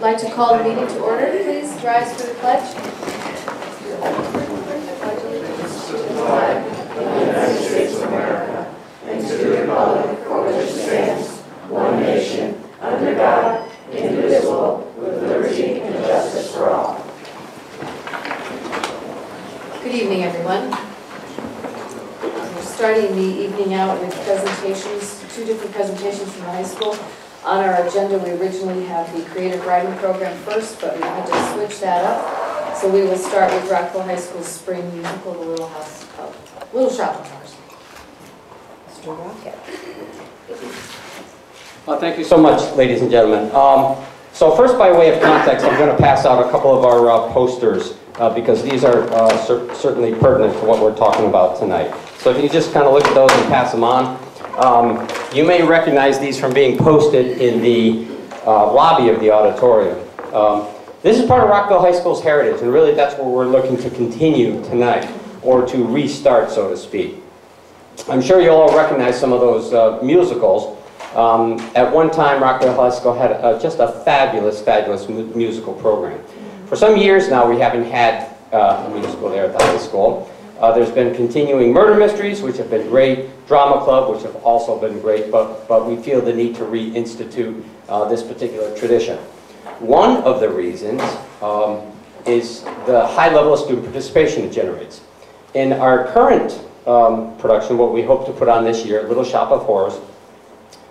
I'd like to call the meeting to order. Please rise for the pledge. I pledge allegiance to the flag of the United States of America and to the republic for which it stands, one nation, under God, indivisible, with liberty and justice for all. Good evening, everyone. We're starting the evening out with presentations, two different presentations from the high school. On our agenda, we originally had the creative writing program first, but we had to switch that up. So we will start with Rockville High School's spring musical, The Little Shop of Horrors. Mr. Rocket. Thank you so much, ladies and gentlemen. So first, by way of context, I'm going to pass out a couple of our posters because these are certainly pertinent to what we're talking about tonight. So if you just kind of look at those and pass them on. You may recognize these from being posted in the lobby of the auditorium. This is part of Rockville High School's heritage, and really that's what we're looking to continue tonight, or to restart, so to speak. I'm sure you'll all recognize some of those musicals. At one time, Rockville High School had just a fabulous, fabulous musical program. For some years now, we haven't had a musical there at the high school. There's been continuing murder mysteries, which have been great, drama club, which have also been great, but we feel the need to reinstitute this particular tradition. One of the reasons is the high level of student participation it generates. In our current production, what we hope to put on this year, Little Shop of Horrors,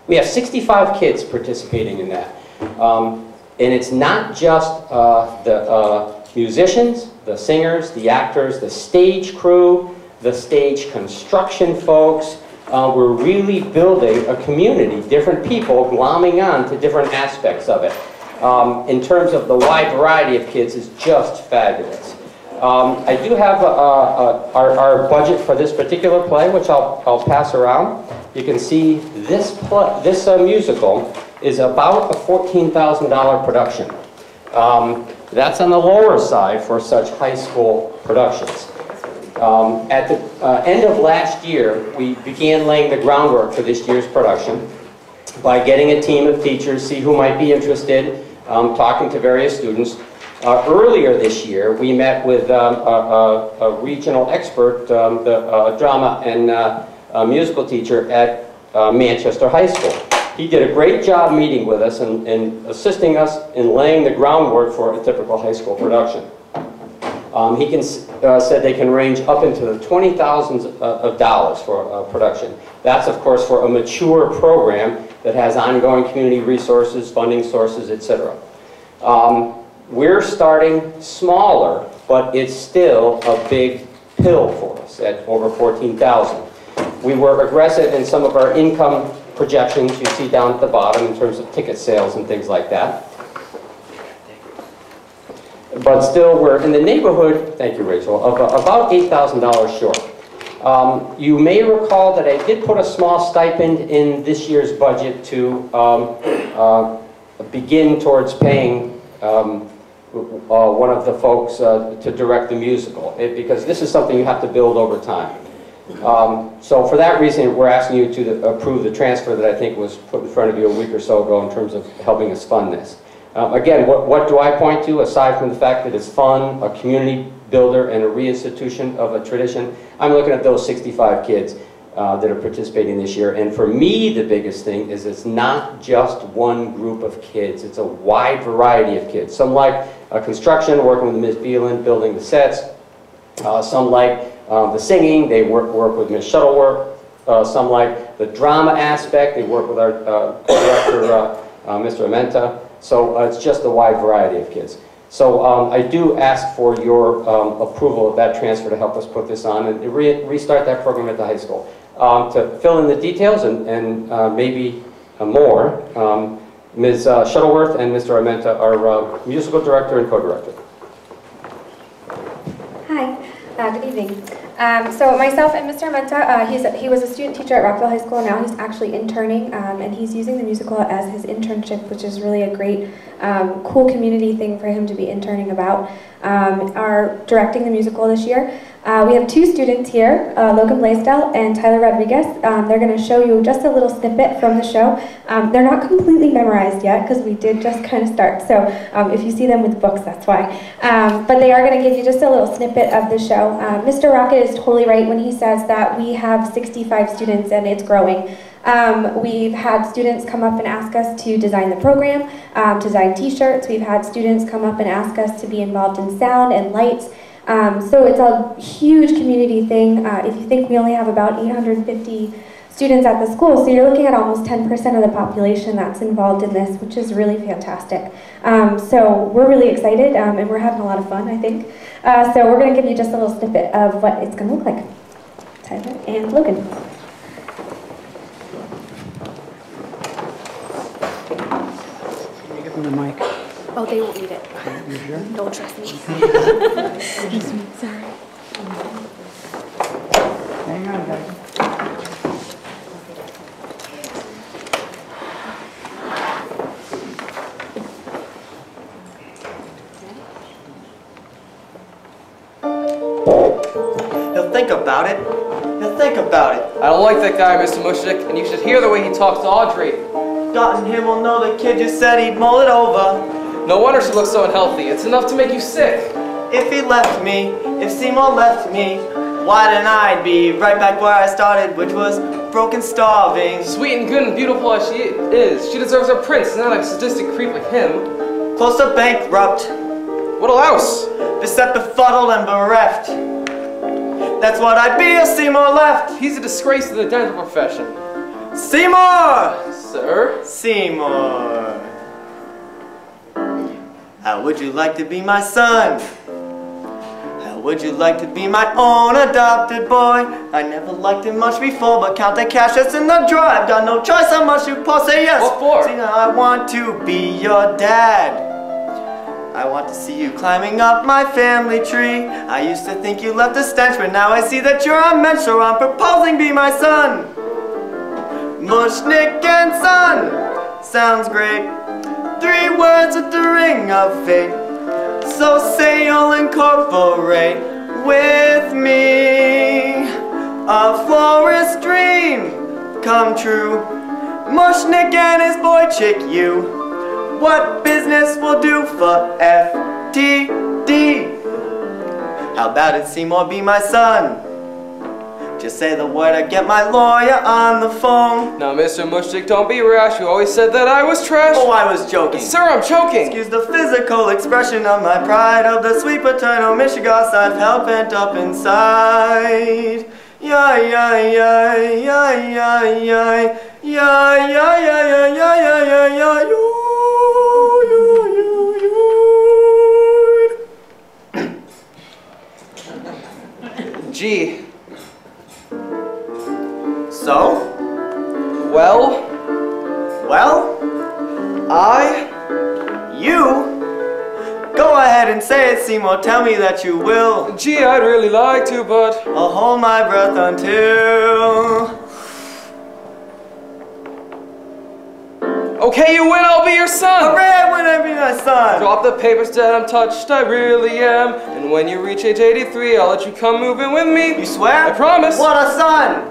we have 65 kids participating in that. And it's not just the musicians, the singers, the actors, the stage crew, the stage construction folks. We're really building a community, different people glomming on to different aspects of it. In terms of the wide variety of kids is just fabulous. I do have our budget for this particular play, which I'll pass around. You can see this musical is about a $14,000 production. That's on the lower side for such high school productions. At the end of last year, we began laying the groundwork for this year's production by getting a team of teachers, see who might be interested, talking to various students. Earlier this year, we met with a regional expert, the drama and musical teacher at Manchester High School. He did a great job meeting with us and assisting us in laying the groundwork for a typical high school production. He said they can range up into the $20,000s of dollars for a production. That's, of course, for a mature program that has ongoing community resources, funding sources, etc. We're starting smaller, but it's still a big pill for us at over $14,000. We were aggressive in some of our income projections you see down at the bottom in terms of ticket sales and things like that. But still, we're in the neighborhood, thank you, Rachel, of about $8,000 short. You may recall that I did put a small stipend in this year's budget to begin towards paying one of the folks to direct the musical, because this is something you have to build over time. So for that reason, we're asking you to approve the transfer that I think was put in front of you a week or so ago in terms of helping us fund this. Again, what do I point to, aside from the fact that it's fun, a community builder, and a reinstitution of a tradition? I'm looking at those 65 kids that are participating this year. And for me, the biggest thing is it's not just one group of kids. It's a wide variety of kids. Some like construction, working with Ms. Beelan, building the sets. Some like the singing, they work with Ms. Shuttleworth. Some like the drama aspect, they work with our director, Mr. Amenta. So it's just a wide variety of kids. So I do ask for your approval of that transfer to help us put this on and restart that program at the high school. To fill in the details and maybe more, Ms. Shuttleworth and Mr. Amenta are musical director and co-director. Hi, good evening. So myself and Mr. Menta, he was a student teacher at Rockville High School, and now he's actually interning, and he's using the musical as his internship, which is really a great, cool community thing for him to be interning about. Are directing the musical this year. We have two students here, Logan Blaisdell and Tyler Rodriguez. They're going to show you just a little snippet from the show. They're not completely memorized yet because we did just kind of start, so if you see them with books, that's why. But they are going to give you just a little snippet of the show. Mr. Rocket is totally right when he says that we have 65 students and it's growing. We've had students come up and ask us to design the program, design t-shirts. We've had students come up and ask us to be involved in sound and lights. So it's a huge community thing. If you think we only have about 850 students at the school, so you're looking at almost 10% of the population that's involved in this, which is really fantastic. So we're really excited and we're having a lot of fun, I think. So we're going to give you just a little snippet of what it's going to look like. Tyler and Logan. The mic. Oh, they won't need it. You sure? Don't trust me. Excuse me. Sorry. Hang on, guys. He'll think about it. He'll think about it. I don't like that guy, Mr. Mushnik, and you should hear the way he talks to Audrey. God in him will know the kid just said he'd mull it over. No wonder she looks so unhealthy. It's enough to make you sick. If he left me, if Seymour left me, why didn't I be right back where I started, which was broken, starving. Sweet and good and beautiful as she is, she deserves a prince, not a sadistic creep like him. Close to bankrupt, What else? beset, befuddled, and bereft. That's what I'd be if Seymour left. He's a disgrace to the dental profession. Seymour! Sir? Seymour. How would you like to be my son? How would you like to be my own adopted boy? I never liked him much before, but count the cash that's in the drawer. I've got no choice, I must you Paul say yes. What for? See, now I want to be your dad. I want to see you climbing up my family tree. I used to think you left a stench, but now I see that you're a mensch, so I'm proposing be my son. Mushnik and son, sounds great. 3 words with the ring of fate. So say you'll incorporate with me. A florist dream come true. Mushnik and his boy chick you. What business will do for FTD? How about it, Seymour be my son? Just say the word, I get my lawyer on the phone. Now, Mr. Mushnik, don't be rash. You always said that I was trash. Oh, I was joking. Sir, I'm choking. Excuse the physical expression of my pride, of the sweet paternal Michigas I've held pent up inside. Yeah, yeah, yeah, yeah, yeah, yeah, yeah, yeah, yeah, yeah, yeah, yeah, yeah, Gee. So? Well? You? Go ahead and say it, Seymour, tell me that you will. Gee, I'd really like to, but I'll hold my breath until... okay, you win, I'll be your son! Hooray, when I be my son! Drop the papers dead, I'm touched, I really am. And when you reach age 83, I'll let you come move in with me. You swear? I promise. What a son!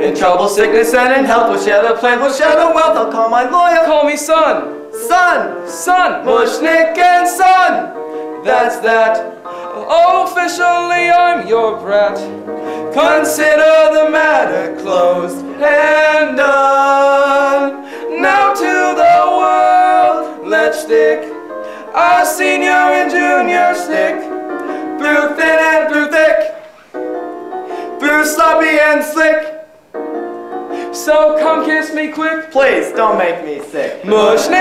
In trouble, sickness, and in health, we'll share the plan, we'll share the wealth. I'll call my lawyer. Call me son. Son! Son. Mushnik and son! That's that. Officially, I'm your brat. Consider the matter closed and done. Now to the world, let's stick our senior and junior stick. Through thin and through thick, through sloppy and slick. So come kiss me quick. Please, don't make me sick. Mushnik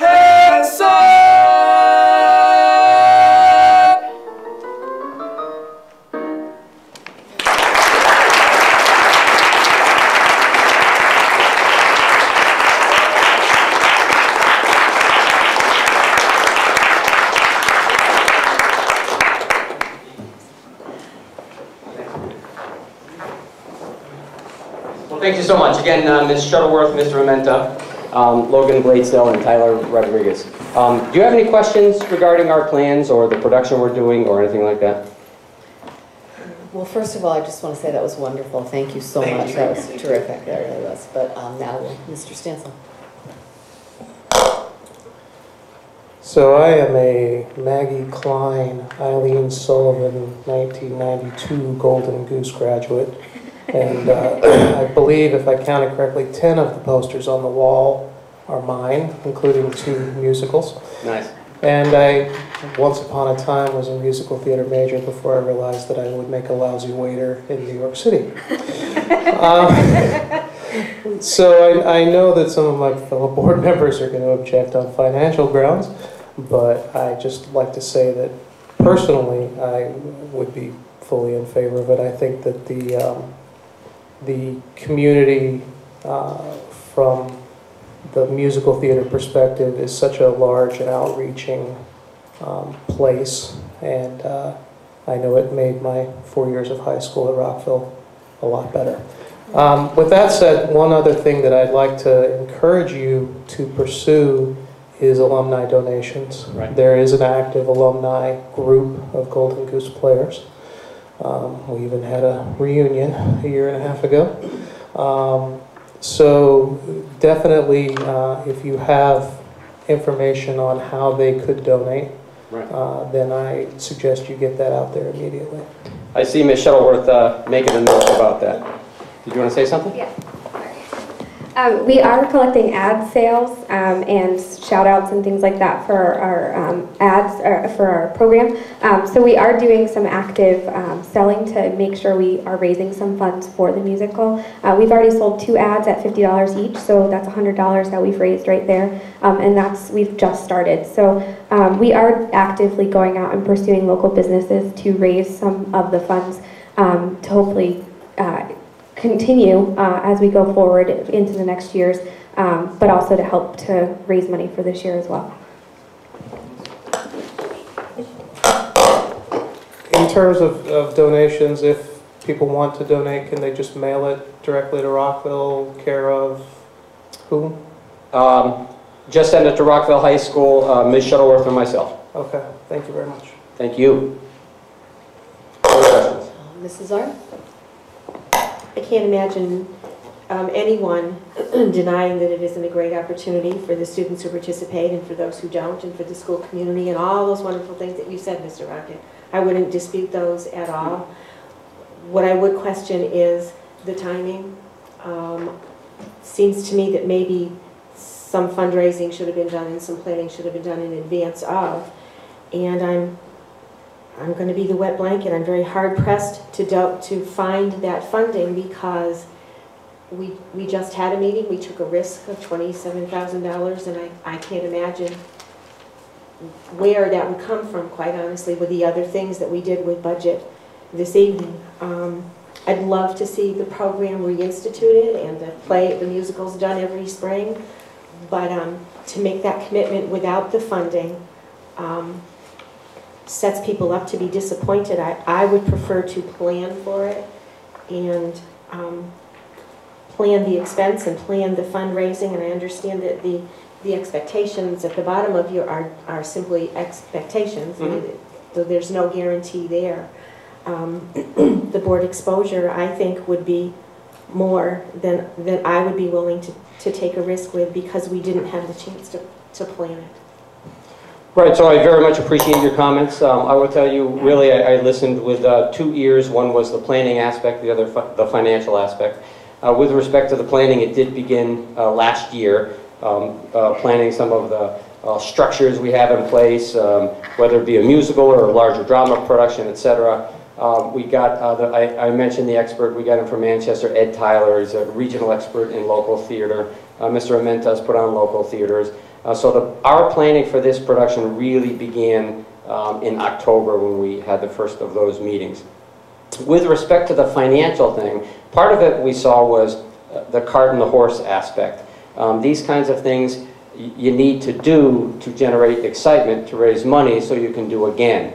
and son. Well, thank you so much. Again, Ms. Shuttleworth, Mr. Amenta. Logan Bladesdell and Tyler Rodriguez. Do you have any questions regarding our plans or the production we're doing or anything like that? Well, first of all, I just want to say that was wonderful. Thank you so much. That was terrific. That really was. But now, Mr. Stansel. So I am a Maggie Klein, Eileen Sullivan, 1992 Golden Goose graduate. And I believe, if I counted correctly, 10 of the posters on the wall are mine, including 2 musicals. Nice. And I, once upon a time, was a musical theater major before I realized that I would make a lousy waiter in New York City. So I know that some of my fellow board members are going to object on financial grounds, but I just like to say that personally I would be fully in favor of it. I think that the community from the musical theater perspective is such a large and outreaching place, and I know it made my 4 years of high school at Rockville a lot better. With that said, one other thing that I'd like to encourage you to pursue is alumni donations. Right. There is an active alumni group of Golden Goose players. We even had a reunion a year and a half ago. So definitely, if you have information on how they could donate, Right. then I suggest you get that out there immediately. I see Ms. Shuttleworth making a note about that. Did you want to say something? Yeah. We are collecting ad sales and shout outs and things like that for our ads, for our program. So we are doing some active selling to make sure we are raising some funds for the musical. We've already sold 2 ads at $50 each, so that's $100 that we've raised right there. And we've just started. So we are actively going out and pursuing local businesses to raise some of the funds to hopefully continue as we go forward into the next years, but also to help to raise money for this year as well. In terms of donations, if people want to donate, can they just mail it directly to Rockville, care of who? Just send it to Rockville High School, Ms. Shuttleworth or myself. Okay, thank you very much. Thank you. Other questions? Mrs. R? I can't imagine anyone denying that it isn't a great opportunity for the students who participate and for those who don't, and for the school community and all those wonderful things that you said, Mr. Rocket. I wouldn't dispute those at all. What I would question is the timing. Seems to me that maybe some fundraising should have been done and some planning should have been done in advance of. And I'm going to be the wet blanket. I'm very hard pressed to find that funding because we just had a meeting. We took a risk of $27,000, and I can't imagine where that would come from, quite honestly, with the other things that we did with budget this evening. I'd love to see the program reinstituted and the musicals done every spring, but to make that commitment without the funding sets people up to be disappointed. I would prefer to plan for it and plan the expense and plan the fundraising, and I understand that the expectations at the bottom of you are simply expectations. So there's no guarantee there. The board exposure, I think, would be more than I would be willing to take a risk with, because we didn't have the chance to plan it. Right, so I very much appreciate your comments. I will tell you, really, I listened with 2 ears. One was the planning aspect, the other the financial aspect. With respect to the planning, it did begin last year, planning some of the structures we have in place, whether it be a musical or a larger drama production, etc. We got, I mentioned the expert, we got him from Manchester, Ed Tyler. He's a regional expert in local theater. Mr. Amenta's put on local theaters. So our planning for this production really began in October, when we had the first of those meetings. With respect to the financial thing, part of it we saw was the cart and the horse aspect. These kinds of things you need to do to generate excitement, to raise money so you can do again.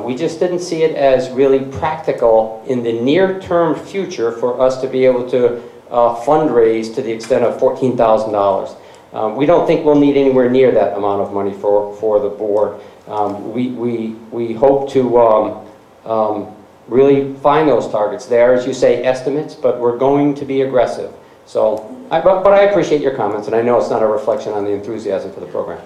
We just didn't see it as really practical in the near-term future for us to be able to fundraise to the extent of $14,000. We don't think we'll need anywhere near that amount of money for the board. We hope to really find those targets. There, as you say, estimates, but we're going to be aggressive. So, but I appreciate your comments, and I know it's not a reflection on the enthusiasm for the program.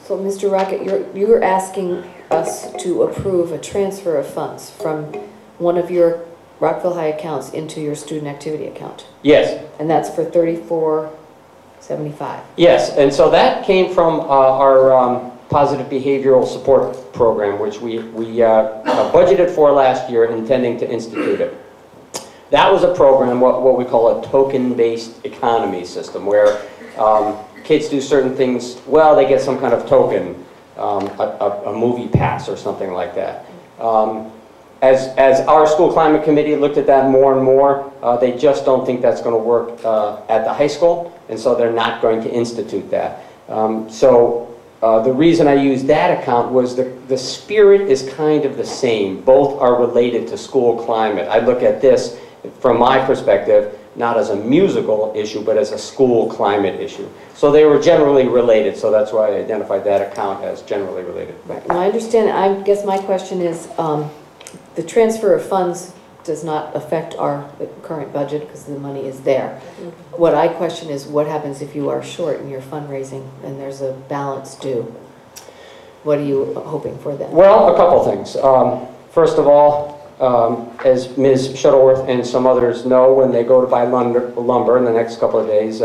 So, Mr. Rocket, you're asking us to approve a transfer of funds from one of your Rockville High accounts into your student activity account? Yes. And that's for $34.75? Yes, and so that came from our positive behavioral support program, which we budgeted for last year, intending to institute it. That was a program, what we call a token-based economy system, where kids do certain things, well, they get some kind of token, a movie pass or something like that. As our school climate committee looked at that more and more, they just don't think that's going to work at the high school, and so they're not going to institute that. The reason I used that account was the spirit is kind of the same. Both are related to school climate. I look at this from my perspective, not as a musical issue, but as a school climate issue. So they were generally related, so that's why I identified that account as generally related. Right. Now, I understand. I guess my question is, the transfer of funds does not affect our current budget because the money is there. What I question is what happens if you are short in your fundraising and there's a balance due? What are you hoping for then? Well, a couple things. First of all, as Ms. Shuttleworth and some others know, when they go to buy lumber in the next couple of days,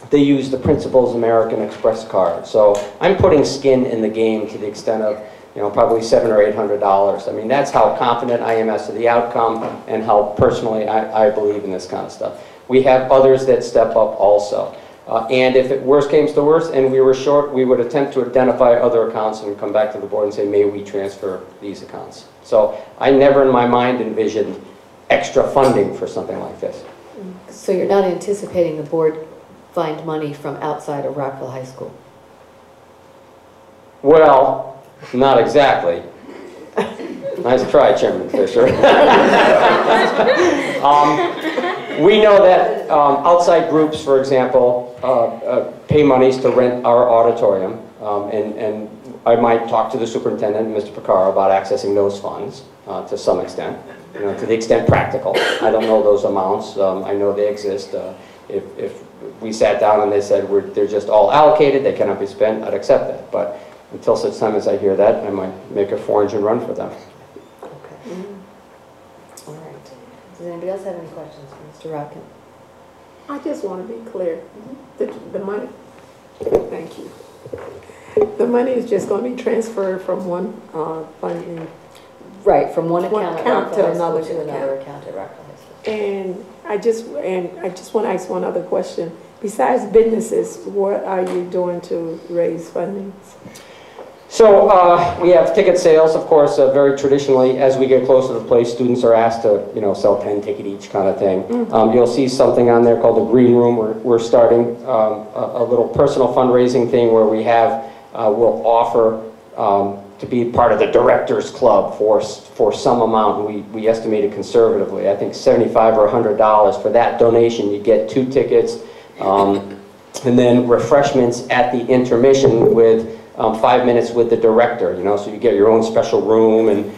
they use the Principal's American Express card. So I'm putting skin in the game to the extent of, you know, probably $700 or $800. I mean, that's how confident I am as to the outcome and how personally I believe in this kind of stuff. We have others that step up also. And if it worst came to worst and we were short, we would attempt to identify other accounts and come back to the board and say, may we transfer these accounts? So I never in my mind envisioned extra funding for something like this. So you're not anticipating the board find money from outside of Rockville High School? Well, not exactly. Nice try, Chairman Fisher. We know that outside groups, for example, pay monies to rent our auditorium, and I might talk to the superintendent, Mr. Picaro, about accessing those funds to some extent, you know, to the extent practical. I don't know those amounts. I know they exist. If we sat down and they said they're just all allocated, they cannot be spent, I'd accept that. But until such time as I hear that, I might make a 4-engine run for them. Okay. All right. Does anybody else have any questions for Mr. Rocket? I just want to be clear. The money, thank you. The money is just going to be transferred from one funding. Right, from one account to another account at Rockville High School. And I just want to ask one other question. Besides businesses, what are you doing to raise funding? So we have ticket sales, of course, very traditionally. As we get closer to the place, students are asked to, you know, sell 10 ticket each kind of thing. You'll see something on there called the Green Room. We're starting a little personal fundraising thing where we have, we'll offer to be part of the Directors Club for some amount. We estimate it conservatively. I think $75 or $100 for that donation. You get 2 tickets, and then refreshments at the intermission with 5 minutes with the director, you know, so you get your own special room, and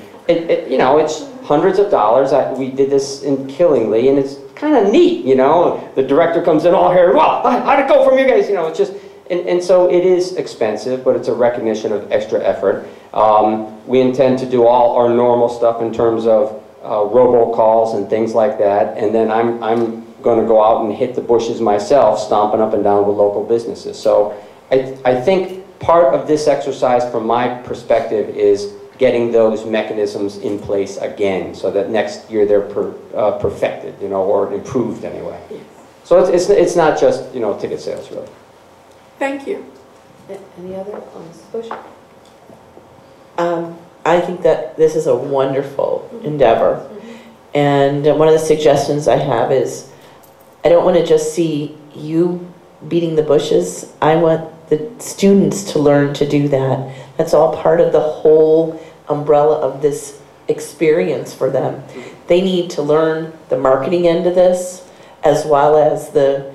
you know, it's hundreds of dollars. We did this in Killingly, and it's kind of neat, you know. The director comes in all here, well, how'd it go from you guys? You know, it's just, and so it is expensive, but it's a recognition of extra effort. We intend to do all our normal stuff in terms of robocalls and things like that, and then I'm going to go out and hit the bushes myself, stomping up and down with local businesses. So I think part of this exercise, from my perspective, is getting those mechanisms in place again, so that next year they're perfected, you know, or improved anyway. So it's not just, you know, ticket sales, really. Thank you. Any other on Mrs. Bush? I think that this is a wonderful endeavor, and one of the suggestions I have is, I don't want to just see you beating the bushes. I want the students to learn to do that. That's all part of the whole umbrella of this experience for them. They need to learn the marketing end of this. as well as the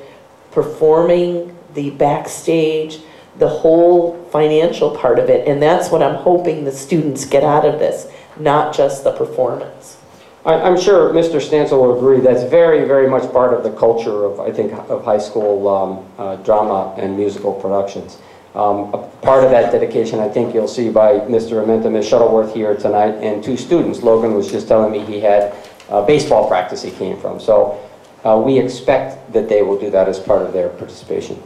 performing, the backstage, the whole financial part of it. And that's what I'm hoping the students get out of this, not just the performance. I'm sure Mr. Stansel will agree that's very, very much part of the culture of, I think, of high school drama and musical productions. A part of that dedication, I think you'll see by Mr. Amenta, Ms. Shuttleworth here tonight, and 2 students. Logan was just telling me he had baseball practice he came from. So we expect that they will do that as part of their participation.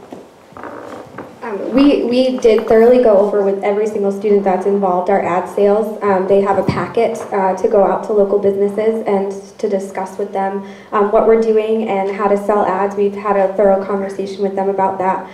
We did thoroughly go over with every single student that's involved our ad sales. They have a packet to go out to local businesses and to discuss with them what we're doing and how to sell ads. We've had a thorough conversation with them about that.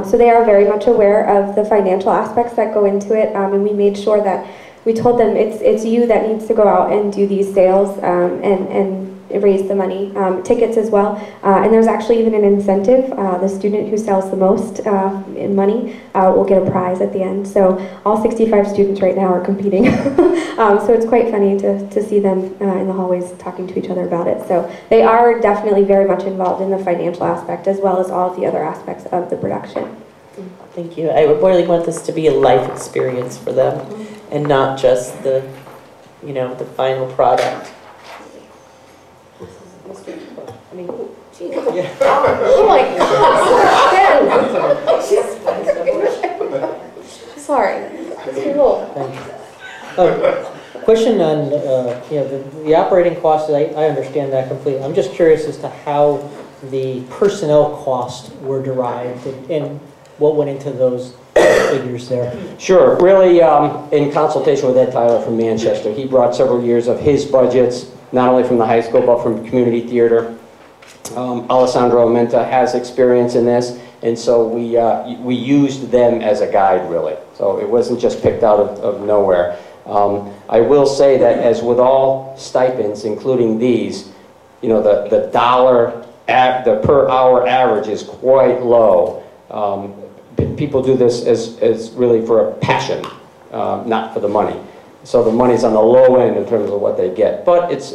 So they are very much aware of the financial aspects that go into it, and we made sure that we told them it's you that needs to go out and do these sales and raise the money, tickets as well, and there's actually even an incentive. The student who sells the most in money will get a prize at the end. So all 65 students right now are competing. So it's quite funny to see them in the hallways talking to each other about it. So they are definitely very much involved in the financial aspect as well as all of the other aspects of the production. Thank you. I really want this to be a life experience for them and not just the, you know, the final product. I mean, geez. Oh my God. Sorry. Mr. Wolf. Question on you know, the operating costs. I understand that completely. I'm just curious as to how the personnel costs were derived and what went into those figures there. Sure. Really, in consultation with Ed Tyler from Manchester, he brought several years of his budgets, not only from the high school, but from community theater. Alessandro Menta has experience in this, and so we used them as a guide, really. So it wasn't just picked out of nowhere. I will say that as with all stipends, including these, you know, the per hour average is quite low. People do this as really for a passion, not for the money. So the money's on the low end in terms of what they get, but it's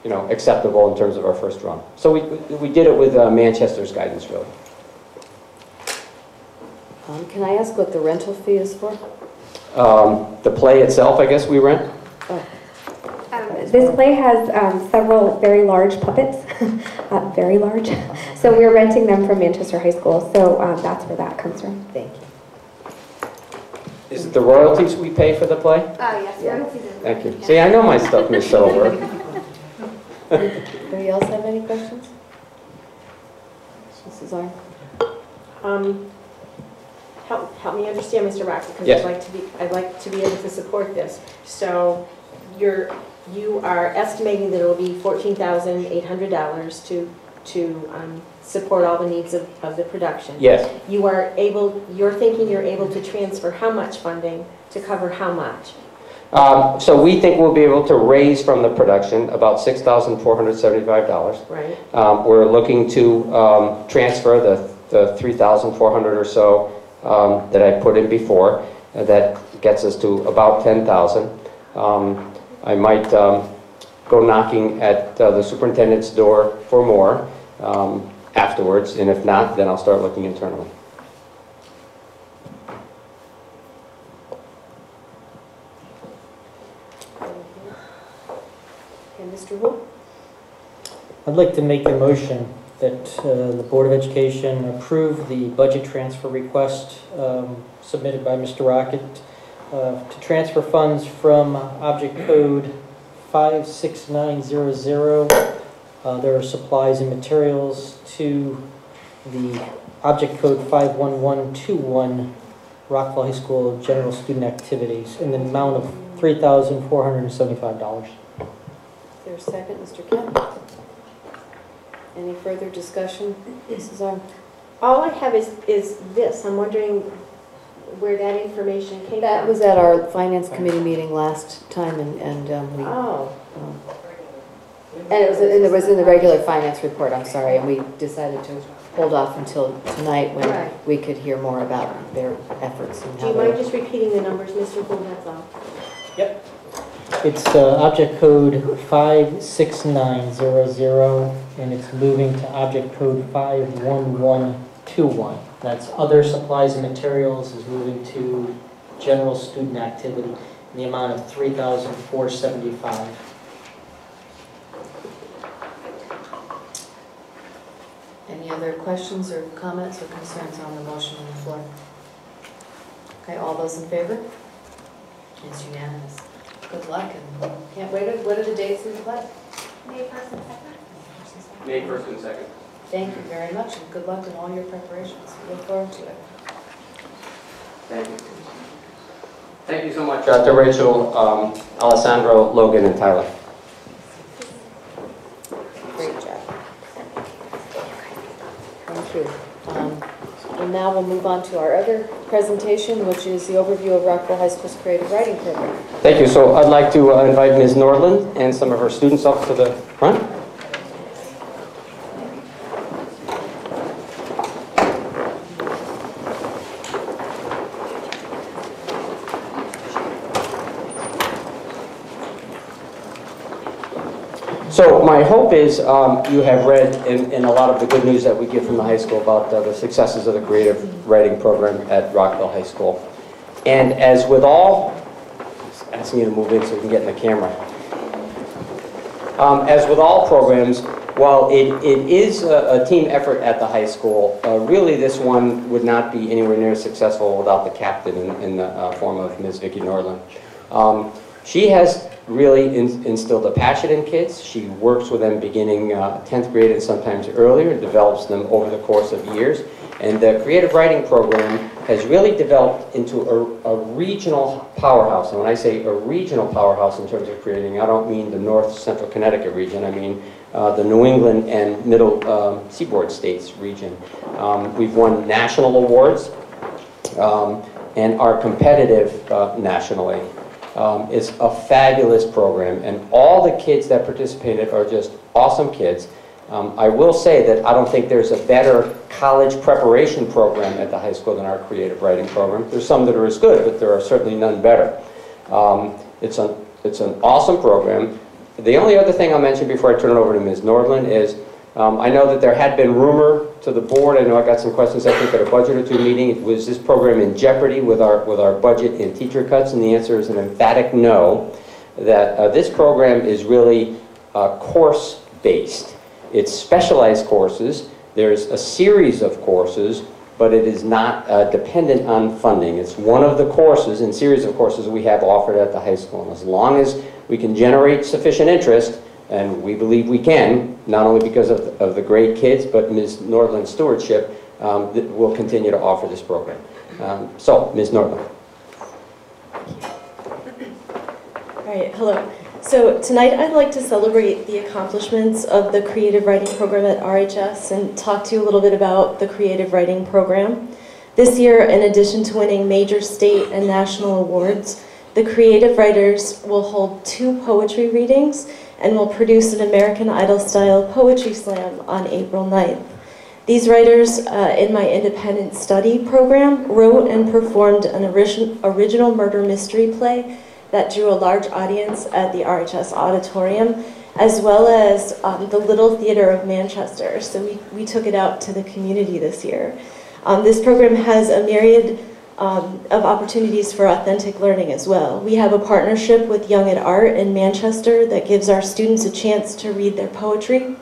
you know, acceptable in terms of our first run. So we did it with Manchester's guidance, really. Can I ask what the rental fee is for? The play itself, I guess we rent. Oh. This play has several very large puppets, very large. So we're renting them from Manchester High School. So that's where that comes from. Thank you. Is it the royalties we pay for the play? Yes, royalties. Thank you. See, I know my stuff, Ms. Shuttleworth. Anybody else have any questions? Mrs. Arn? Help me understand, Mr. Rocky, because Yes. I'd like to be able to support this. So you are estimating that it will be $14,800 to support all the needs of the production. Yes. You're thinking you're able to transfer how much funding to cover how much? So we think we'll be able to raise from the production about $6,475. Right. We're looking to transfer the $3,400 or so that I put in before. That gets us to about $10,000. I might go knocking at the superintendent's door for more afterwards, and if not, then I'll start looking internally. And Mr. Wu? I'd like to make a motion that the Board of Education approve the budget transfer request submitted by Mr. Rocket to transfer funds from object code 56900, there are supplies and materials, to the object code 51121, Rockville High School General Student Activities, in the amount of $3,475. Is there a second, Mr. Kemp? Any further discussion, Mrs. Arn? All I have is this. I'm wondering where that information came from. That was at our Finance Committee meeting last time, and we... Oh. And it was in the regular finance report, I'm sorry, and we decided to hold off until tonight when we could hear more about their efforts. And Do you mind just repeating the numbers, Mr. Gould, that's all? Yep. It's object code 56900, and it's moving to object code 51121. That's other supplies and materials is moving to general student activity in the amount of $3,475. Any other questions or comments or concerns on the motion on the floor? Okay, all those in favor? It's unanimous. Good luck, and can't wait. What are the dates of the play? May 1st and 2nd. May 1st and 2nd. Thank you very much, and good luck in all your preparations. We look forward to it. Thank you. Thank you so much to Rachel, Alessandro, Logan, and Tyler. Great job. Thank you. And now we'll move on to our other presentation, which is the overview of Rockville High School's creative writing program. Thank you. So I'd like to invite Ms. Nordland and some of her students up to the front. So my hope is you have read in a lot of the good news that we get from the high school about the successes of the creative writing program at Rockville High School. And as with all, just asking you to move in so we can get in the camera. As with all programs, while it is a team effort at the high school, really this one would not be anywhere near successful without the captain in the form of Ms. Vicki Nordland. She has really instilled a passion in kids. She works with them beginning 10th grade and sometimes earlier, and develops them over the course of years. And the creative writing program has really developed into a regional powerhouse. And when I say a regional powerhouse in terms of creating, I don't mean the North Central Connecticut region. I mean the New England and Middle Seaboard States region. We've won national awards and are competitive nationally. It's a fabulous program, and all the kids that participated are just awesome kids. I will say that I don't think there's a better college preparation program at the high school than our creative writing program. There's some that are as good, but there are certainly none better. It's an awesome program. The only other thing I'll mention before I turn it over to Ms. Nordland is I know that there had been rumor to the board. I know I got some questions, I think, at a budget or two meeting. Was this program in jeopardy with our budget and teacher cuts? And the answer is an emphatic no, that this program is really course-based. It's specialized courses. There's a series of courses, but it is not dependent on funding. It's one of the courses and series of courses we have offered at the high school. And as long as we can generate sufficient interest, and we believe we can, not only because of the great kids, but Ms. Nordland's stewardship, that we'll continue to offer this program. So, Ms. Nordland. All right, hello. So tonight I'd like to celebrate the accomplishments of the creative writing program at RHS and talk to you a little bit about the creative writing program. This year, in addition to winning major state and national awards, the creative writers will hold 2 poetry readings and will produce an American Idol-style poetry slam on April 9th. These writers, in my independent study program, wrote and performed an original murder mystery play that drew a large audience at the RHS Auditorium, as well as the Little Theatre of Manchester. So we took it out to the community this year. This program has a myriad of opportunities for authentic learning as well. We have a partnership with Young at Art in Manchester that gives our students a chance to read their poetry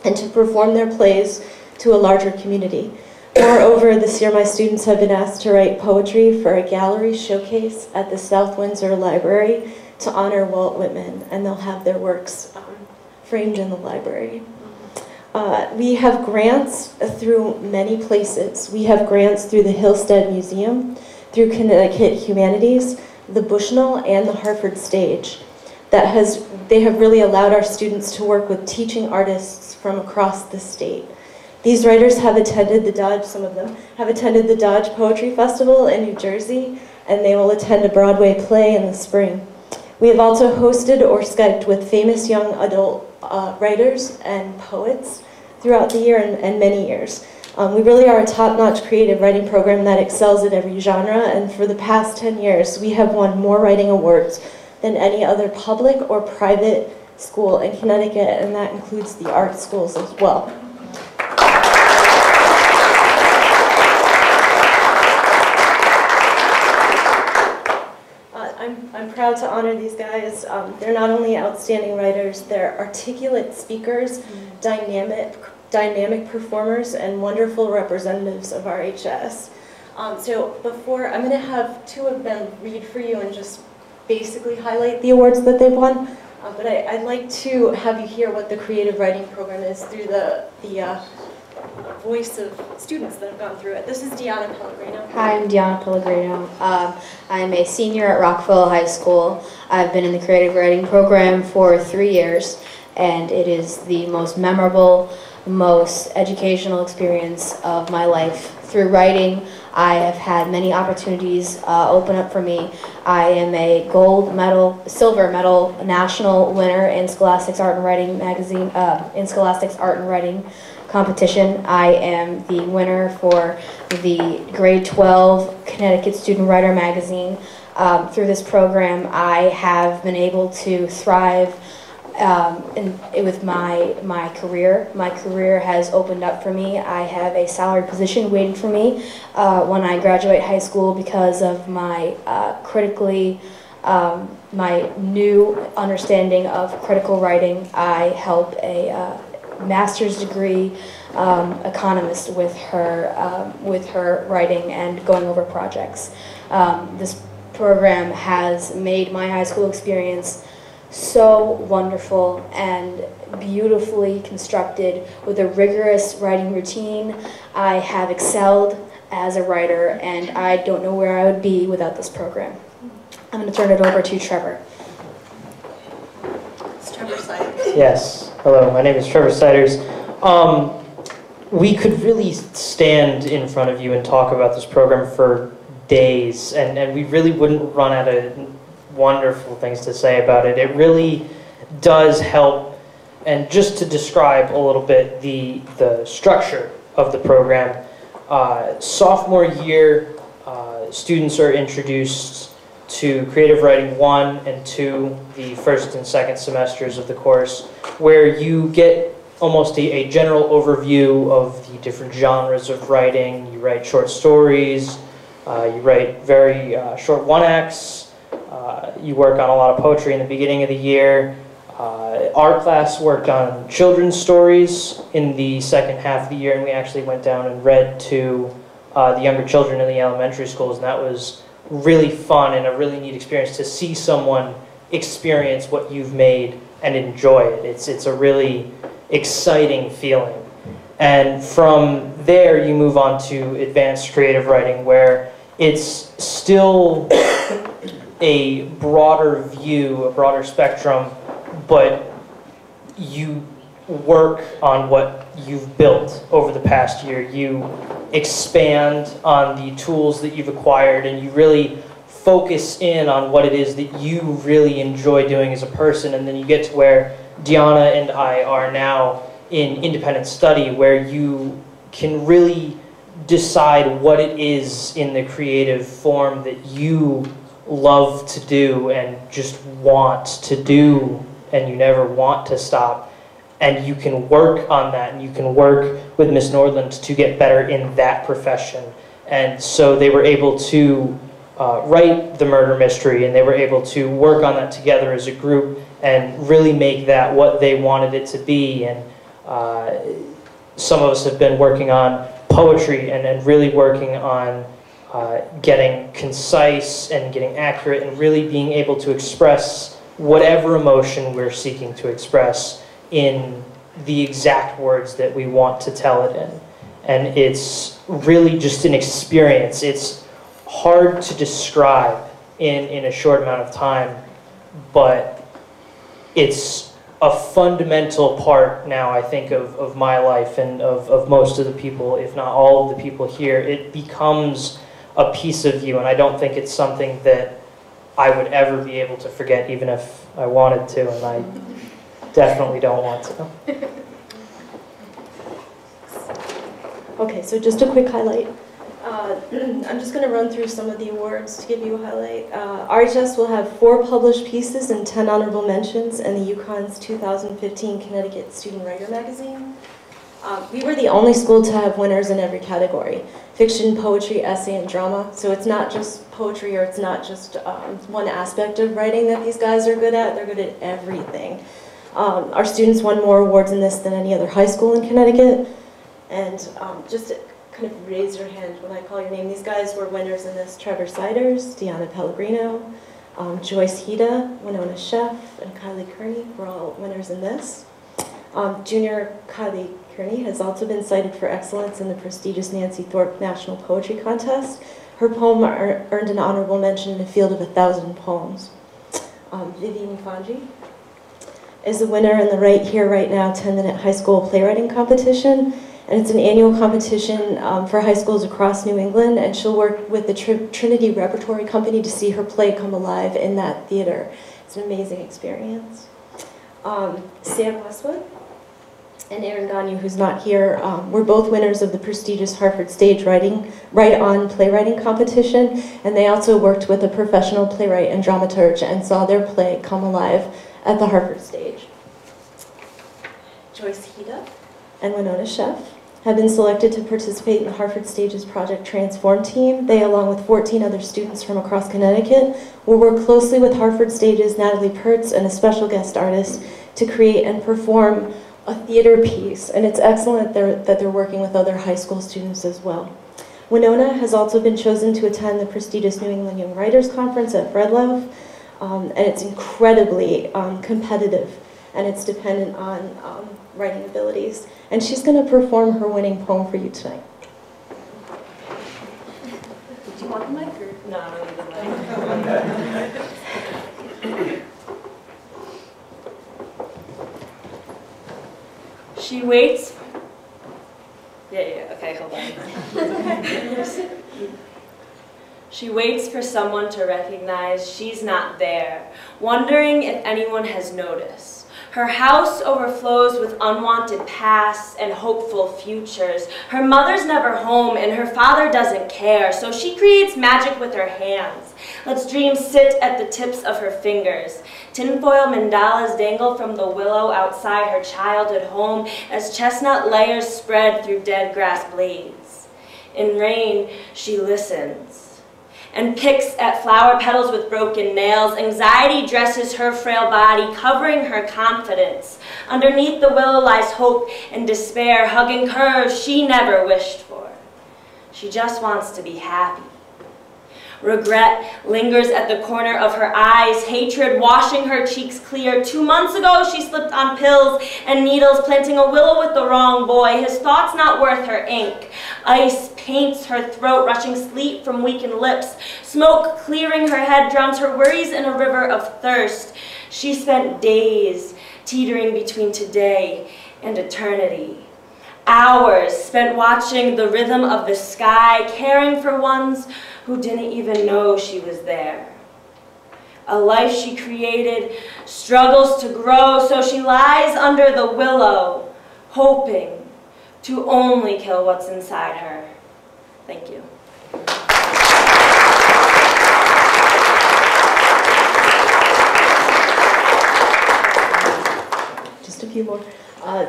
and to perform their plays to a larger community. Moreover, this year my students have been asked to write poetry for a gallery showcase at the South Windsor Library to honor Walt Whitman, and they'll have their works framed in the library. We have grants through many places. We have grants through the Hillstead Museum, through Connecticut Humanities, the Bushnell, and the Hartford Stage. They have really allowed our students to work with teaching artists from across the state. These writers have attended the Dodge, some of them, have attended the Dodge Poetry Festival in New Jersey, and they will attend a Broadway play in the spring. We have also hosted or Skyped with famous young adult writers and poets throughout the year and many years. We really are a top-notch creative writing program that excels at every genre, and for the past 10 years, we have won more writing awards than any other public or private school in Connecticut, and that includes the art schools as well. I'm proud to honor these guys. They're not only outstanding writers, they're articulate speakers, dynamic performers, and wonderful representatives of RHS. So before, I'm going to have two of them read for you and just basically highlight the awards that they've won. But I'd like to have you hear what the creative writing program is through the voice of students that have gone through it. This is Deanna Pellegrino. Hi, I'm Deanna Pellegrino. I'm a senior at Rockville High School. I've been in the creative writing program for 3 years, and it is the most memorable, most educational experience of my life. Through writing, I have had many opportunities open up for me. I am a silver medal national winner in Scholastic's Art and Writing magazine, in Scholastic's Art and Writing competition. I am the winner for the grade 12 Connecticut Student Writer magazine. Through this program, I have been able to thrive with my career. My career has opened up for me. I have a salaried position waiting for me when I graduate high school because of my my new understanding of critical writing. I help a master's degree economist with her writing and going over projects. This program has made my high school experience so wonderful and beautifully constructed with a rigorous writing routine. I have excelled as a writer, and I don't know where I would be without this program. I'm going to turn it over to Trevor. It's Trevor Siders. Yes. Hello, my name is Trevor Siders. We could really stand in front of you and talk about this program for days, and we really wouldn't run out of wonderful things to say about it. It really does help. And just to describe a little bit the structure of the program, sophomore year, students are introduced to Creative Writing 1 and 2, the first and second semesters of the course, where you get almost a general overview of the different genres of writing. You write short stories, you write very short one-acts, you work on a lot of poetry in the beginning of the year. Art class worked on children's stories in the second half of the year, and we actually went down and read to the younger children in the elementary schools, and that was really fun and a really neat experience to see someone experience what you've made and enjoy it. It's a really exciting feeling. And from there you move on to advanced creative writing, where it's still a broader view, a broader spectrum, but you work on what you've built over the past year. You expand on the tools that you've acquired, and you really focus in on what it is that you really enjoy doing as a person. And then you get to where Deanna and I are now in independent study, where you can really decide what it is in the creative form that you love to do and just want to do, and you never want to stop. And you can work on that, and you can work with Miss Nordland to get better in that profession. And so they were able to write the murder mystery, and they were able to work on that together as a group and really make that what they wanted it to be. And some of us have been working on poetry and really working on getting concise and getting accurate and really being able to express whatever emotion we're seeking to express in the exact words that we want to tell it in. And it's really just an experience. It's hard to describe in a short amount of time, but it's a fundamental part now, I think, of my life and of most of the people, if not all of the people here. It becomes a piece of you, and I don't think it's something that I would ever be able to forget, even if I wanted to, and I definitely don't want to. Okay, so just a quick highlight. I'm just going to run through some of the awards to give you a highlight. RHS will have 4 published pieces and 10 honorable mentions in the UConn's 2015 Connecticut Student Writer magazine. We were the only school to have winners in every category: fiction, poetry, essay, and drama. So it's not just poetry, or it's not just one aspect of writing that these guys are good at. They're good at everything. Our students won more awards in this than any other high school in Connecticut. And just to kind of raise your hand when I call your name, these guys were winners in this: Trevor Siders, Deanna Pellegrino, Joyce Hida, Winona Sheff, and Kylie Kearney were all winners in this. Junior Kylie Kearney has also been cited for excellence in the prestigious Nancy Thorpe National Poetry Contest. Her poem earned an honorable mention in a field of 1,000 poems. Vivian Fanji is a winner in the Right Here, Right Now 10-minute high school playwriting competition. And it's an annual competition for high schools across New England, and she'll work with the Trinity Repertory Company to see her play come alive in that theater. It's an amazing experience. Sam Westwood and Aaron Gagne, who's not here, were both winners of the prestigious Hartford Stage Write-On playwriting competition, and they also worked with a professional playwright and dramaturge and saw their play come alive at the Hartford Stage. Joyce Hida and Winona Sheff have been selected to participate in the Hartford Stage's Project Transform team. They, along with 14 other students from across Connecticut, will work closely with Hartford Stage's Natalie Pertz and a special guest artist to create and perform a theater piece, and it's excellent that they're working with other high school students as well. Winona has also been chosen to attend the prestigious New England Young Writers Conference at Breadloaf, and it's incredibly competitive, and it's dependent on writing abilities. And she's going to perform her winning poem for you tonight. Did you want the mic or? No, I don't need the mic. She waits. Yeah, okay, hold on. She waits for someone to recognize she's not there, wondering if anyone has noticed. Her house overflows with unwanted pasts and hopeful futures. Her mother's never home and her father doesn't care, so she creates magic with her hands. Lets dreams sit at the tips of her fingers. Tinfoil mandalas dangle from the willow outside her childhood home as chestnut layers spread through dead grass blades. In rain, she listens and picks at flower petals with broken nails. Anxiety dresses her frail body, covering her confidence. Underneath the willow lies hope and despair, hugging curves she never wished for. She just wants to be happy. Regret lingers at the corner of her eyes, hatred washing her cheeks clear. 2 months ago, she slipped on pills and needles, planting a willow with the wrong boy. His thoughts not worth her ink. Ice paints her throat, rushing sleep from weakened lips. Smoke clearing her head drowns her worries in a river of thirst. She spent days teetering between today and eternity. Hours spent watching the rhythm of the sky, caring for ones who didn't even know she was there. A life she created struggles to grow, so she lies under the willow, hoping to only kill what's inside her. Thank you. Just a few more.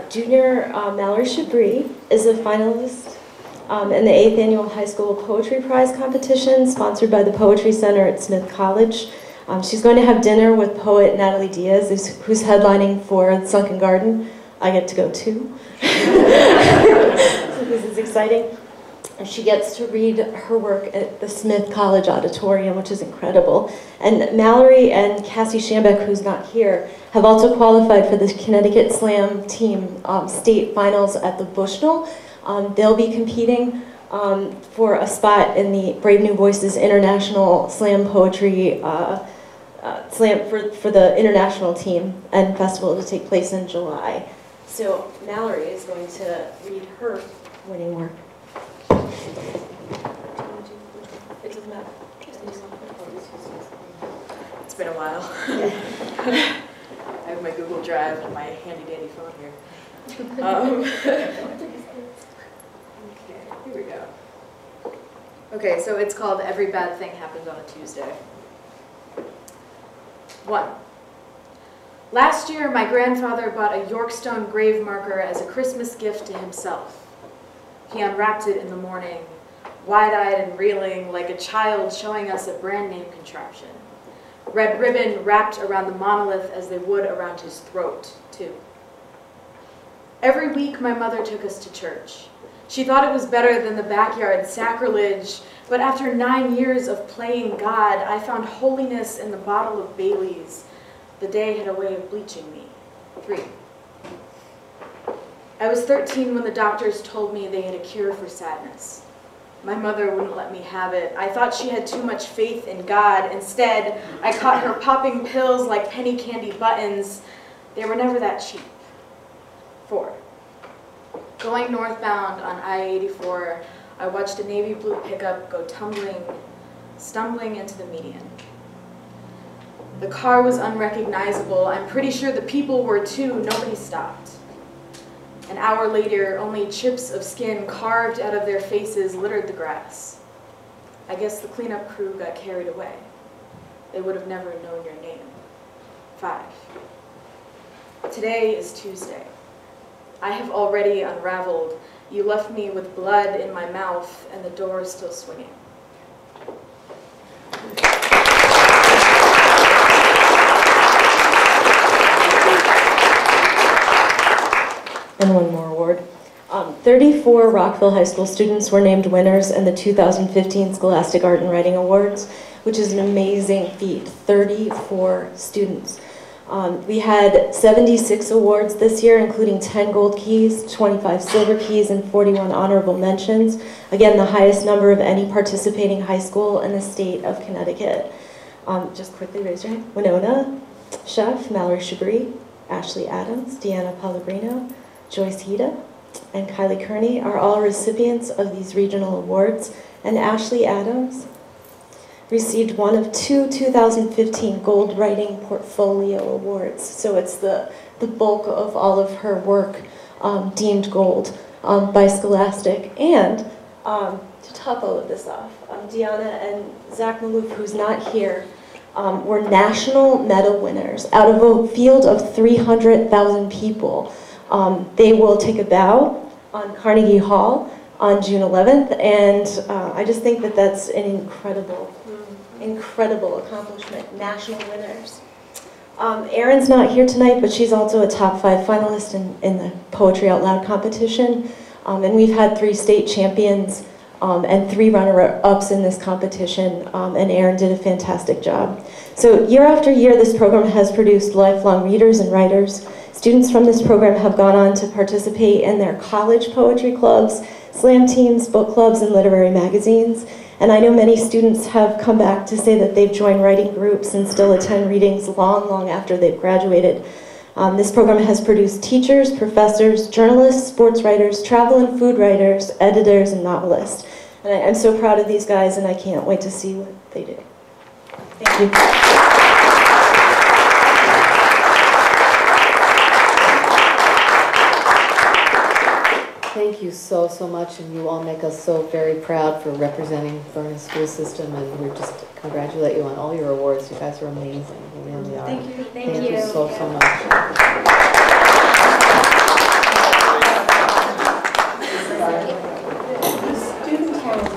Junior Mallory Chabris is a finalist in the 8th Annual High School Poetry Prize Competition, sponsored by the Poetry Center at Smith College. She's going to have dinner with poet Natalie Diaz, who's headlining for the Sunken Garden. I get to go too. So this is exciting. And she gets to read her work at the Smith College Auditorium, which is incredible. And Mallory and Cassie Schambeck, who's not here, have also qualified for the Connecticut Slam Team state finals at the Bushnell. They'll be competing for a spot in the Brave New Voices International Slam Poetry Slam for the international team and festival to take place in July. So Mallory is going to read her winning work. It's been a while. I have my Google Drive and my handy-dandy phone here. Okay, here we go. Okay, so it's called Every Bad Thing Happens on a Tuesday. 1. Last year, my grandfather bought a Yorkstone grave marker as a Christmas gift to himself. He unwrapped it in the morning, wide-eyed and reeling like a child showing us a brand name contraption. Red ribbon wrapped around the monolith as they would around his throat, too. Every week, my mother took us to church. She thought it was better than the backyard sacrilege, but after 9 years of playing God, I found holiness in the bottle of Bailey's. The day had a way of bleaching me. 3. I was 13 when the doctors told me they had a cure for sadness. My mother wouldn't let me have it. I thought she had too much faith in God. Instead, I caught her popping pills like penny candy buttons. They were never that cheap. 4. Going northbound on I-84, I watched a navy blue pickup go stumbling into the median. The car was unrecognizable. I'm pretty sure the people were too. Nobody stopped. An hour later, only chips of skin carved out of their faces littered the grass. I guess the cleanup crew got carried away. They would have never known your name. 5. Today is Tuesday. I have already unraveled. You left me with blood in my mouth, and the door is still swinging. And one more award. 34 Rockville High School students were named winners in the 2015 Scholastic Art and Writing Awards, which is an amazing feat. 34 students. We had 76 awards this year, including 10 gold keys, 25 silver keys, and 41 honorable mentions. Again, the highest number of any participating high school in the state of Connecticut. Just quickly raise your hand. Winona, Chef, Mallory Chabris, Ashley Adams, Deanna Pellegrino, Joyce Hida, and Kylie Kearney are all recipients of these regional awards, and Ashley Adams received one of 2 2015 Gold Writing Portfolio Awards. So it's the bulk of all of her work deemed gold by Scholastic. And to top all of this off, Deanna and Zach Malouf, who's not here, were national medal winners out of a field of 300,000 people. They will take a bow on Carnegie Hall on June 11th, and I just think that that's an incredible accomplishment. National winners. Erin's not here tonight, but she's also a top 5 finalist in the Poetry Out Loud competition, and we've had 3 state champions and 3 runner-ups in this competition, and Erin did a fantastic job. So year after year, this program has produced lifelong readers and writers. Students from this program have gone on to participate in their college poetry clubs, slam teams, book clubs, and literary magazines. And I know many students have come back to say that they've joined writing groups and still attend readings long, long after they've graduated. This program has produced teachers, professors, journalists, sports writers, travel and food writers, editors, and novelists. And I'm so proud of these guys, and I can't wait to see what they do. Thank you. Thank you so, so much, and you all make us so very proud for representing Vernon school system, and we just congratulate you on all your awards. You guys are amazing. You really are. Thank you. Thank you so, so much. Student talent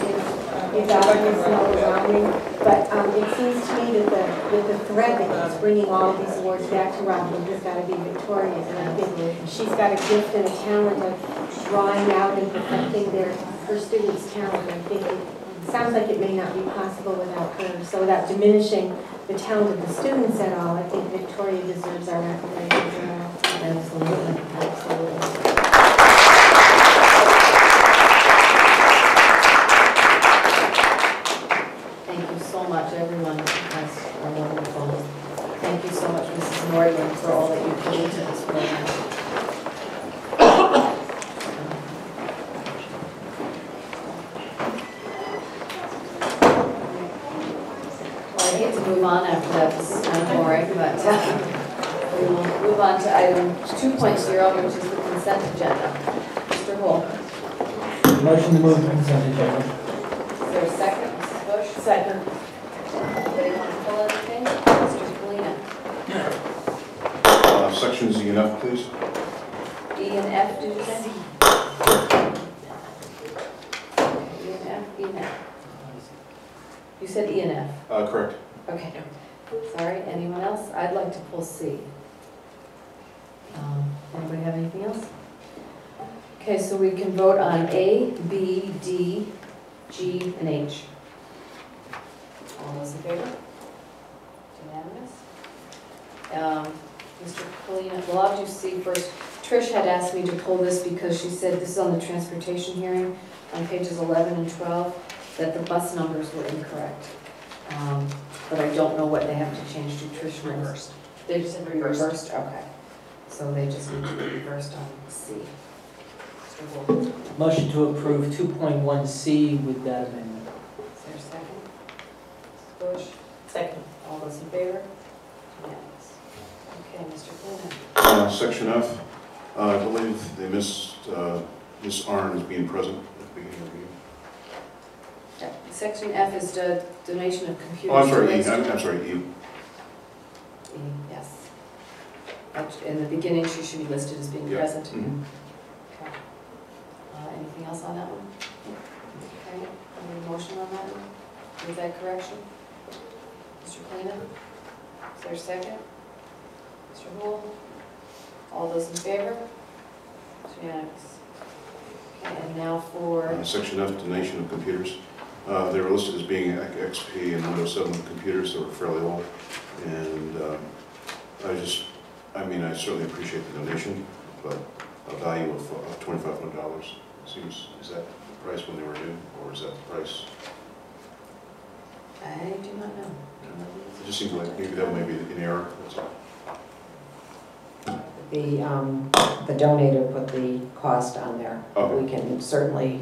is obviously overwhelming, but it seems to me that the thread that keeps bringing all of these awards back to Rockville has got to be Victoria's, and I think she's got a gift and a talent of drawing out and perfecting her students' talent. I think it sounds like it may not be possible without her. So without diminishing the talent of the students at all, I think Victoria deserves our recognition as well. Absolutely, absolutely. Thank you so much, everyone. You guys are wonderful. Thank you so much, Mrs. Norton, for all that you put into this program. I hate to move on after that, this is kind of boring, but we will move on to item 2.0, which is the consent agenda. Mr. Hull. Motion to move the consent agenda. Is there a second? Second. Anybody want to fill anything? Mr. Polina? Sections E and F, please. E and F, did you say? E and F, E and F. You said E and F. Correct. Okay. Sorry, anyone else? I'd like to pull C. Anybody have anything else? Okay, so we can vote on A, B, D, G, and H. All those in favor? Unanimous. Mr. Polina, well, I'll do C first. Trish had asked me to pull this because she said this is on the transportation hearing on pages 11 and 12, that the bus numbers were incorrect. But I don't know what they have to change to. Trish reversed. They just have reversed? Okay. So they just need to be reversed on C. Mr. Wolf. Motion to approve 2.1C with that amendment. Is there a second? Mrs. Bush? Second. All those in favor? Unanimous. Okay, Mr. Flynn. Section F, I believe they missed Miss Arn as being present at the beginning of the meeting. Yeah. Section F is the donation of computers. Oh, I'm sorry, to E. I'm sorry, E. E, yes. In the beginning, she should be listed as being present. Mm-hmm. Okay. Anything else on that one? Okay. Any motion on that one? With that correction? Mr. Kleina? Is there a second? Mr. Houle? All those in favor? It's unanimous. Okay, and now for... Section F, donation of computers. They were listed as being XP and Windows 7 computers that were fairly old. And I certainly appreciate the donation, but a value of $2,500 seems, is that the price when they were new, or is that the price? I do not know. It just seems like maybe that may be in error, that's all. The donor put the cost on there. Okay. We can certainly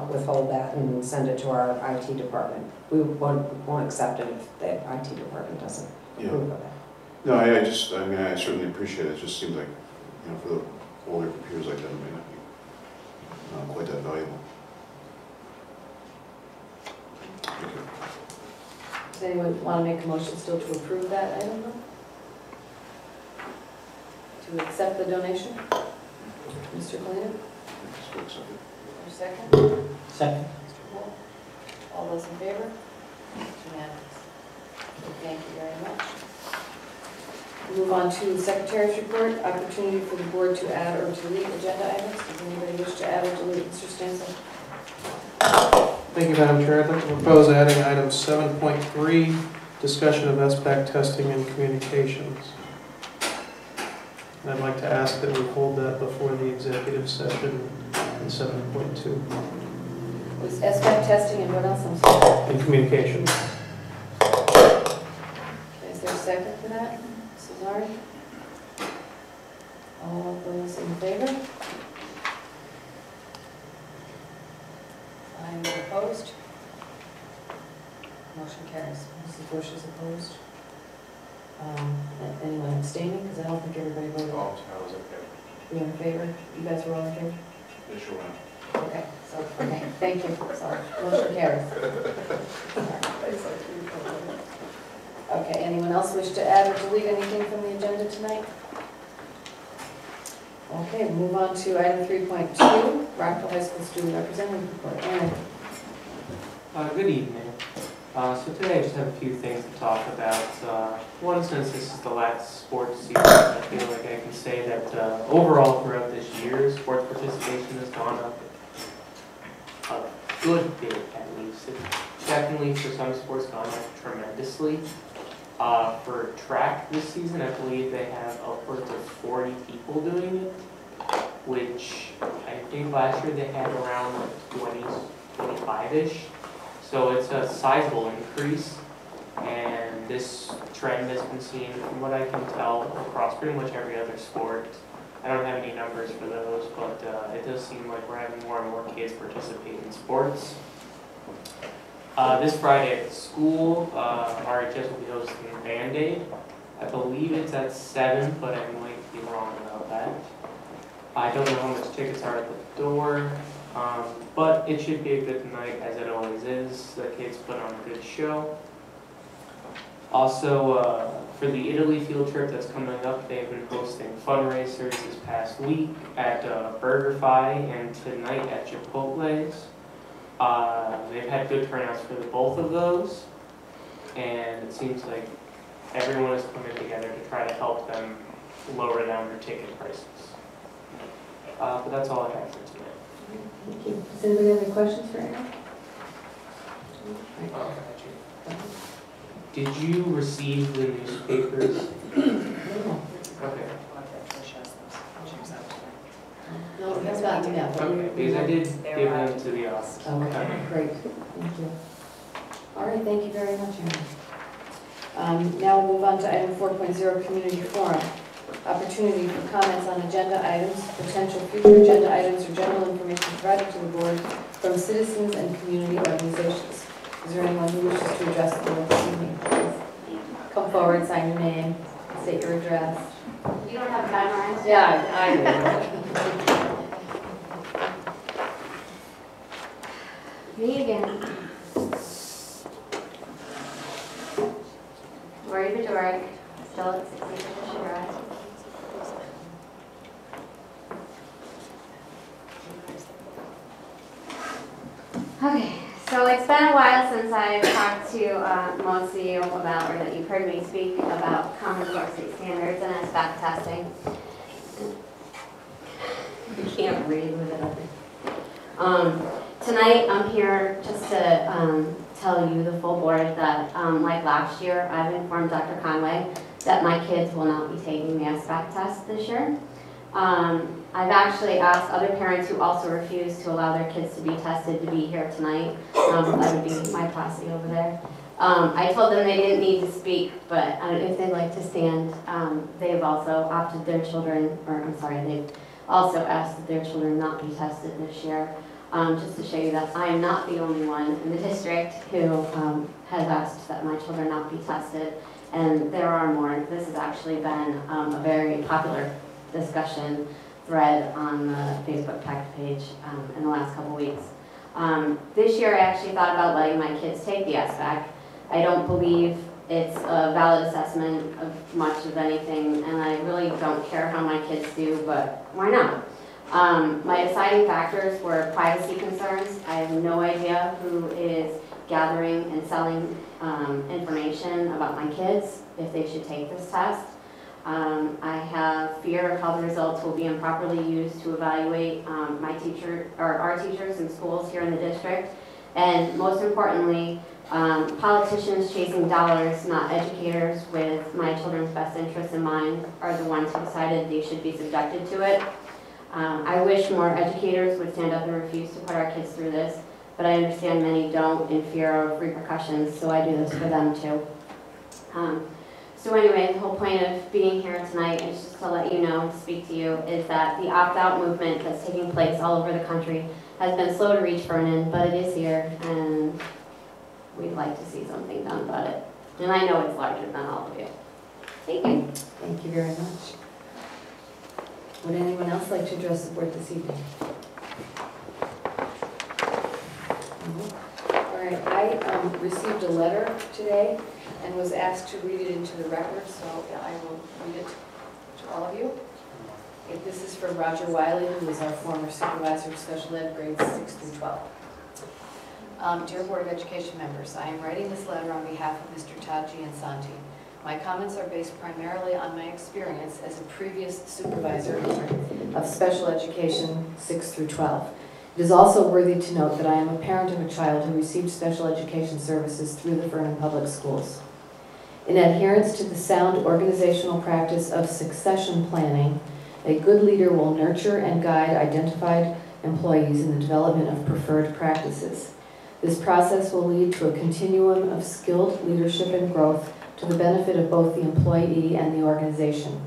withhold that and send it to our IT department. We won't accept it if the IT department doesn't approve of it. No, I certainly appreciate it. It just seems like, for the older computers like that, it may not be quite that valuable. Okay. Does anyone want to make a motion still to approve that item? To accept the donation? Mr. Kleina? Still accept it. Or second? Second. Mr. Houle? All those in favor? Unanimous. Thank you very much. Move on to the Secretary's report. Opportunity for the board to add or delete agenda items. Does anybody wish to add or delete? Mr. Stanson? Thank you, Madam Chair. I'd like to propose adding item 7.3, discussion of SBAC testing and communications. And I'd like to ask that we hold that before the executive session in 7.2. Was SBAC testing and what else? I'm sorry. And communications. Is there a second for that? Mrs. Ari? All those in favor? I'm opposed. Motion carries. Mrs. Bush is opposed. Anyone abstaining? Because I don't think everybody voted. Oh, I was okay. You in favor? You guys were all in favor? Yeah, sure. Okay, thank you. Sorry. Motion carries. Okay, anyone else wish to add or delete anything from the agenda tonight? Okay, we'll move on to item 3.2, Rockville High School Student Representative Report. Aaron. Good evening. So today I just have a few things to talk about. One, since this is the last sports season, I feel like I can say that overall throughout this year, sports participation has gone up a good bit at least. It's definitely for some sports gone up tremendously. For track this season, I believe they have upwards of 40 people doing it, which I think last year they had around like 20, 25-ish. So it's a sizable increase, and this trend has been seen, from what I can tell, across pretty much every other sport. I don't have any numbers for those, but it does seem like we're having more and more kids participate in sports. This Friday at school, RHS will be hosting Band Aid. I believe it's at 7, but I might be wrong about that. I don't know how much tickets are at the door. But it should be a good night, as it always is. The kids put on a good show. Also, for the Italy field trip that's coming up, they've been hosting fundraisers this past week at BurgerFi and tonight at Chipotle's. They've had good turnouts for both of those, and it seems like everyone is coming together to try to help them lower down their ticket prices. But that's all I have for tonight. Thank you. Does anybody have any questions for Aaron? Did you receive the newspapers? No. Okay. No, it has gotten to that. Okay, because I did give them to the office. Okay, great. Thank you. All right, thank you very much, Aaron. Now we'll move on to item 4.0, Community Forum. Opportunity for comments on agenda items, potential future agenda items, or general information provided to the board from citizens and community organizations. Is there anyone who wishes to address the board this evening? Please come forward, sign your name, state your address. You don't have a guidelines? Yeah, I do. Me again. Lori Bedoric, still at 60 Patricia Drive. Okay, so it's been a while since I've talked to most of you about, or that you've heard me speak about Common Core State Standards and SBAC testing. You can't read with it open. Tonight I'm here just to tell you, the full board, that like last year, I've informed Dr. Conway that my kids will not be taking the SBAC test this year. I've actually asked other parents who also refuse to allow their kids to be tested to be here tonight. That would be my posse over there. I told them they didn't need to speak, but if they'd like to stand, they've also opted their children, or I'm sorry, they've also asked that their children not be tested this year. Just to show you that I am not the only one in the district who has asked that my children not be tested, and there are more. This has actually been a very popular discussion thread on the Facebook pact page in the last couple weeks. This year I actually thought about letting my kids take the SBAC. I don't believe it's a valid assessment of much of anything, and I really don't care how my kids do, but why not? My deciding factors were privacy concerns. I have no idea who is gathering and selling information about my kids if they should take this test. I have fear of how the results will be improperly used to evaluate our teachers in schools here in the district. And most importantly, politicians chasing dollars, not educators with my children's best interests in mind, are the ones who decided they should be subjected to it. I wish more educators would stand up and refuse to put our kids through this, but I understand many don't in fear of repercussions, so I do this for them too. So anyway, the whole point of being here tonight is just to let you know and speak to you is that the opt-out movement that's taking place all over the country has been slow to reach Vernon, but it is here, and we'd like to see something done about it. And I know it's larger than all of you. Thank you. Thank you very much. Would anyone else like to address the board this evening? All right, I received a letter today and was asked to read it into the record, so I will read it to all of you. This is from Roger Wiley, who is our former supervisor of special ed grades 6 through 12. Dear Board of Education members, I am writing this letter on behalf of Mr. Todd Giansanti. My comments are based primarily on my experience as a previous supervisor of special education 6 through 12. It is also worthy to note that I am a parent of a child who received special education services through the Vernon Public Schools. In adherence to the sound organizational practice of succession planning, a good leader will nurture and guide identified employees in the development of preferred practices. This process will lead to a continuum of skilled leadership and growth to the benefit of both the employee and the organization.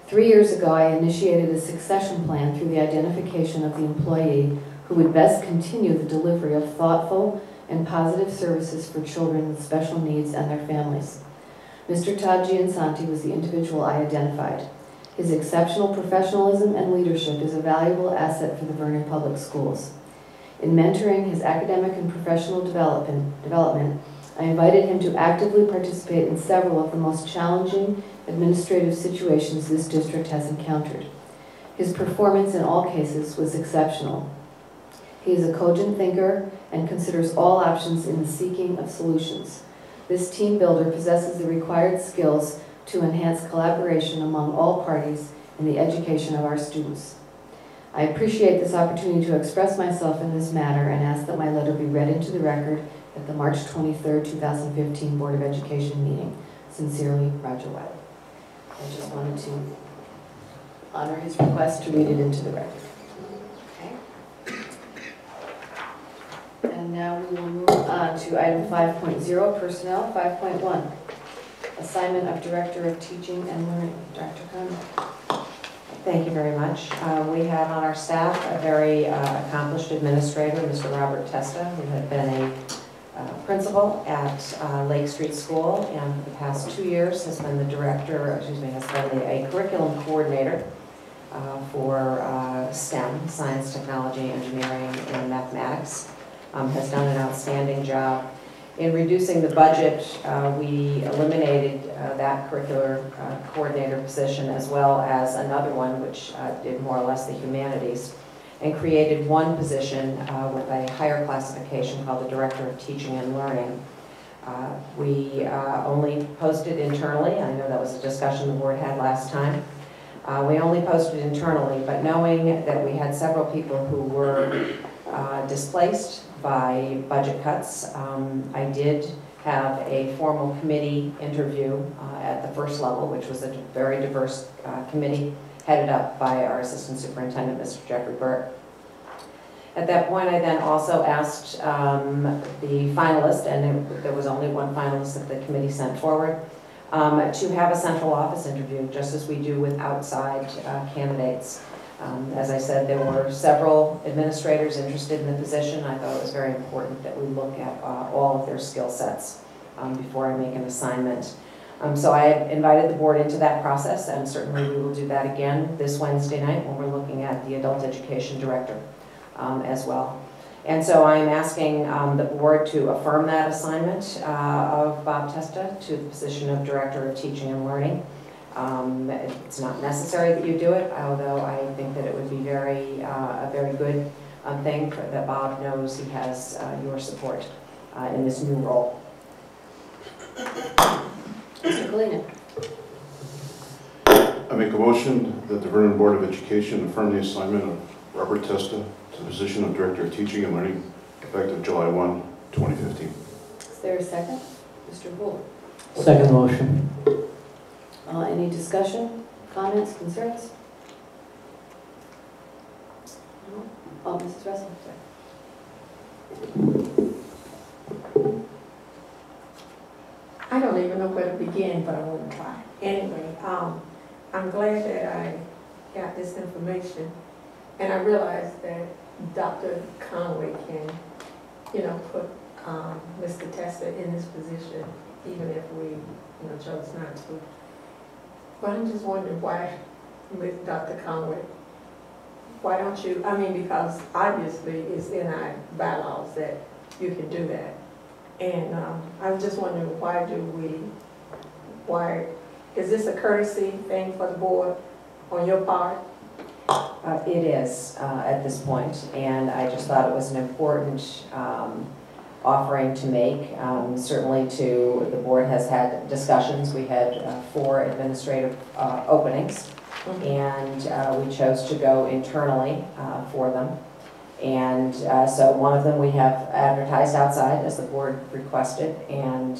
3 years ago, I initiated a succession plan through the identification of the employee who would best continue the delivery of thoughtful and positive services for children with special needs and their families. Mr. Todd Giansanti was the individual I identified. His exceptional professionalism and leadership is a valuable asset for the Vernon Public Schools. In mentoring his academic and professional development, I invited him to actively participate in several of the most challenging administrative situations this district has encountered. His performance in all cases was exceptional. He is a cogent thinker and considers all options in the seeking of solutions. This team builder possesses the required skills to enhance collaboration among all parties in the education of our students. I appreciate this opportunity to express myself in this matter and ask that my letter be read into the record at the March 23, 2015 Board of Education meeting. Sincerely, Roger Wiley. I just wanted to honor his request to read it into the record. Okay. And now we will move on to item 5.0, personnel. 5.1, assignment of Director of Teaching and Learning. Dr. Conway. Thank you very much. We have on our staff a very accomplished administrator, Mr. Robert Testa, who had been a principal at Lake Street School, and for the past 2 years has been the director, has been a curriculum coordinator for STEM, science, technology, engineering, and mathematics. Has done an outstanding job. In reducing the budget, we eliminated that curricular coordinator position as well as another one which did more or less the humanities, and created one position with a higher classification called the Director of Teaching and Learning. We only posted internally. I know that was a discussion the board had last time. We only posted internally, but knowing that we had several people who were displaced by budget cuts, I did have a formal committee interview at the first level, which was a very diverse committee headed up by our Assistant Superintendent, Mr. Jeffrey Burke. At that point, I then also asked the finalist, and there was only one finalist that the committee sent forward, to have a central office interview, just as we do with outside candidates. As I said, there were several administrators interested in the position. I thought it was very important that we look at all of their skill sets before I make an assignment. So I invited the board into that process, and certainly we will do that again this Wednesday night when we're looking at the adult education director as well. And so I'm asking the board to affirm that assignment of Bob Testa to the position of Director of Teaching and Learning. It's not necessary that you do it, although I think that it would be a very good thing that Bob knows he has your support in this new role. Mr. Kalina. I make a motion that the Vernon Board of Education affirm the assignment of Robert Testa to the position of Director of Teaching and Learning effective July 1, 2015. Is there a second? Mr. Bull. Second motion. Any discussion, comments, concerns? No? Oh, Mrs. Russell, sorry. I don't even know where to begin, but I want to try. Anyway, I'm glad that I got this information, and I realized that Dr. Conway can, put Mr. Testa in this position, even if we, chose not to. But I'm just wondering why, with Dr. Conway, why don't you, because obviously it's in our bylaws that you can do that. And I was just wondering, why, is this a courtesy thing for the board on your part? It is at this point, and I just thought it was an important offering to make. Certainly the board has had discussions. We had 4 administrative openings, and we chose to go internally for them. And so one of them we have advertised outside as the board requested, and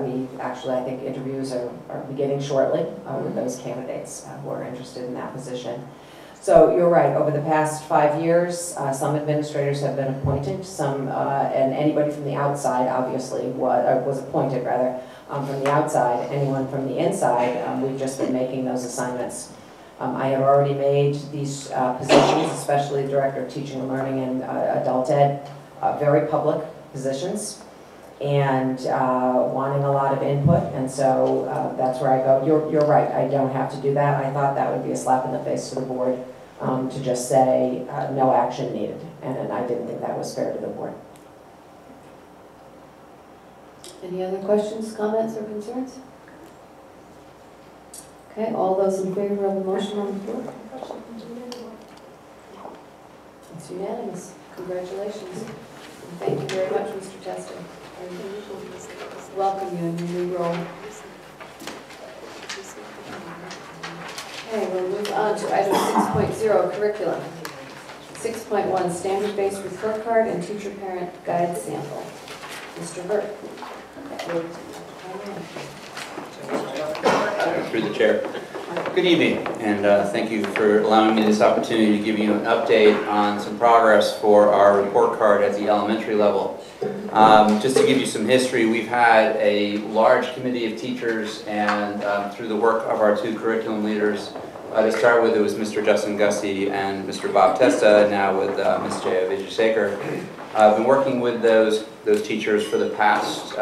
we actually, I think interviews are beginning shortly with those candidates who are interested in that position. So you're right, over the past 5 years, some administrators have been appointed, some, and anybody from the outside obviously was appointed rather, from the outside. Anyone from the inside, we've just been making those assignments. I have already made these positions, especially the Director of Teaching and Learning and Adult Ed, very public positions, and wanting a lot of input, and so that's where I go. You're right, I don't have to do that. I thought that would be a slap in the face to the board to just say no action needed, and I didn't think that was fair to the board. Any other questions, comments, or concerns? Okay, all those in favor of the motion on the floor? It's unanimous. Congratulations. And thank you very much, Mr. Testa. I welcome you in your new role. Okay, we'll move on to item 6.0, curriculum. 6.1, standard-based report card and teacher-parent guide sample. Mr. Hurt. Through the chair. Good evening, and thank you for allowing me this opportunity to give you an update on some progress for our report card at the elementary level. Just to give you some history, we've had a large committee of teachers, and through the work of our 2 curriculum leaders, to start with, it was Mr. Justin Gussie and Mr. Bob Testa, and now with Ms. Jaya Vijayasekar. I've been working with those teachers for the past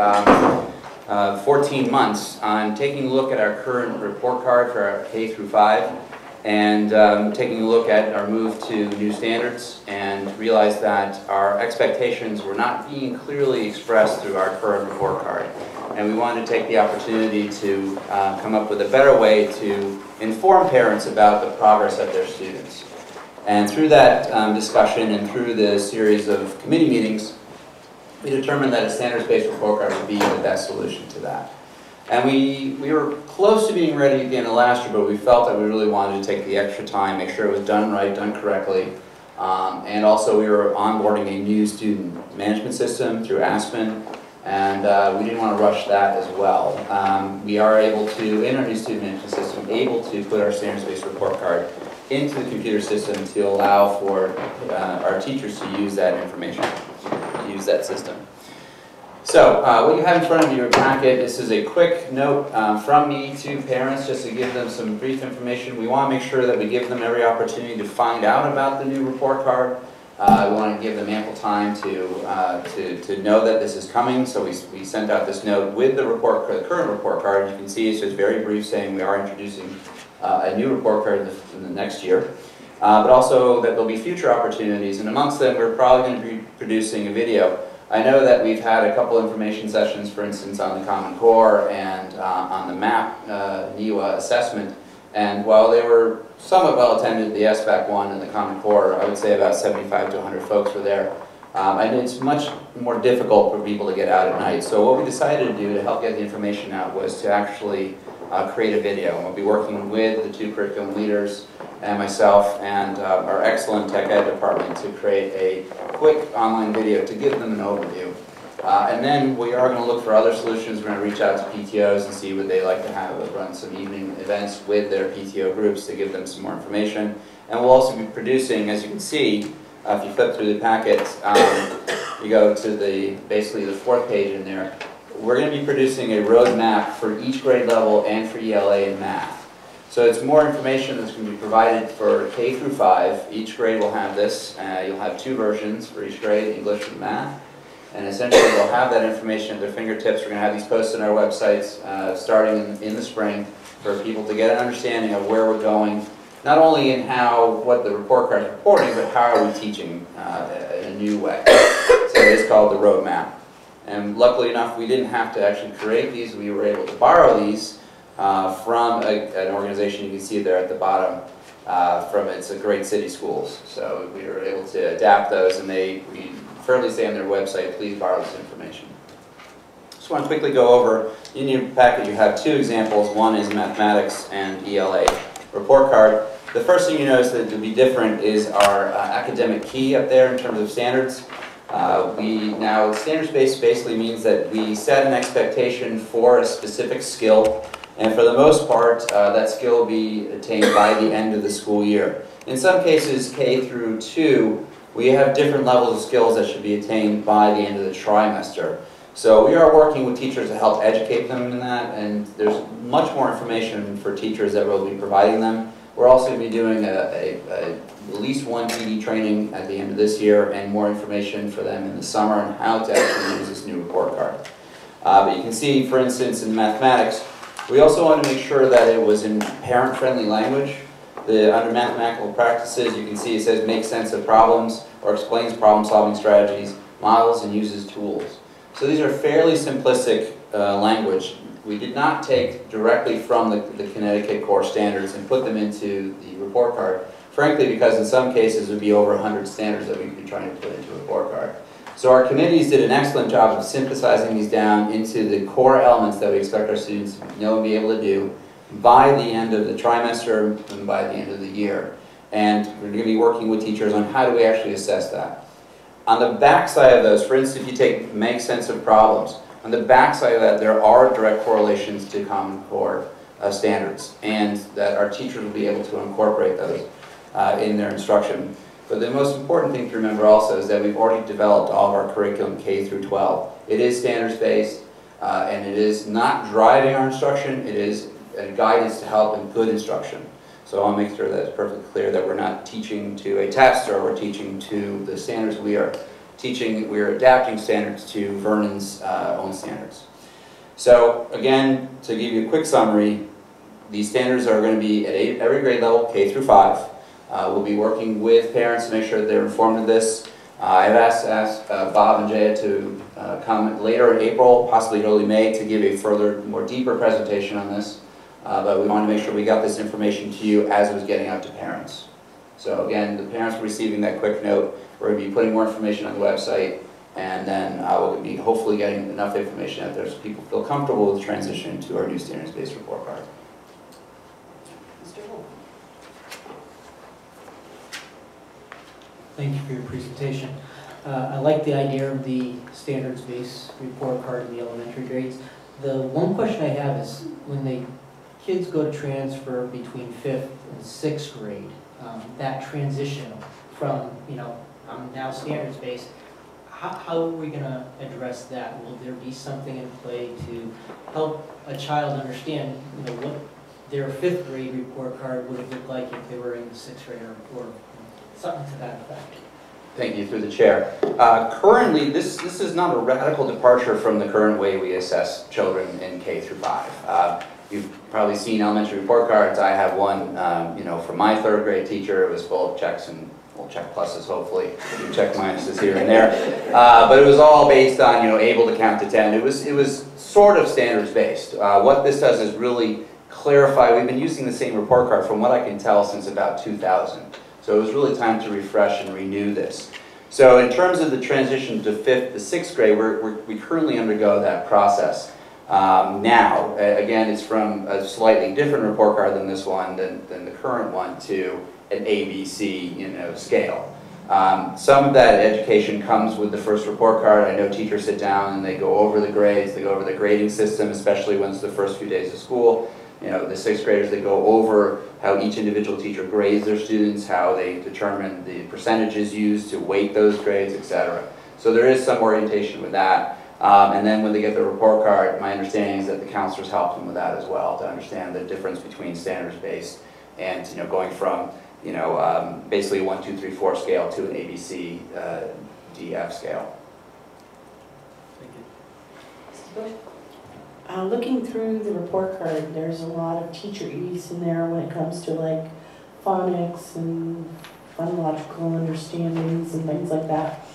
14 months on taking a look at our current report card for our K through 5 and taking a look at our move to new standards, and realized that our expectations were not being clearly expressed through our current report card. And we wanted to take the opportunity to come up with a better way to inform parents about the progress of their students. And through that discussion and through the series of committee meetings, we determined that a standards-based report card would be the best solution to that. And we were close to being ready at the end of last year, but we felt that we really wanted to take the extra time, make sure it was done right, done correctly. And also we were onboarding a new student management system through Aspen, and we didn't want to rush that as well. We are able to, in our new student management system, able to put our standards-based report card into the computer system to allow for our teachers to use that information, use that system. So what you have in front of your packet, this is a quick note from me to parents just to give them some brief information. We want to make sure that we give them every opportunity to find out about the new report card. We want to give them ample time to know that this is coming, so we sent out this note with the current report card. You can see it's just very brief saying we are introducing a new report card in the next year. But also that there'll be future opportunities, and amongst them we're probably going to be producing a video. I know that we've had a couple information sessions, for instance, on the Common Core and on the MAP NEWA assessment, and while they were somewhat well attended, the SBAC one and the Common Core, I would say about 75 to 100 folks were there. And it's much more difficult for people to get out at night. So what we decided to do to help get the information out was to actually create a video. And we'll be working with the 2 curriculum leaders and myself and our excellent tech ed department to create a quick online video to give them an overview. And then we are going to look for other solutions. We're going to reach out to PTOs and see what they like to have, run some evening events with their PTO groups to give them some more information. And we'll also be producing, as you can see, if you flip through the packet, you go to basically the 4th page in there. We're going to be producing a roadmap for each grade level and for ELA and math. So it's more information that's going to be provided for K through 5. Each grade will have this. You'll have 2 versions for each grade, English and math. And essentially they'll have that information at their fingertips. We're going to have these posted on our websites starting in the spring for people to get an understanding of where we're going, not only in what the report card is reporting, but how are we teaching in a new way. So it's called the roadmap. And luckily enough, we didn't have to actually create these. We were able to borrow these from an organization you can see there at the bottom. It's a Great City Schools. So we were able to adapt those, and we fairly say on their website, please borrow this information. Just want to quickly go over, in your packet you have 2 examples. One is mathematics and ELA report card. The first thing you notice that will be different is our academic key up there in terms of standards. Now standards-based basically means that we set an expectation for a specific skill, and for the most part that skill will be attained by the end of the school year. In some cases, K through 2, we have different levels of skills that should be attained by the end of the trimester. So we are working with teachers to help educate them in that, and there's much more information for teachers that we'll be providing them. We're also going to be doing at least 1 PD training at the end of this year, and more information for them in the summer on how to actually use this new report card. But you can see, for instance, in mathematics, we also want to make sure that it was in parent-friendly language. Under mathematical practices, you can see it says make sense of problems or explains problem-solving strategies, models, and uses tools. So these are fairly simplistic language. We did not take directly from the Connecticut core standards and put them into the report card, frankly because in some cases it would be over 100 standards that we'd be trying to put into a report card. So our committees did an excellent job of synthesizing these down into the core elements that we expect our students to know and be able to do by the end of the trimester and by the end of the year. And we're going to be working with teachers on how do we actually assess that. On the back side of those, for instance, if you take make sense of problems, on the back side of that there are direct correlations to Common Core standards, and that our teachers will be able to incorporate those in their instruction. But the most important thing to remember also is that we've already developed all of our curriculum K through 12. It is standards-based, and it is not driving our instruction, it is a guidance to help in good instruction. So I want to make sure that it's perfectly clear that we're not teaching to a test or we're teaching to the standards. We are adapting standards to Vernon's own standards. So again, to give you a quick summary, these standards are going to be at every grade level, K through 5. We'll be working with parents to make sure that they're informed of this. I've asked Bob and Jaya to come later in April, possibly early May, to give a further, more deeper presentation on this. But we wanted to make sure we got this information to you as it was getting out to parents. So again, the parents were receiving that quick note. We're going to be putting more information on the website, and then we'll be hopefully getting enough information out there so people feel comfortable with transitioning to our new standards-based report card. Thank you for your presentation. I like the idea of the standards-based report card in the elementary grades. The one question I have is when the kids go to transfer between 5th and 6th grade, that transition from, I'm now standards-based, how are we going to address that? Will there be something in play to help a child understand, what their 5th grade report card would have looked like if they were in the 6th grade or something to that effect? Thank you, through the chair. Currently, this is not a radical departure from the current way we assess children in K through 5. You've probably seen elementary report cards. I have one, from my 3rd grade teacher. It was full of checks and, well, check pluses, hopefully, and check minuses here and there. But it was all based on, able to count to 10. It was sort of standards-based. What this does is really clarify. We've been using the same report card, from what I can tell, since about 2000. So it was really time to refresh and renew this. So in terms of the transition to 5th to 6th grade, we currently undergo that process. Now, again, it's from a slightly different report card than this one, than the current one, to an ABC, scale. Some of that education comes with the first report card. I know teachers sit down and they go over the grades, they go over the grading system, especially when it's the first few days of school. The 6th graders, they go over how each individual teacher grades their students, how they determine the percentages used to weight those grades, etc. So there is some orientation with that. And then when they get the report card, my understanding is that the counselors help them with that as well, to understand the difference between standards-based and going from basically a 1, 2, 3, 4 scale to an ABC DF scale. Thank you. Looking through the report card, there's a lot of teacher ease in there when it comes to like phonics and phonological understandings and things like that.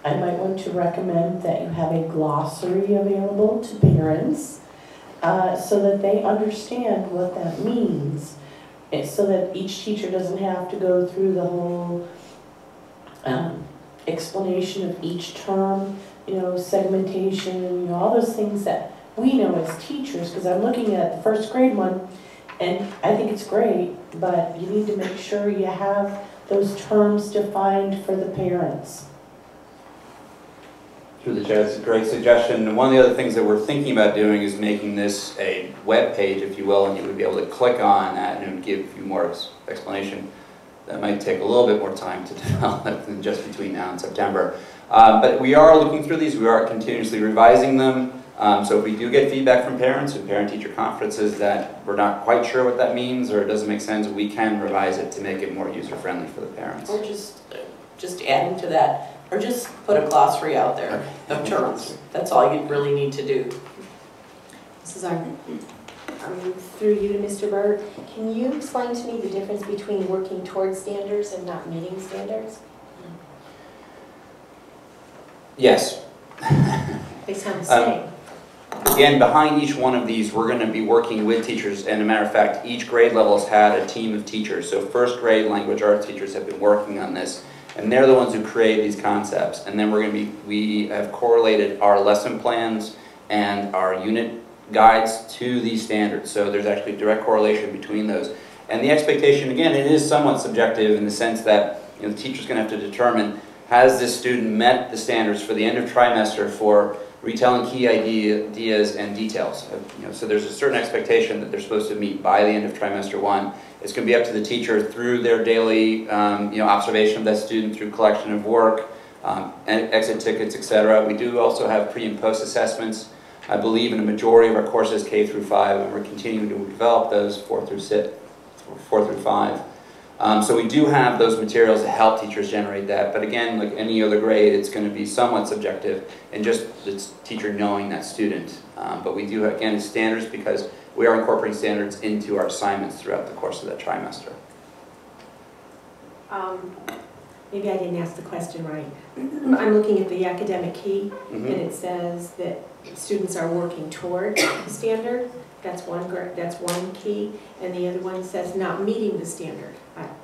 I might want to recommend that you have a glossary available to parents so that they understand what that means, so that each teacher doesn't have to go through the whole explanation of each term, segmentation, all those things that we know as teachers, because I'm looking at the 1st grade one, and I think it's great, but you need to make sure you have those terms defined for the parents. Through the chair, that's a great suggestion. And one of the other things that we're thinking about doing is making this a web page, if you will, and you would be able to click on that and it would give you more explanation. That might take a little bit more time to develop than just between now and September. But we are looking through these. We are continuously revising them. So if we do get feedback from parents and parent-teacher conferences that we're not quite sure what that means or it doesn't make sense, we can revise it to make it more user-friendly for the parents. Or just adding to that, or just put a glossary out there of terms. That's all you really need to do. Mrs. Arden. through you to Mr. Berg, can you explain to me the difference between working towards standards and not meeting standards? Yes. They sound the same. Again, behind each one of these, we're going to be working with teachers, and as a matter of fact, each grade level has had a team of teachers. So first grade language arts teachers have been working on this, and they're the ones who create these concepts. And then we have correlated our lesson plans and our unit guides to these standards. So there's actually a direct correlation between those. And the expectation, again, it is somewhat subjective in the sense that the teacher's going to have to determine, has this student met the standards for the end of trimester for retelling key ideas and details. So there's a certain expectation that they're supposed to meet by the end of trimester 1. It's going to be up to the teacher through their daily observation of that student, through collection of work, and exit tickets, etc. We do also have pre and post assessments, I believe, in a majority of our courses K through 5, and we're continuing to develop those 4 through 5. So we do have those materials to help teachers generate that, but again, like any other grade, it's going to be somewhat subjective and just the teacher knowing that student. But we do, again, standards because we are incorporating standards into our assignments throughout the course of that trimester. Maybe I didn't ask the question right. I'm looking at the academic key, and it says that students are working toward the standard. That's one key, and the other one says not meeting the standard.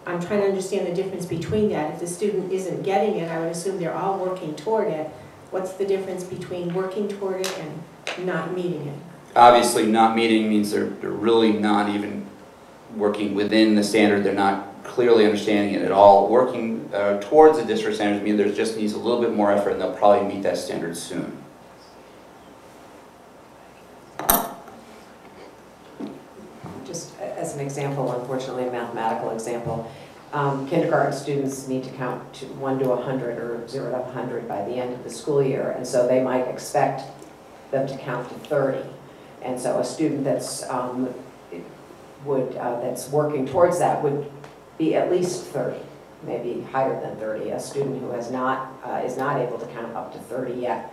I'm trying to understand the difference between that. If the student isn't getting it, I would assume they're all working toward it. What's the difference between working toward it and not meeting it? Obviously, not meeting means they're really not even working within the standard. They're not clearly understanding it at all. Working towards the district standards means there just needs a little bit more effort, and they'll probably meet that standard soon. Just as an example, unfortunately a mathematical example, kindergarten students need to count to 1 to 100 or 0 to 100 by the end of the school year, and so they might expect them to count to 30. And so a student that's that's working towards that would be at least 30, maybe higher than 30. A student who is not able to count up to 30 yet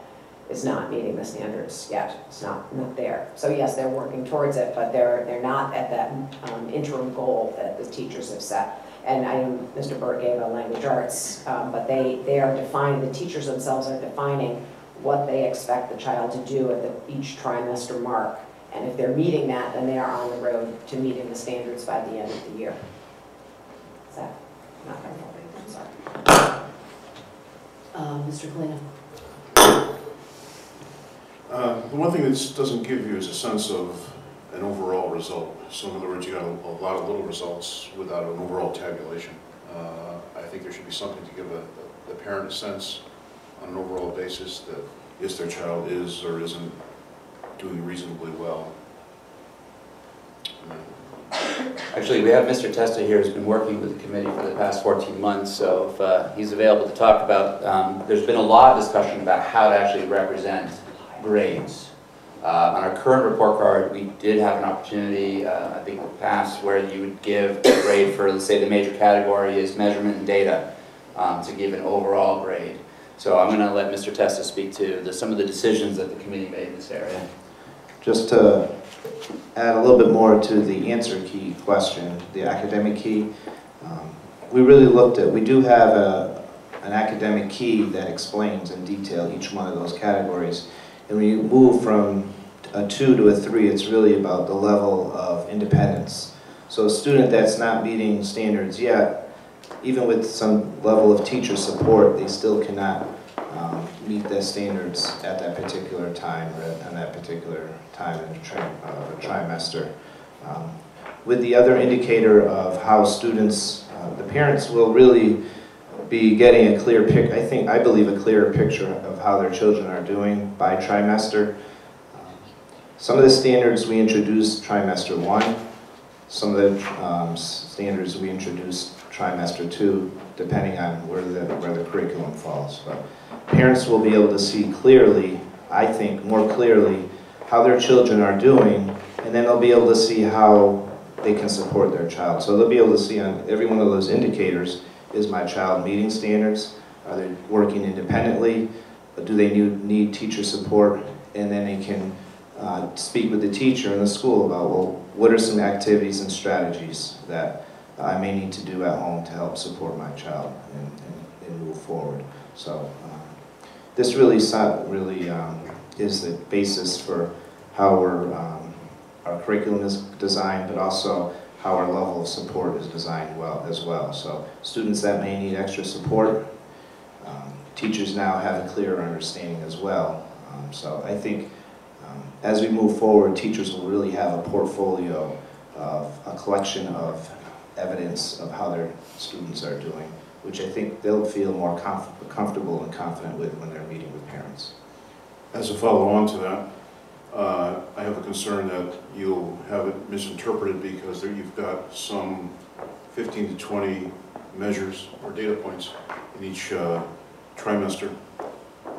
is not meeting the standards yet. It's not there. So yes, they're working towards it, but they're not at that interim goal that the teachers have set. And I know Mr. Burt gave a language arts, but they are defining, the teachers themselves are defining what they expect the child to do at each trimester mark. And if they're meeting that, then they are on the road to meeting the standards by the end of the year. Is that not helpful? I'm sorry. Mr. Kalina. The one thing this doesn't give you is a sense of an overall result. So in other words, you got a lot of little results without an overall tabulation. I think there should be something to give the parent a sense on an overall basis that yes, their child is or isn't doing reasonably well. Actually, we have Mr. Testa here who's been working with the committee for the past 14 months, so if he's available to talk about, there's been a lot of discussion about how to actually represent grades. On our current report card, we did have an opportunity, I think in the past, where you would give a grade for, let's say the major category is measurement and data, to give an overall grade. So I'm going to let Mr. Testa speak to some of the decisions that the committee made in this area. Just to add a little bit more to the answer key question, the academic key, we really looked at, we do have an academic key that explains in detail each one of those categories. And when you move from a 2 to a 3, it's really about the level of independence. So a student that's not meeting standards yet, even with some level of teacher support, they still cannot meet their standards at that particular time or at that particular time in the trimester. With the other indicator of how students, the parents will really be getting a clear I believe a clearer picture of how their children are doing by trimester. Some of the standards we introduced trimester 1, some of the standards we introduced trimester 2, depending on where the curriculum falls. But parents will be able to see clearly, I think more clearly, how their children are doing, and then they'll be able to see how they can support their child. So they'll be able to see on every one of those indicators, is my child meeting standards? Are they working independently? Do they need teacher support? And then they can speak with the teacher in the school about, well, what are some activities and strategies that I may need to do at home to help support my child and move forward. So this really is the basis for how our curriculum is designed, but also how our level of support is designed as well. So students that may need extra support, teachers now have a clearer understanding as well. So I think as we move forward, teachers will really have a portfolio of a collection of evidence of how their students are doing, which I think they'll feel more comfortable and confident with when they're meeting with parents. As a follow-on to that, I have a concern that you'll have it misinterpreted because you've got some 15 to 20 measures or data points in each trimester.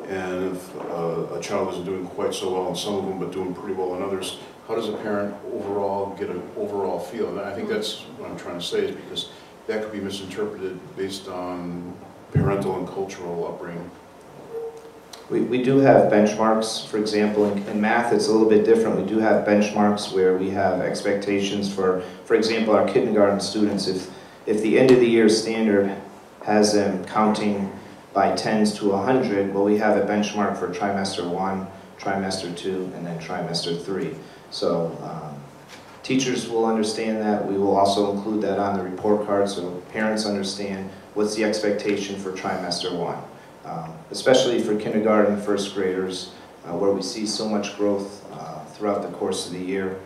And if a child isn't doing quite so well in some of them but doing pretty well in others, how does a parent overall get an overall feel? And I think that's what I'm trying to say, is because that could be misinterpreted based on parental and cultural upbringing. We do have benchmarks. For example, in math it's a little bit different. We do have benchmarks where we have expectations for example, our kindergarten students. If the end of the year standard has them counting by 10s to 100, well, we have a benchmark for trimester 1, trimester 2, and then trimester 3. So teachers will understand that. We will also include that on the report card so parents understand what's the expectation for trimester 1. Especially for kindergarten and first graders, where we see so much growth throughout the course of the year.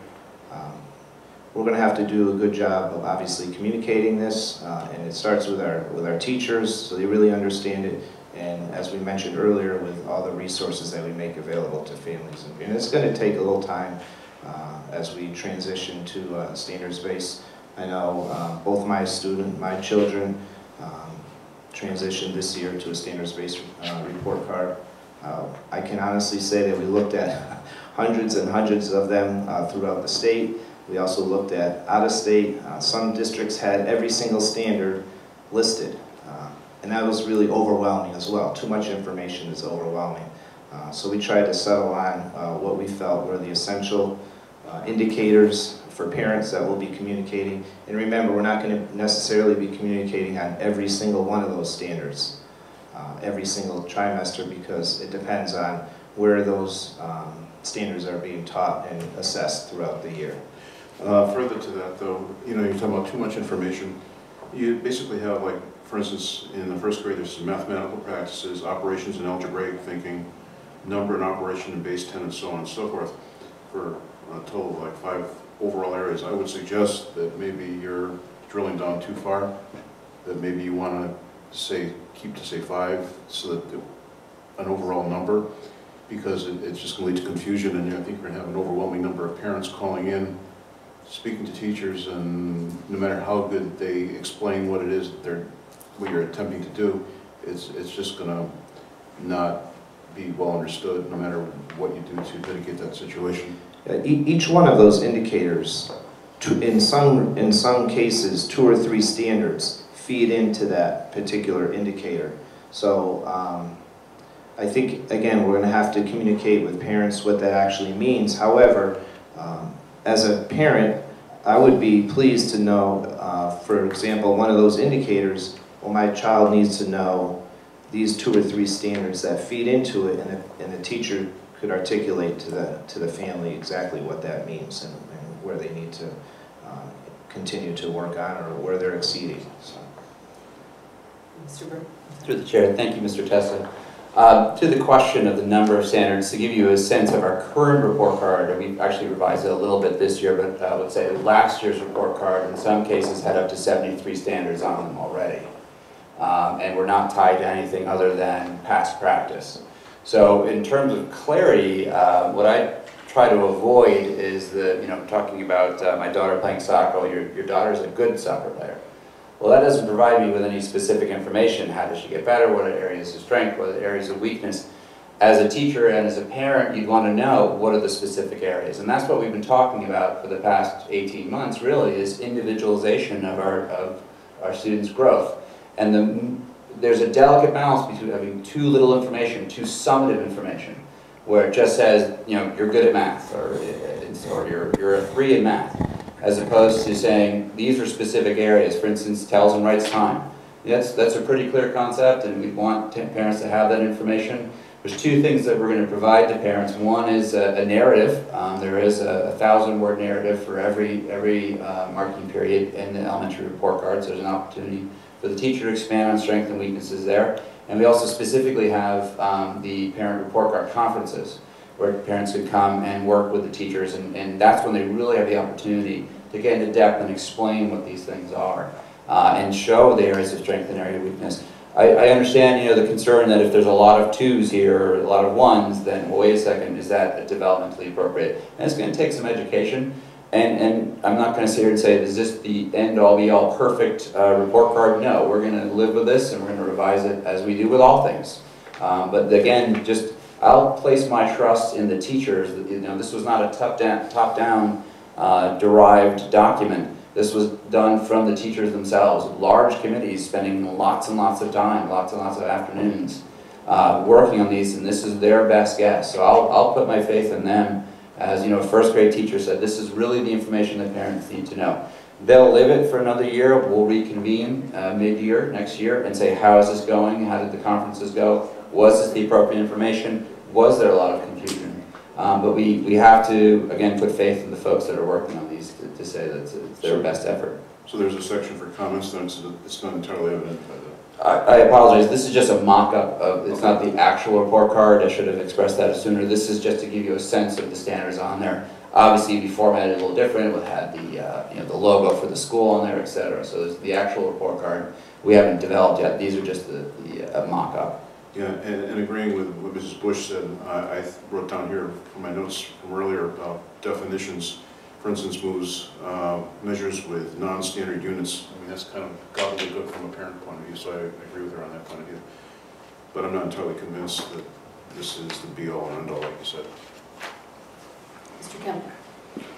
We're going to have to do a good job of obviously communicating this, and it starts with our teachers so they really understand it, and as we mentioned earlier, with all the resources that we make available to families. And it's going to take a little time as we transition to standards-based. I know both my children transitioned this year to a standards-based report card. I can honestly say that we looked at hundreds and hundreds of them throughout the state. We also looked at out of state. Some districts had every single standard listed, and that was really overwhelming as well. Too much information is overwhelming. So we tried to settle on what we felt were the essential indicators for parents that we'll be communicating. And remember, we're not going to necessarily be communicating on every single one of those standards every single trimester, because it depends on where those standards are being taught and assessed throughout the year. Further to that though, you're talking about too much information. You basically have, like, for instance, in the first grade there's some mathematical practices, operations and algebraic thinking, number and operation and base 10 and so on and so forth, for a total of like 5 overall areas. I would suggest that maybe you're drilling down too far, that maybe you want to keep to 5 so that an overall number, because it's just going to lead to confusion, and I think you're going to have an overwhelming number of parents calling in, speaking to teachers, and no matter how good they explain what it is that what you're attempting to do, it's just going to not be well understood no matter what you do to mitigate that situation. Each one of those indicators, in some cases, 2 or 3 standards feed into that particular indicator. So I think, again, we're going to have to communicate with parents what that actually means. However, as a parent, I would be pleased to know, for example, one of those indicators, well, my child needs to know these 2 or 3 standards that feed into it, and the teacher could articulate to the family exactly what that means and where they need to continue to work on, or where they're exceeding. So. Mr. Burke? Through the chair, thank you, Mr. Testa. To the question of the number of standards, to give you a sense of our current report card, and we've actually revised it a little bit this year, but I would say last year's report card in some cases had up to 73 standards on them already. And we're not tied to anything other than past practice. So in terms of clarity, what I try to avoid is talking about my daughter playing soccer. Well, your daughter's a good soccer player. Well, that doesn't provide me with any specific information. How does she get better? What are areas of strength? What are areas of weakness? As a teacher and as a parent, you'd want to know what are the specific areas. And that's what we've been talking about for the past 18 months, really, is individualization of our students' growth. And there's a delicate balance between having too little information, too summative information. where it just says, you know, you're good at math, or you're a 3 in math, as opposed to saying these are specific areas. For instance, tells and writes time. That's a pretty clear concept, and we want parents to have that information. There's 2 things that we're going to provide to parents. One is a narrative. There is a 1,000-word narrative for every marking period in the elementary report cards. There's an opportunity for the teacher to expand on strengths and weaknesses there. And we also specifically have the parent report card conferences, where parents could come and work with the teachers, and that's when they really have the opportunity to get into depth and explain what these things are, and show the areas of strength and area of weakness. I understand, you know, the concern that if there's a lot of 2s here or a lot of 1s, then, well, wait a second, is that developmentally appropriate? And it's going to take some education, and I'm not going to sit here and say, is this the end-all, be-all perfect report card? No, we're going to live with this, and we're going to revise it as we do with all things. But again, I'll place my trust in the teachers. You know, this was not a top-down derived document. This was done from the teachers themselves. Large committees spending lots and lots of time, lots and lots of afternoons working on these, and this is their best guess. So I'll put my faith in them. As you know, a first grade teacher said, this is really the information that parents need to know. They'll live it for another year. We'll reconvene mid-year, next year, and say, how is this going? How did the conferences go? Was this the appropriate information? Was there a lot of confusion? But we have to, again, put faith in the folks that are working on these to say that it's their best effort. So there's a section for comments, then it's not entirely evident by the... I apologize, this is just a mock-up of, it's not the actual report card. I should have expressed that sooner. This is just to give you a sense of the standards on there. Obviously, it'd be formatted a little different. It would have the, you know, the logo for the school on there, etc. So there's the actual report card we haven't developed yet. These are just the mock-up. Yeah, and agreeing with what Mrs. Bush said, I wrote down here from my notes from earlier about definitions. For instance, moves measures with non-standard units. I mean, that's kind of gobbledygook from a parent point of view, so I agree with her on that point of view. But I'm not entirely convinced that this is the be-all and end-all, like you said. Mr. Kemp.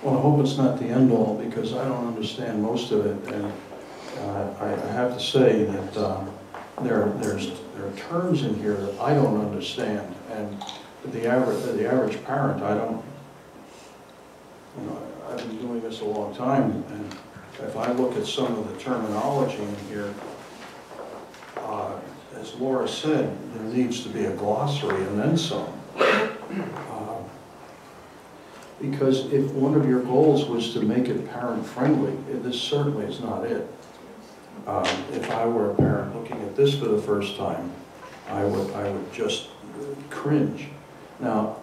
Well, I hope it's not the end-all, because I don't understand most of it, and I have to say that there are terms in here that I don't understand, and the average parent, I don't, you know, I've been doing this a long time, and if I look at some of the terminology in here, as Laura said, there needs to be a glossary and then some. Because if one of your goals was to make it parent-friendly, this certainly is not it. If I were a parent looking at this for the first time, I would just cringe. Now,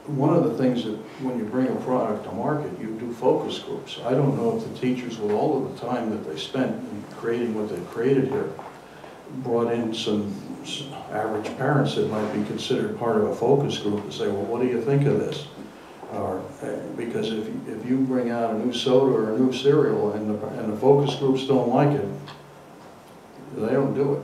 one of the things that when you bring a product to market, you do focus groups. I don't know if the teachers, with all of the time that they spent in creating what they created here, brought in some average parents that might be considered part of a focus group and say, well, what do you think of this? Because if you bring out a new soda or a new cereal and the focus groups don't like it, they don't do it.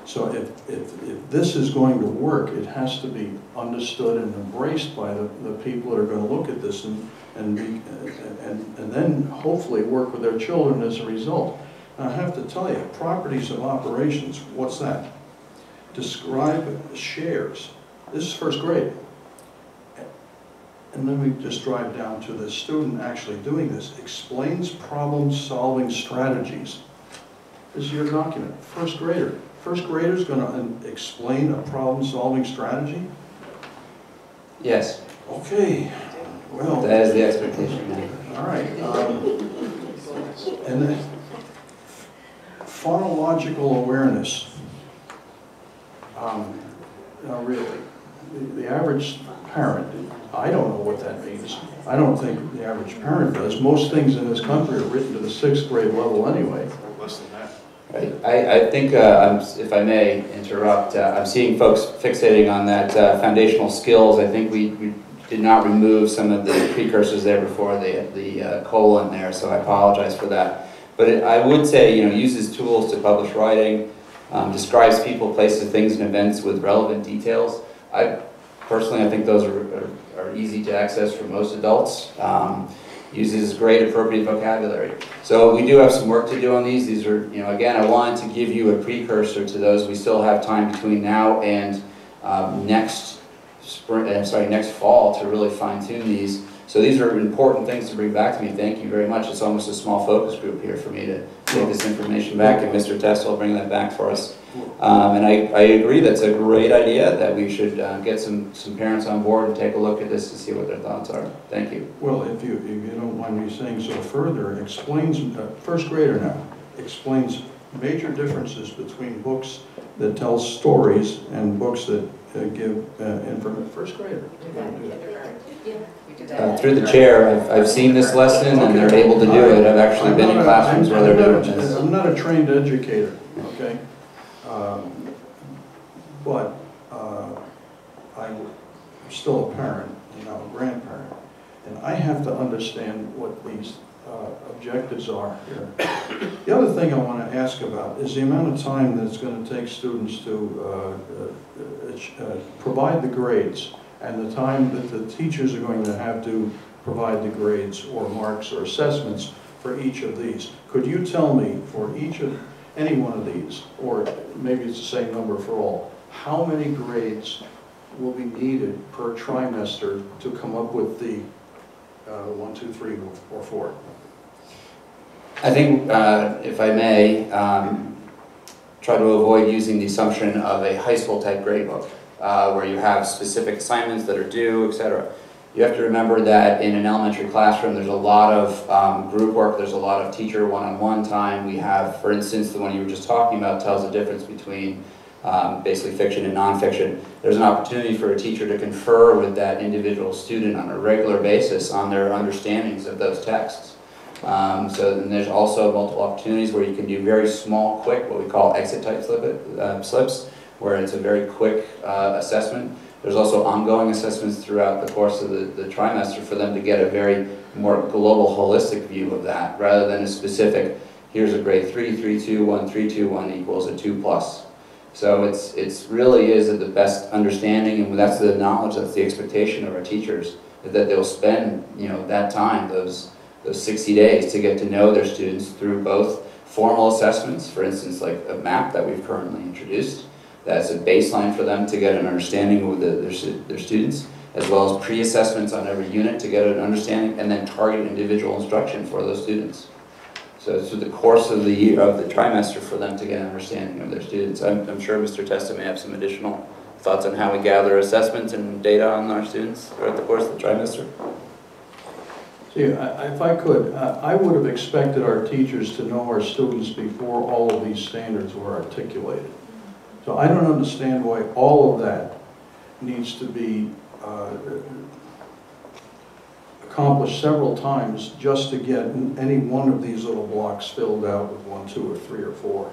So if this is going to work, it has to be understood and embraced by the people that are going to look at this and then hopefully work with their children as a result. Now, I have to tell you, properties of operations, what's that? Describe shares. This is first grade. And then we just drive down to the student actually doing this. Explains problem-solving strategies. This is your document. First grader. First grader's going to explain a problem-solving strategy? Yes. Okay. Well. That is the expectation. All right. And then phonological awareness. Now really, the average parent, I don't know what that means. I don't think the average parent does. Most things in this country are written to the 6th grade level anyway. Less than that. I think, if I may interrupt, I'm seeing folks fixating on that foundational skills. I think we did not remove some of the precursors there before the colon there, so I apologize for that. But I would say, you know, uses tools to publish writing, describes people, places, things, and events with relevant details. Personally, I think those are easy to access for most adults. Uses great appropriate vocabulary. So we do have some work to do on these. These are, you know, again, I wanted to give you a precursor to those. We still have time between now and next next fall to really fine tune these. So these are important things to bring back to me. Thank you very much. It's almost a small focus group here for me to take this information back, and Mr. Testa will bring that back for us. And I agree that's a great idea, that we should get some parents on board and take a look at this and see what their thoughts are. Thank you. Well, if you don't mind me saying so further, it explains, first grader now, explains major differences between books that tell stories and books that give information. First grader. Through the chair, I've seen this lesson, and they're able to do it. I've actually been in classrooms where they're doing this. I'm not a trained educator, okay? But I'm still a parent, a grandparent, and I have to understand what these objectives are here. The other thing I want to ask about is the amount of time that it's going to take students to provide the grades, and the time that the teachers are going to have to provide the grades or marks or assessments for each of these. Could you tell me for any one of these, or maybe it's the same number for all, how many grades will be needed per trimester to come up with the 1, 2, 3, or 4? I think, if I may, try to avoid using the assumption of a high school type grade book, where you have specific assignments that are due, etc. You have to remember that in an elementary classroom there's a lot of group work, there's a lot of teacher one-on-one time. We have, for instance, the one you were just talking about tells the difference between basically fiction and nonfiction. There's an opportunity for a teacher to confer with that individual student on a regular basis on their understandings of those texts. So then there's also multiple opportunities where you can do very small, quick, what we call exit type slips, where it's a very quick assessment. There's also ongoing assessments throughout the course of the trimester for them to get a very more global, holistic view of that, rather than a specific, here's a grade 3, 3, 2, 1, 3, 2, 1 equals a 2+. So it's really is the best understanding, and that's the knowledge, that's the expectation of our teachers, that they'll spend that time, those 60 days, to get to know their students through both formal assessments, for instance, like a map that we've currently introduced. That's a baseline for them to get an understanding of their students, as well as pre-assessments on every unit to get an understanding, and then targeted individual instruction for those students. So it's through the course of the year, of the trimester, for them to get an understanding of their students. I'm sure Mr. Testa may have some additional thoughts on how we gather assessments and data on our students throughout the course of the trimester. See, if I could, I would have expected our teachers to know our students before all of these standards were articulated. So I don't understand why all of that needs to be accomplished several times just to get any one of these little blocks filled out with 1, 2, or 3, or 4.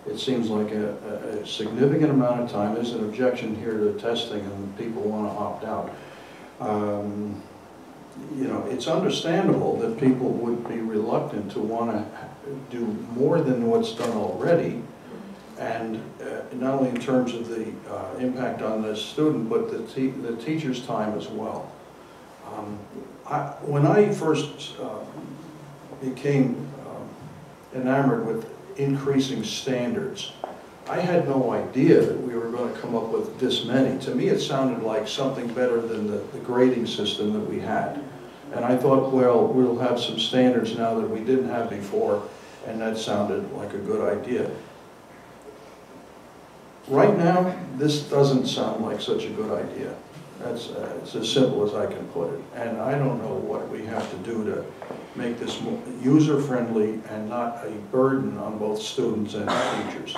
It seems like a significant amount of time. There's an objection here to testing, and people want to opt out. It's understandable that people would be reluctant to want to do more than what's done already, and not only in terms of the impact on the student, but the teacher's time as well. When I first became enamored with increasing standards, I had no idea that we were going to come up with this many. To me, it sounded like something better than the grading system that we had. And I thought, well, we'll have some standards now that we didn't have before, and that sounded like a good idea. Right now, this doesn't sound like such a good idea. It's as simple as I can put it. And I don't know what we have to do to make this more user-friendly and not a burden on both students and teachers.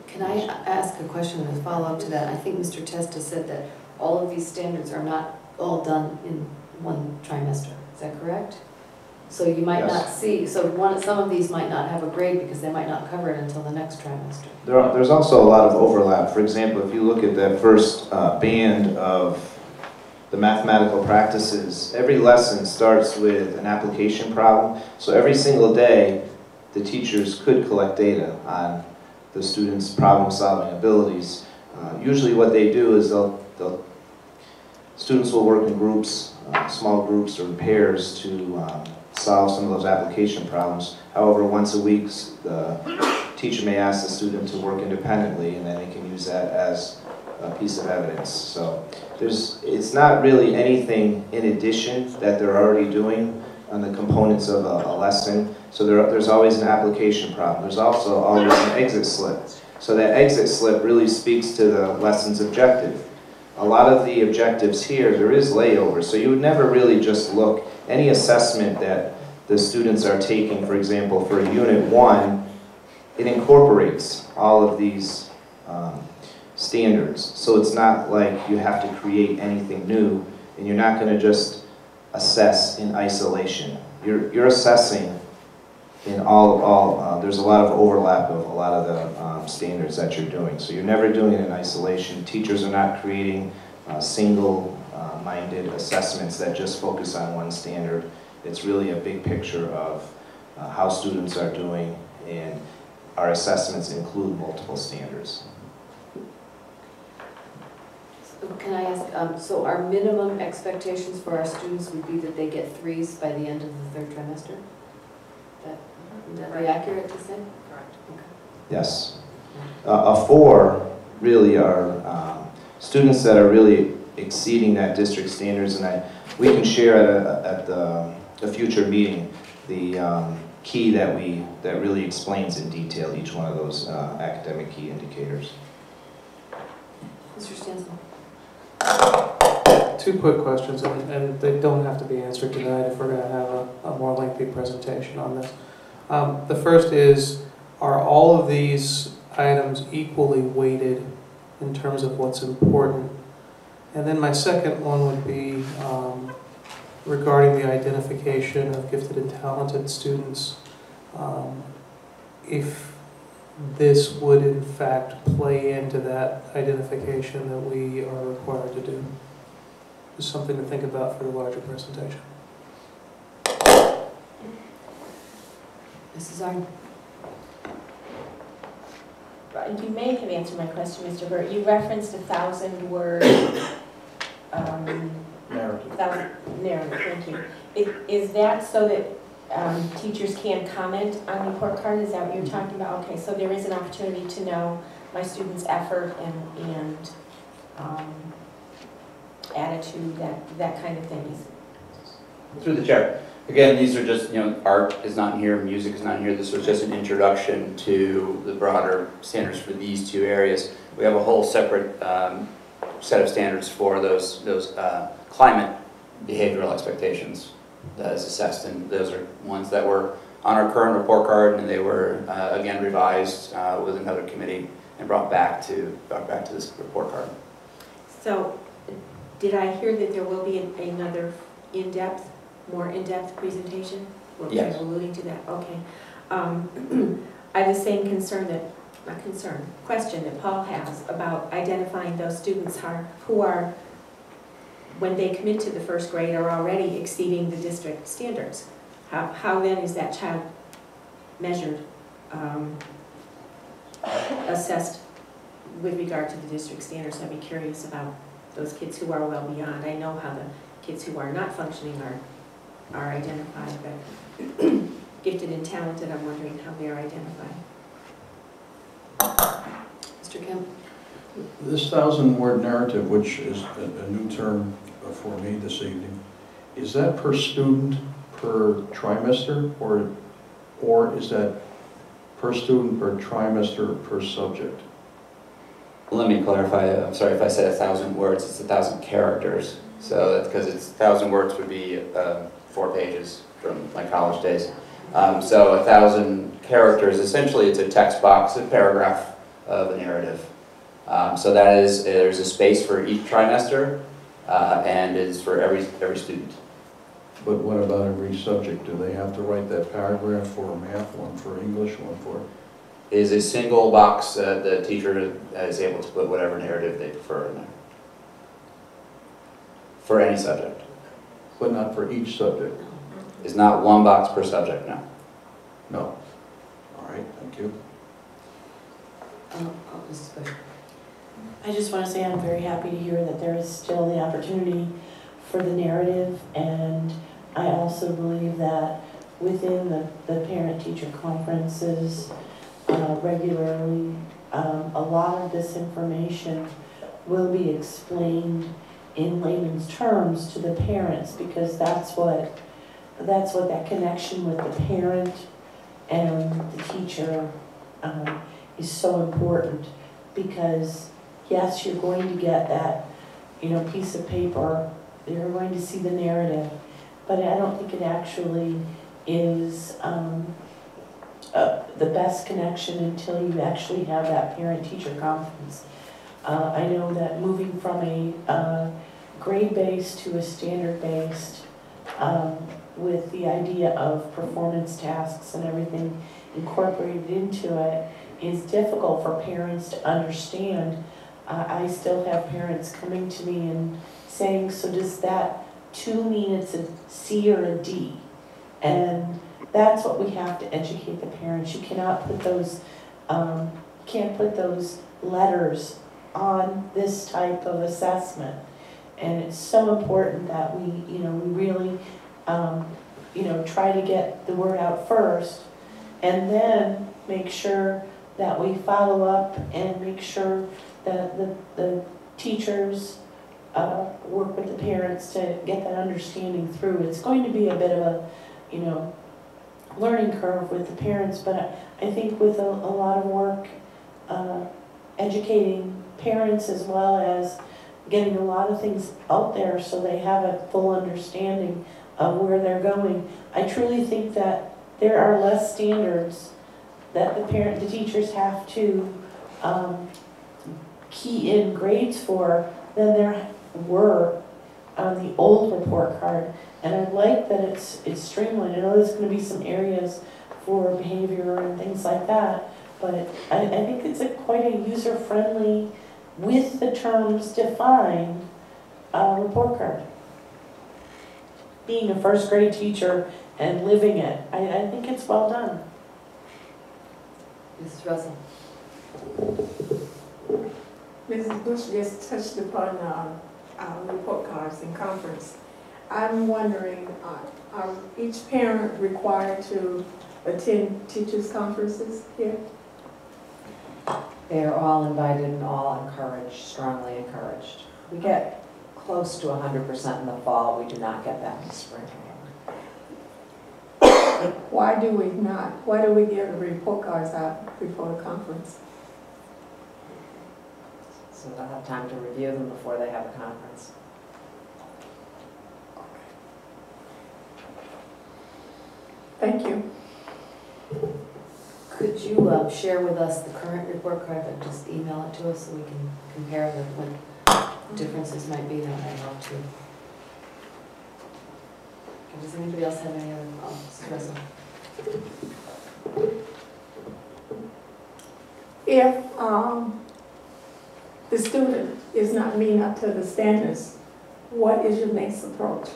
Can I ask a question as a follow-up to that? I think Mr. Testa said that all of these standards are not all done in one trimester. Is that correct? So you might not see, some of these might not have a grade because they might not cover it until the next trimester. There's also a lot of overlap. For example, if you look at that first band of the mathematical practices, every lesson starts with an application problem. So every single day, the teachers could collect data on the students' problem-solving abilities. Usually what they do is students will work in groups, small groups or in pairs to solve some of those application problems. However, once a week, the teacher may ask the student to work independently, and then they can use that as piece of evidence. So it's not really anything in addition that they're already doing on the components of a lesson. So there's always an application problem. There's also always an exit slip. So that exit slip really speaks to the lesson's objective. A lot of the objectives here, there is layover. So you would never really just look, any assessment that the students are taking, for example, for Unit 1, it incorporates all of these standards. So it's not like you have to create anything new, and you're not going to just assess in isolation. You're assessing in there's a lot of overlap of a lot of the standards that you're doing. So you're never doing it in isolation. Teachers are not creating single-minded assessments that just focus on one standard. It's really a big picture of how students are doing, and our assessments include multiple standards. Can I ask, so our minimum expectations for our students would be that they get 3s by the end of the 3rd trimester? Would that be accurate to say? Correct. Okay. Yes. A 4 really are students that are really exceeding that district standards, and we can share at a future meeting the key that really explains in detail each one of those academic key indicators. Mr. Stansel. 2 quick questions, and they don't have to be answered tonight if we're going to have a more lengthy presentation on this. The first is, are all of these items equally weighted in terms of what's important? And then my second one would be regarding the identification of gifted and talented students. If this would in fact play into that identification that we are required to do. Just something to think about for the larger presentation. Mrs. Arden. You may have answered my question, Mr. Burt. You referenced 1,000-word narrative. Thank you. Is that so that teachers can comment on the report card? Is that what you're talking about? Okay, so there is an opportunity to know my students' effort and attitude, that kind of thing. Through the chair. Again, these are just, art is not in here, music is not in here. This was just an introduction to the broader standards for these 2 areas. We have a whole separate set of standards for those climate behavioral expectations that is assessed, and those are ones that were on our current report card, and they were again revised with another committee and brought back to this report card. So, did I hear that there will be another more in-depth presentation? Yes. You're alluding to that. Okay. I have the same question that Paul has about identifying those students who are, when they come into the 1st grade, are already exceeding the district standards. How then is that child measured, assessed with regard to the district standards? I'd be curious about those kids who are well beyond. I know how the kids who are not functioning are identified, but gifted and talented, I'm wondering how they're identified. Mr. Kemp. This 1,000-word narrative, which is a new term for me this evening, is that per student, per trimester, or is that per student, per trimester, per subject? Let me clarify. I'm sorry if I said 1,000 words. It's 1,000 characters. So that's because it's 1,000 words would be 4 pages from my college days. So 1,000 characters. Essentially, it's a text box, a paragraph of a narrative. So that is, there's a space for each trimester, and it's for every student. But what about every subject? Do they have to write that paragraph for math, one for English, one for? Is a single box the teacher is able to put whatever narrative they prefer in there. For any subject. But not for each subject? It's not one box per subject, no. No. All right, thank you. I just want to say I'm very happy to hear that there is still the opportunity for the narrative, and I also believe that within the parent-teacher conferences regularly, a lot of this information will be explained in layman's terms to the parents, because that's what that connection with the parent and the teacher is so important. Because yes, you're going to get that, piece of paper, you're going to see the narrative, but I don't think it actually is the best connection until you actually have that parent-teacher conference. I know that moving from a grade-based to a standard-based, with the idea of performance tasks and everything incorporated into it, is difficult for parents to understand. I still have parents coming to me and saying, so does that 2 mean it's a C or a D? And that's what we have to educate the parents. You cannot put those, can't put those letters on this type of assessment. And it's so important that we really, try to get the word out first, and then make sure that we follow up and make sure that the teachers work with the parents to get that understanding through. It's going to be a bit of a, learning curve with the parents, but I think with a lot of work educating parents as well as getting a lot of things out there so they have a full understanding of where they're going. I truly think that there are less standards that the teachers have to key in grades for than there were on the old report card. And I like that it's streamlined. I know there's going to be some areas for behavior and things like that, but I think it's quite a user-friendly, with the terms defined, report card. Being a first grade teacher and living it, I think it's well done. Mrs. Russell. Mrs. Bush just touched upon report cards in conference. I'm wondering, are each parent required to attend teachers' conferences here? They are all invited and all encouraged, strongly encouraged. We get close to 100% in the fall. We do not get that in the spring. Why do we not? Why do we give the report cards out before the conference? So they'll have time to review them before they have a conference. Thank you. Could you share with us the current report card, and just email it to us so we can compare what differences might be? That might help too. Does anybody else have any other comments? If the student is not meeting up to the standards, what is your next approach?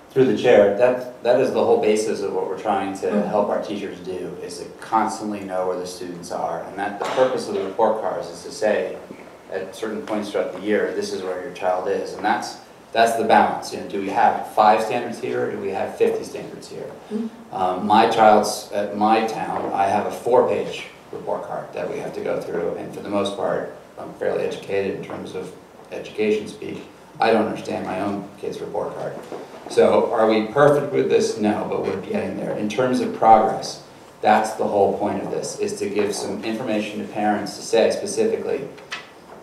Through the chair, that is the whole basis of what we're trying to help our teachers do, is to constantly know where the students are. And that the purpose of the report cards is to say, at certain points throughout the year, this is where your child is. And that's the balance. Do we have 5 standards here, or do we have 50 standards here? My child's, at my town, I have a 4-page report card that we have to go through. And for the most part, I'm fairly educated in terms of education speak. I don't understand my own kid's report card. So are we perfect with this? No, but we're getting there. In terms of progress, that's the whole point of this, is to give some information to parents to say specifically,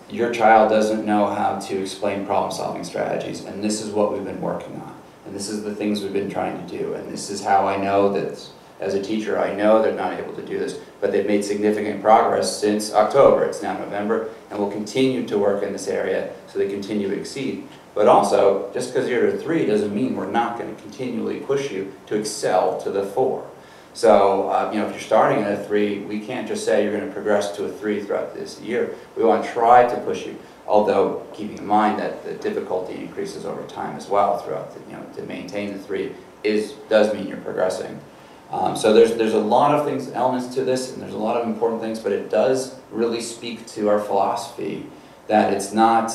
your child doesn't know how to explain problem-solving strategies, and this is what we've been working on. And this is the things we've been trying to do. And this is how I know that, as a teacher, I know they're not able to do this, but they've made significant progress since October. It's now November, and we'll continue to work in this area so they continue to exceed. But also, just because you're at a 3 doesn't mean we're not going to continually push you to excel to the 4. So, if you're starting at a 3, we can't just say you're going to progress to a 3 throughout this year. We want to try to push you, although keeping in mind that the difficulty increases over time as well throughout the, to maintain the 3 does mean you're progressing. So there's a lot of things, elements to this, and there's a lot of important things, but it does really speak to our philosophy that it's not,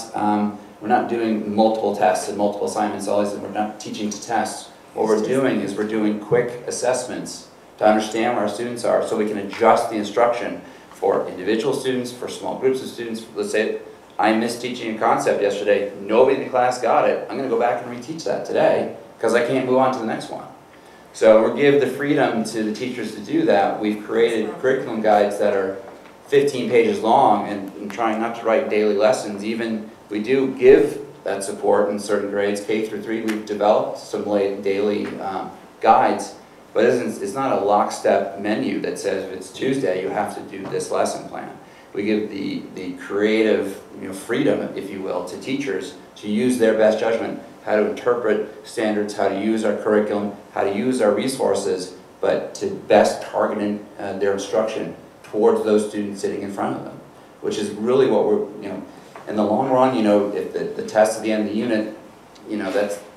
we're not doing multiple tests and multiple assignments, we're not teaching to test. What we're doing is we're doing quick assessments to understand where our students are so we can adjust the instruction for individual students, for small groups of students. Let's say I missed teaching a concept yesterday, nobody in the class got it. I'm going to go back and reteach that today because I can't move on to the next one. So we give the freedom to the teachers to do that. We've created curriculum guides that are 15 pages long and trying not to write daily lessons. Even we do give that support in certain grades, K through 3. We've developed some daily guides, but it's not a lockstep menu that says if it's Tuesday you have to do this lesson plan. We give the creative freedom, if you will, to teachers to use their best judgment, how to interpret standards, how to use our curriculum, how to use our resources, but to best target their instruction towards those students sitting in front of them, which is really what we're, in the long run, if the test at the end of the unit,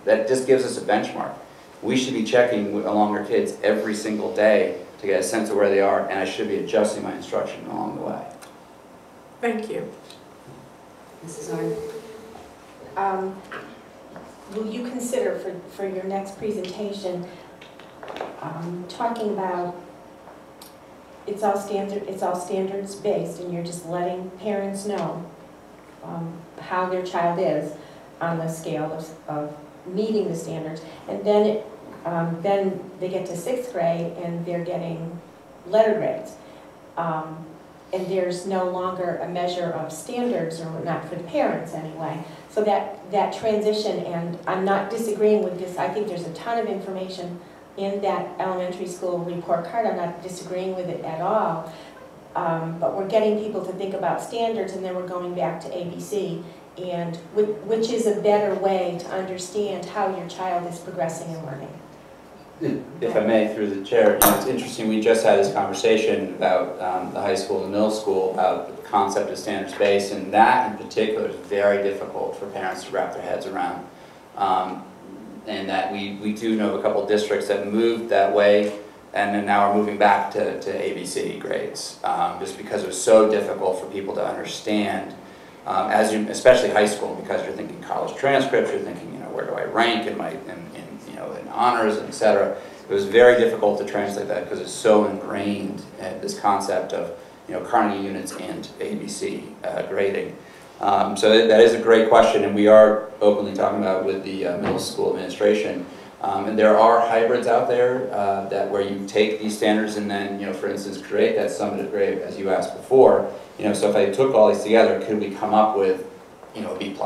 that just gives us a benchmark. We should be checking along our kids every single day to get a sense of where they are, and I should be adjusting my instruction along the way. Thank you. Mrs. Arndt. Will you consider for your next presentation talking about it's all standards based, and you're just letting parents know how their child is on the scale of meeting the standards, and then they get to 6th grade and they're getting letter grades. And there's no longer a measure of standards, or not for the parents anyway. So that transition, and I'm not disagreeing with this, I think there's a ton of information in that elementary school report card. I'm not disagreeing with it at all. But we're getting people to think about standards, and then we're going back to ABC, and which is a better way to understand how your child is progressing and learning. If I may, through the chair, it's interesting, we just had this conversation about the high school and middle school, about the concept of standards-based, and that in particular is very difficult for parents to wrap their heads around. And that we do know of a couple districts that moved that way, and then now are moving back to ABC grades, just because it was so difficult for people to understand, especially high school, because you're thinking college transcripts, you're thinking, where do I rank in honors, and etc. It was very difficult to translate that because it's so ingrained this concept of Carnegie units and ABC grading. So that is a great question, and we are openly talking about it with the middle school administration. And there are hybrids out there where you take these standards and then, for instance, create that summative grade, as you asked before. So if I took all these together, could we come up with, B+,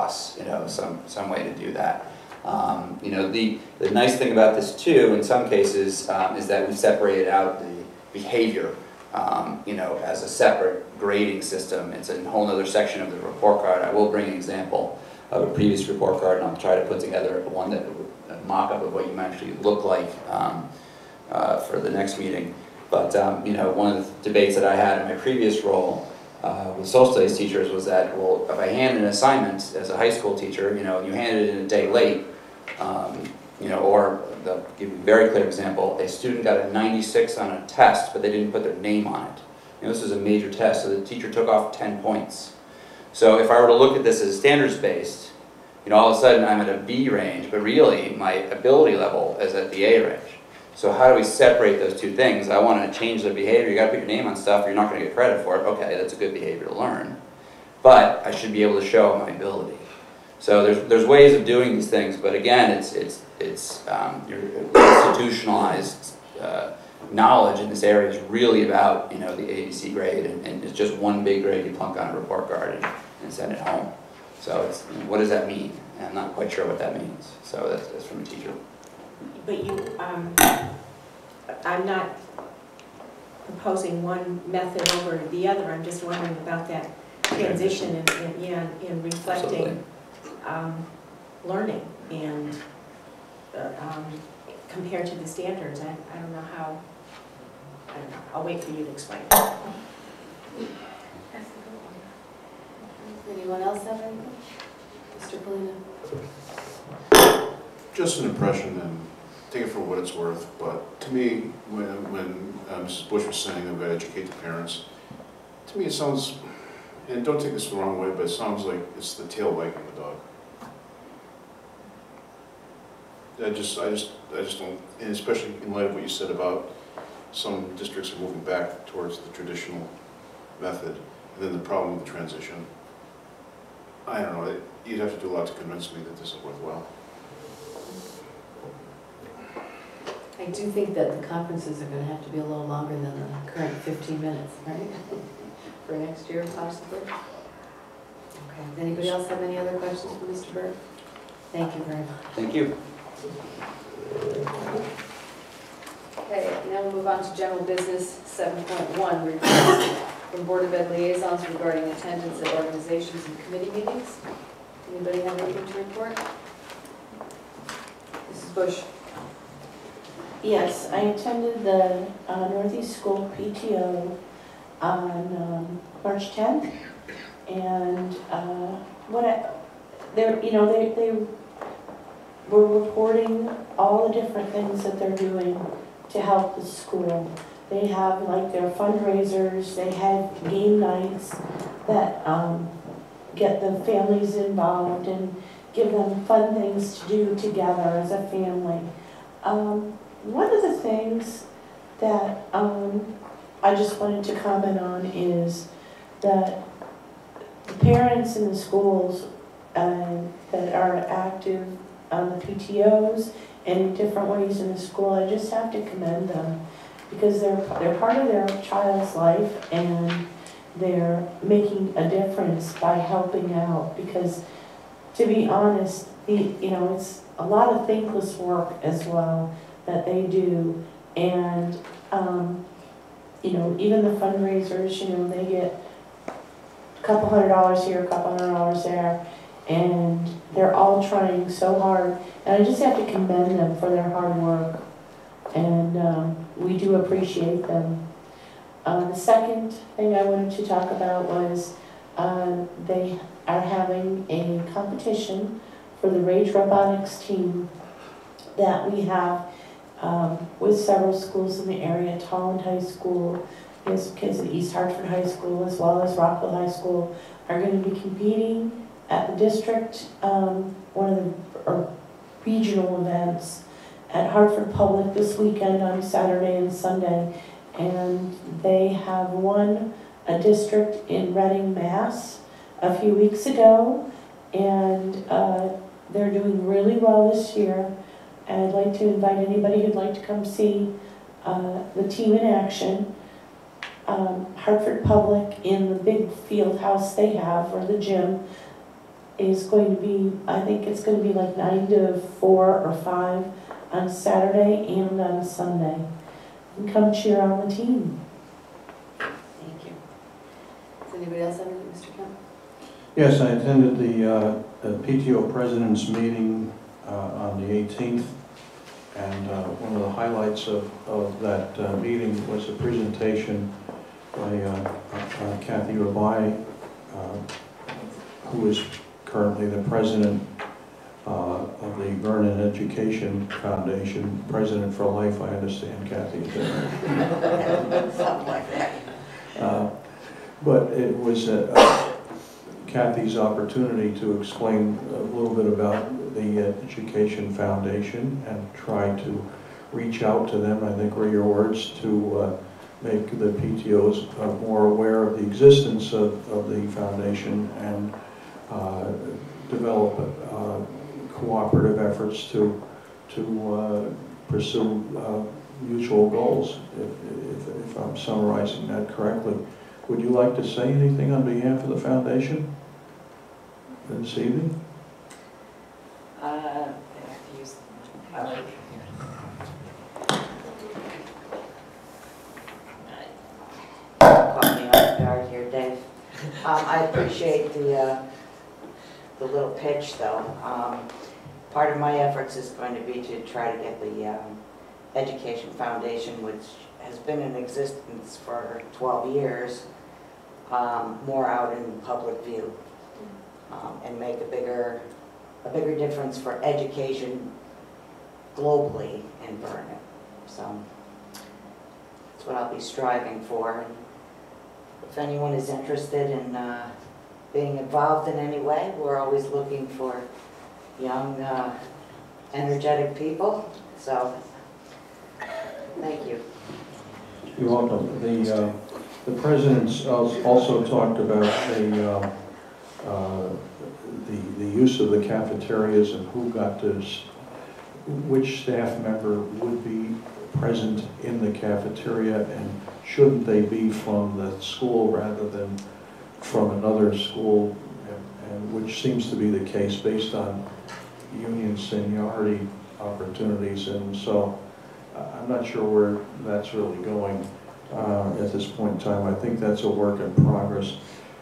some way to do that? The nice thing about this too, in some cases, is that we've separated out the behavior, as a separate grading system. It's a whole other section of the report card. I will bring an example of a previous report card, and I'll try to put together one that a mock-up of what you might actually look like for the next meeting. But one of the debates that I had in my previous role with social studies teachers was that, well, if I hand an assignment as a high school teacher, you hand it in a day late, or I'll give you a very clear example, a student got a 96 on a test, but they didn't put their name on it. This is a major test, so the teacher took off 10 points. So if I were to look at this as standards-based, all of a sudden I'm at a B range, but really my ability level is at the A range. So how do we separate those two things? I want to change their behavior. You got to put your name on stuff, or you're not going to get credit for it. Okay, that's a good behavior to learn. But I should be able to show my ability. So there's ways of doing these things, but again, it's your institutionalized knowledge in this area is really about the ABC grade, and it's just one big grade you plunk on a report card and send it home. So what does that mean? And I'm not quite sure what that means. So that's from a teacher. But I'm not proposing one method over the other. I'm just wondering about that transition and reflecting learning and compared to the standards. I don't know how. I don't know. I'll wait for you to explain. Anyone else have anything? Mr. Polino? Just an impression, and take it for what it's worth, but to me, when Mrs. Bush was saying about educate the parents, to me it sounds, and don't take this the wrong way, but it sounds like it's the tail wagging the dog. I just don't, and especially in light of what you said about some districts are moving back towards the traditional method, and then the problem with the transition. I don't know, you'd have to do a lot to convince me that this is worthwhile. I do think that the conferences are going to have to be a little longer than the current 15 minutes, right? For next year, possibly. Okay, anybody else have any other questions for Mr. Berg? Thank you very much. Thank you. Okay, now we'll move on to general business 7.1, reports from Board of Ed liaisons regarding attendance at organizations and committee meetings. Anybody have anything to report? Mrs. Bush. Yes, I attended the Northeast School PTO on March 10th, and they were reporting all the different things that they're doing to help the school. They have like their fundraisers, they had game nights that get the families involved and give them fun things to do together as a family. One of the things that I just wanted to comment on is that the parents in the schools that are active on the PTOs and in different ways in the school, I just have to commend them because they're part of their child's life and they're making a difference by helping out. Because to be honest, it's a lot of thankless work as well that they do, and even the fundraisers, they get a couple $100 here, a couple $100 there, and they're all trying so hard, and I just have to commend them for their hard work, and we do appreciate them. The second thing I wanted to talk about was they are having a competition for the Rage Robotics team that we have with several schools in the area. Tolland High School, his kids at East Hartford High School, as well as Rockville High School, are going to be competing at the district, one of the regional events at Hartford Public this weekend on Saturday and Sunday. And they have won a district in Reading, Mass. a few weeks ago, and they're doing really well this year. And I'd like to invite anybody who'd like to come see the team in action. Hartford Public, in the big field house they have, or the gym, is going to be, I think it's going to be like 9 to 4 or 5 on Saturday and on Sunday. And come cheer on the team. Thank you. Does anybody else have anything, Mr. Kemp? Yes, I attended the PTO President's meeting on the 18th, and one of the highlights of that meeting was a presentation by Kathy Rabai, who is currently the president of the Vernon Education Foundation, President for Life, I understand, Kathy. Something like that. But it was Kathy's opportunity to explain a little bit about the Education Foundation and try to reach out to them, I think were your words, to make the PTOs more aware of the existence of the foundation and develop cooperative efforts to pursue mutual goals, if I'm summarizing that correctly. Would you like to say anything on behalf of the foundation this evening? Caught me off guard here, Dave. I appreciate the little pitch, though. Part of my efforts is going to be to try to get the Education Foundation, which has been in existence for 12 years, more out in public view, and make a bigger difference for education globally in Vernon. So that's what I'll be striving for. And if anyone is interested in being involved in any way, we're always looking for young, energetic people. So thank you. You're welcome. The president's also talked about the use of the cafeterias and who got to, which staff member would be present in the cafeteria, and shouldn't they be from the school rather than from another school, and which seems to be the case based on union seniority opportunities, and so I'm not sure where that's really going at this point in time. I think that's a work in progress.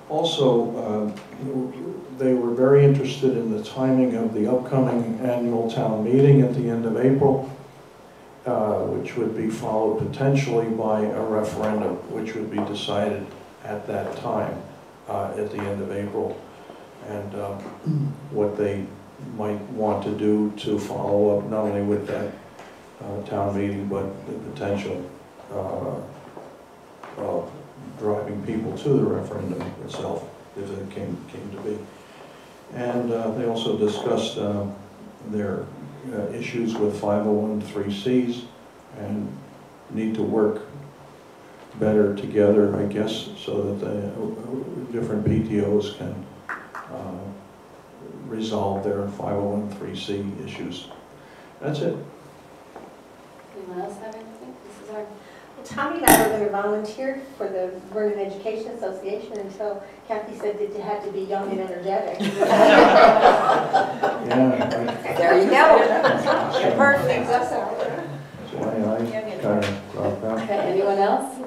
Also, they were very interested in the timing of the upcoming annual town meeting at the end of April, which would be followed potentially by a referendum, which would be decided at that time, at the end of April, and what they might want to do to follow up not only with that town meeting, but the potential of driving people to the referendum itself, if it came to be. And they also discussed their issues with 501(c)(3)s and need to work better together, I guess, so that the different PTOs can resolve their 501(c)(3) issues. That's it. Anyone else have anything? This is our... Tommy and I were going to volunteer for the Vernon Education Association until Kathy said that you had to be young and energetic. Yeah. There you go. You're perfect. That's why I kind of dropped out. Okay, anyone else?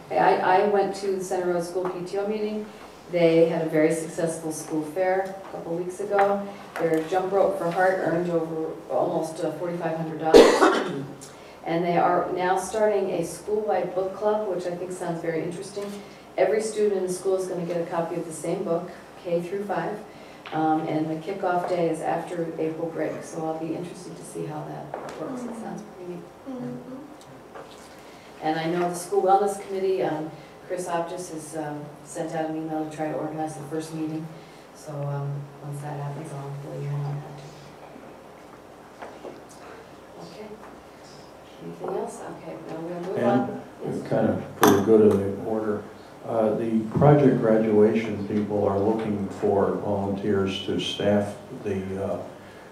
Okay, I went to the Center Road School PTO meeting. They had a very successful school fair a couple weeks ago. Their jump rope for heart earned over almost $4,500. And they are now starting a school-wide book club, which I think sounds very interesting. Every student in the school is going to get a copy of the same book, K through 5. And the kickoff day is after April break, so I'll be interested to see how that works. It sounds pretty neat. And I know the School Wellness Committee, Chris Optis has sent out an email to try to organize the first meeting. So once that happens, I'll let you know on that too. Okay. Anything else? Okay, now we're going to move on. And kind of for the good of the order, the project graduation people are looking for volunteers to staff the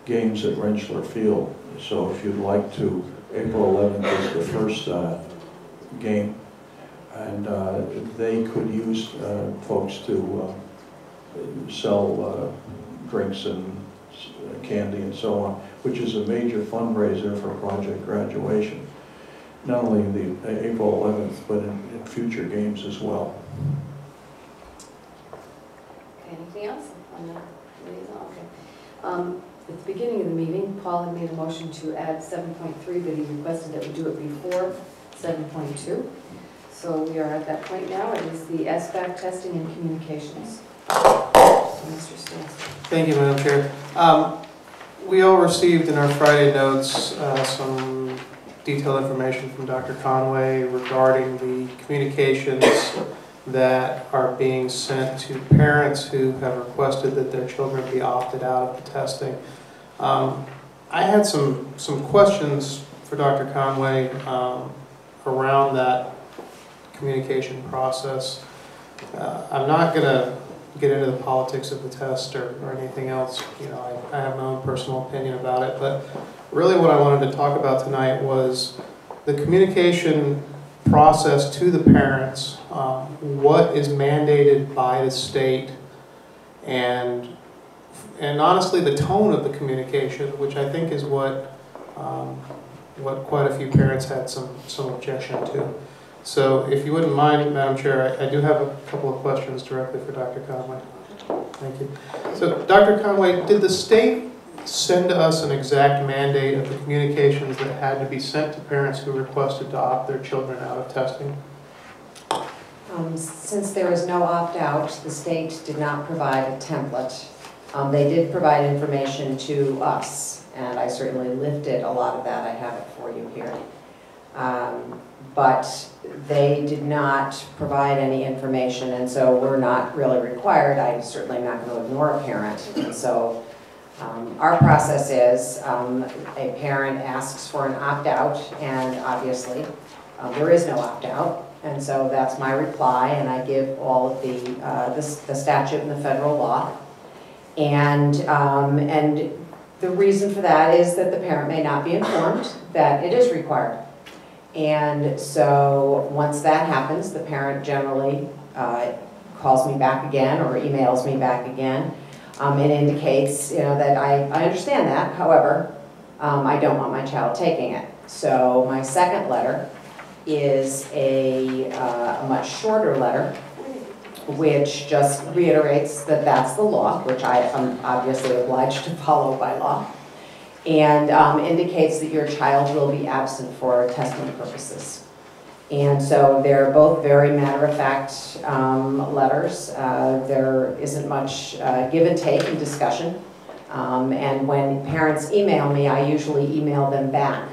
games at Rentschler Field. So if you'd like to, April 11th is the first game, and they could use folks to sell drinks and candy and so on, which is a major fundraiser for project graduation. Not only the April 11th, but in future games as well. Okay, anything else on the liaison? Okay. At the beginning of the meeting, Paul had made a motion to add 7.3, but he requested that we do it before 7.2. So we are at that point now. It is the SBAC testing and communications. So Mr. Stansky. Thank you, Madam Chair. We all received in our Friday notes some detailed information from Dr. Conway regarding the communications that are being sent to parents who have requested that their children be opted out of the testing. I had some questions for Dr. Conway around that communication process. I'm not going to get into the politics of the test or anything else. You know, I have my own personal opinion about it, but really what I wanted to talk about tonight was the communication process to the parents, what is mandated by the state, and honestly the tone of the communication, which I think is what quite a few parents had some objection to. So if you wouldn't mind, Madam Chair, I do have a couple of questions directly for Dr. Conway. Thank you. So Dr. Conway, did the state send us an exact mandate of the communications that had to be sent to parents who requested to opt their children out of testing? Since there is no opt-out, the state did not provide a template. They did provide information to us, and I certainly lifted a lot of that. I have it for you here. But they did not provide any information, and so we're not really required. I'm certainly not going to ignore a parent. And so our process is a parent asks for an opt-out, and obviously there is no opt-out. And so that's my reply, and I give all of the statute and the federal law. And the reason for that is that the parent may not be informed that it is required. And so once that happens, the parent generally calls me back again or emails me back again. It indicates, that I understand that. However, I don't want my child taking it. So my second letter is a much shorter letter, which just reiterates that that's the law, which I am obviously obliged to follow by law, and indicates that your child will be absent for testing purposes. And so they're both very matter-of-fact letters. There isn't much give and take and discussion. And when parents email me, I usually email them back,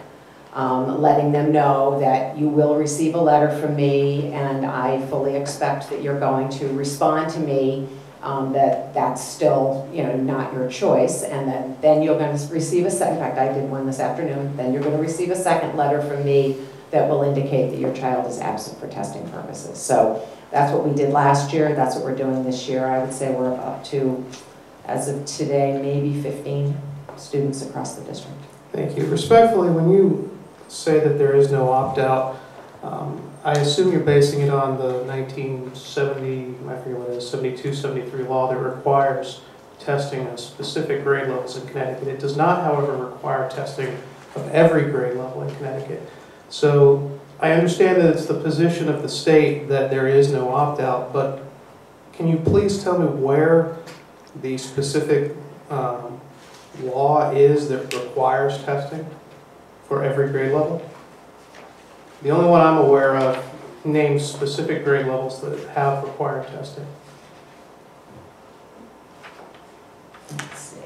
letting them know that you will receive a letter from me, and I fully expect that you're going to respond to me, that that's still, not your choice, and then you're going to receive a second, in fact, I did one this afternoon, then you're going to receive a second letter from me that will indicate that your child is absent for testing purposes. So that's what we did last year, that's what we're doing this year. I would say we're up to, as of today, maybe 15 students across the district. Thank you. Respectfully, when you say that there is no opt-out, I assume you're basing it on the 1970, I forget what it is, 72, 73 law that requires testing of specific grade levels in Connecticut. It does not, however, require testing of every grade level in Connecticut. So I understand that it's the position of the state that there is no opt-out, but can you please tell me where the specific law is that requires testing for every grade level? The only one I'm aware of names specific grade levels that have required testing. Let's see.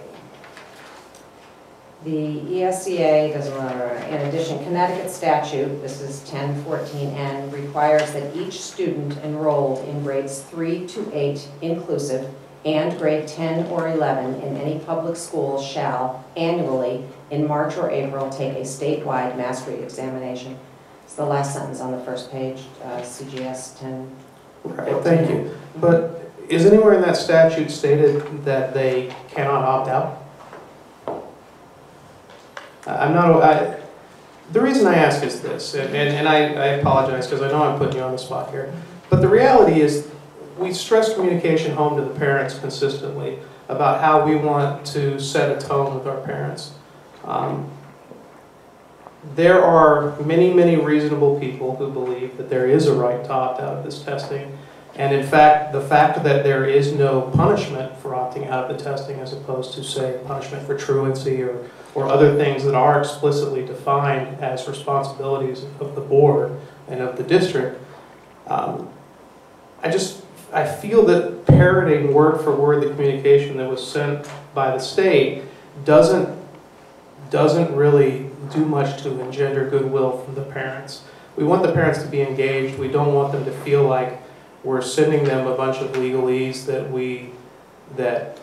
The ESCA doesn't matter. In addition, Connecticut statute, this is 1014N, requires that each student enrolled in grades 3 to 8 inclusive and grade 10 or 11 in any public school shall annually in March or April take a statewide mastery examination. It's the last sentence on the first page, CGS 10. Right, thank you. But is anywhere in that statute stated that they cannot opt out? The reason I ask is this, and I apologize because I know I'm putting you on the spot here, but the reality is we stress communication home to the parents consistently about how we want to set a tone with our parents. There are many, many reasonable people who believe that there is a right to opt out of this testing. And in fact, the fact that there is no punishment for opting out of the testing as opposed to, say, punishment for truancy or other things that are explicitly defined as responsibilities of the board and of the district, I feel that parroting word for word the communication that was sent by the state doesn't really do much to engender goodwill from the parents. We want the parents to be engaged. We don't want them to feel like we're sending them a bunch of legalese that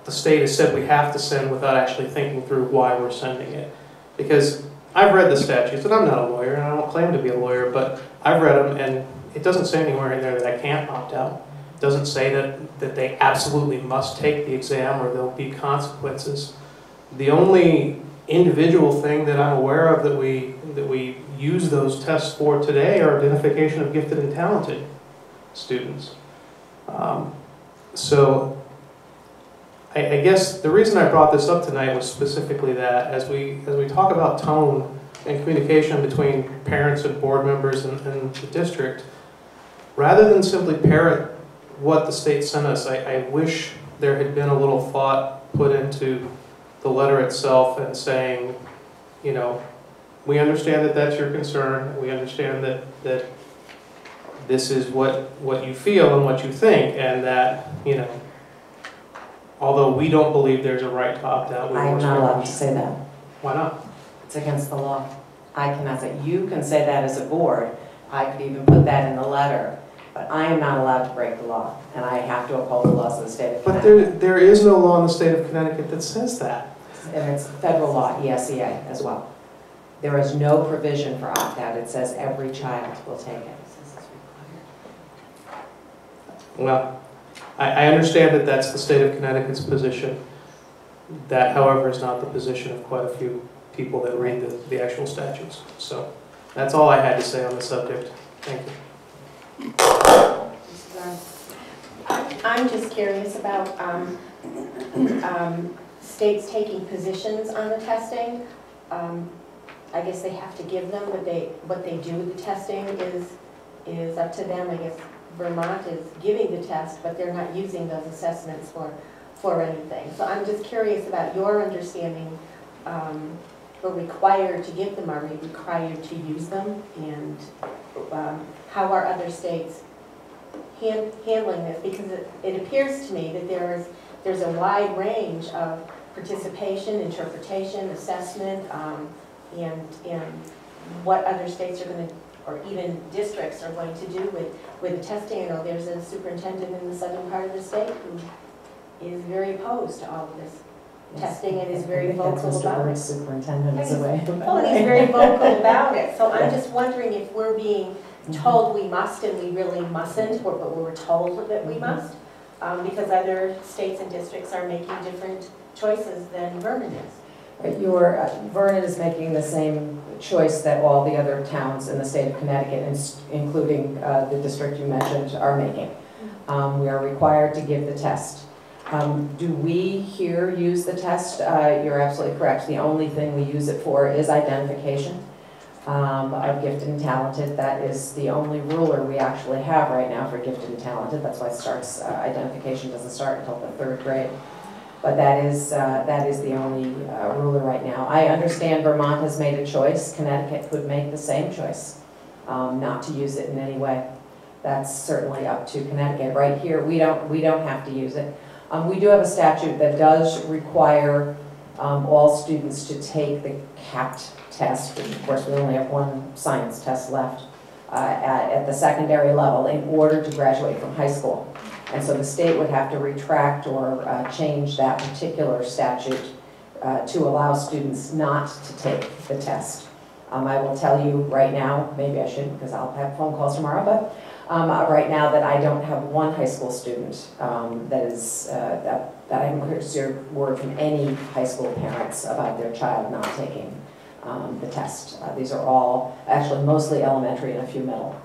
the state has said we have to send without actually thinking through why we're sending it. Because I've read the statutes, and I'm not a lawyer, and I don't claim to be a lawyer, but I've read them, and it doesn't say anywhere in there that I can't opt out. It doesn't say that they absolutely must take the exam or there'll be consequences. The only individual thing that I'm aware of that we use those tests for today are identification of gifted and talented students. So I guess the reason I brought this up tonight was specifically that as we talk about tone and communication between parents and board members and the district, rather than simply parrot what the state sent us, I wish there had been a little thought put into the letter itself and saying, we understand that that's your concern, we understand that this is what you feel and what you think, and that, although we don't believe there's a right to opt out, I am not allowed to say that. Why not? It's against the law. I cannot say, you can say that as a board. I could even put that in the letter, but I am not allowed to break the law, and I have to uphold the laws of the state of Connecticut. But there is no law in the state of Connecticut that says that. And it's federal law, ESCA, as well. There is no provision for opt-out. It says every child will take it. this is required. Well, I understand that that's the state of Connecticut's position. That, however, is not the position of quite a few people that read the actual statutes. So that's all I had to say on the subject. Thank you. I'm just curious about states taking positions on the testing. I guess they have to give them what they do with the testing is up to them. I guess Vermont is giving the test, but they're not using those assessments for anything. So I'm just curious about your understanding. We're required to give them, are we required to use them? And how are other states handling this? Because it appears to me that there's a wide range of participation, interpretation, assessment, and what other states are going to, or even districts are going to do with the testing. I know there's a superintendent in the southern part of the state who is very opposed to all of this testing and is very vocal about it. Superintendent is away. Well, and he's very vocal about it. So I'm just wondering if we're being told we must and we really mustn't, but we're told that we must, because other states and districts are making different choices than Vernon is. Vernon is making the same choice that all the other towns in the state of Connecticut, including the district you mentioned, are making. We are required to give the test. Do we here use the test? You're absolutely correct. The only thing we use it for is identification of gifted and talented. That is the only ruler we actually have right now for gifted and talented. That's why it starts, identification doesn't start until the 3rd grade. But that is the only ruler right now. I understand Vermont has made a choice. Connecticut could make the same choice, not to use it in any way. That's certainly up to Connecticut. Right here, we don't have to use it. We do have a statute that does require all students to take the CAPT test. Of course, we only have one science test left at the secondary level in order to graduate from high school. And so the state would have to retract or change that particular statute to allow students not to take the test. I will tell you right now, maybe I shouldn't because I'll have phone calls tomorrow, but right now that I don't have one high school student that I haven't heard word from any high school parents about their child not taking the test. These are all actually mostly elementary and a few middle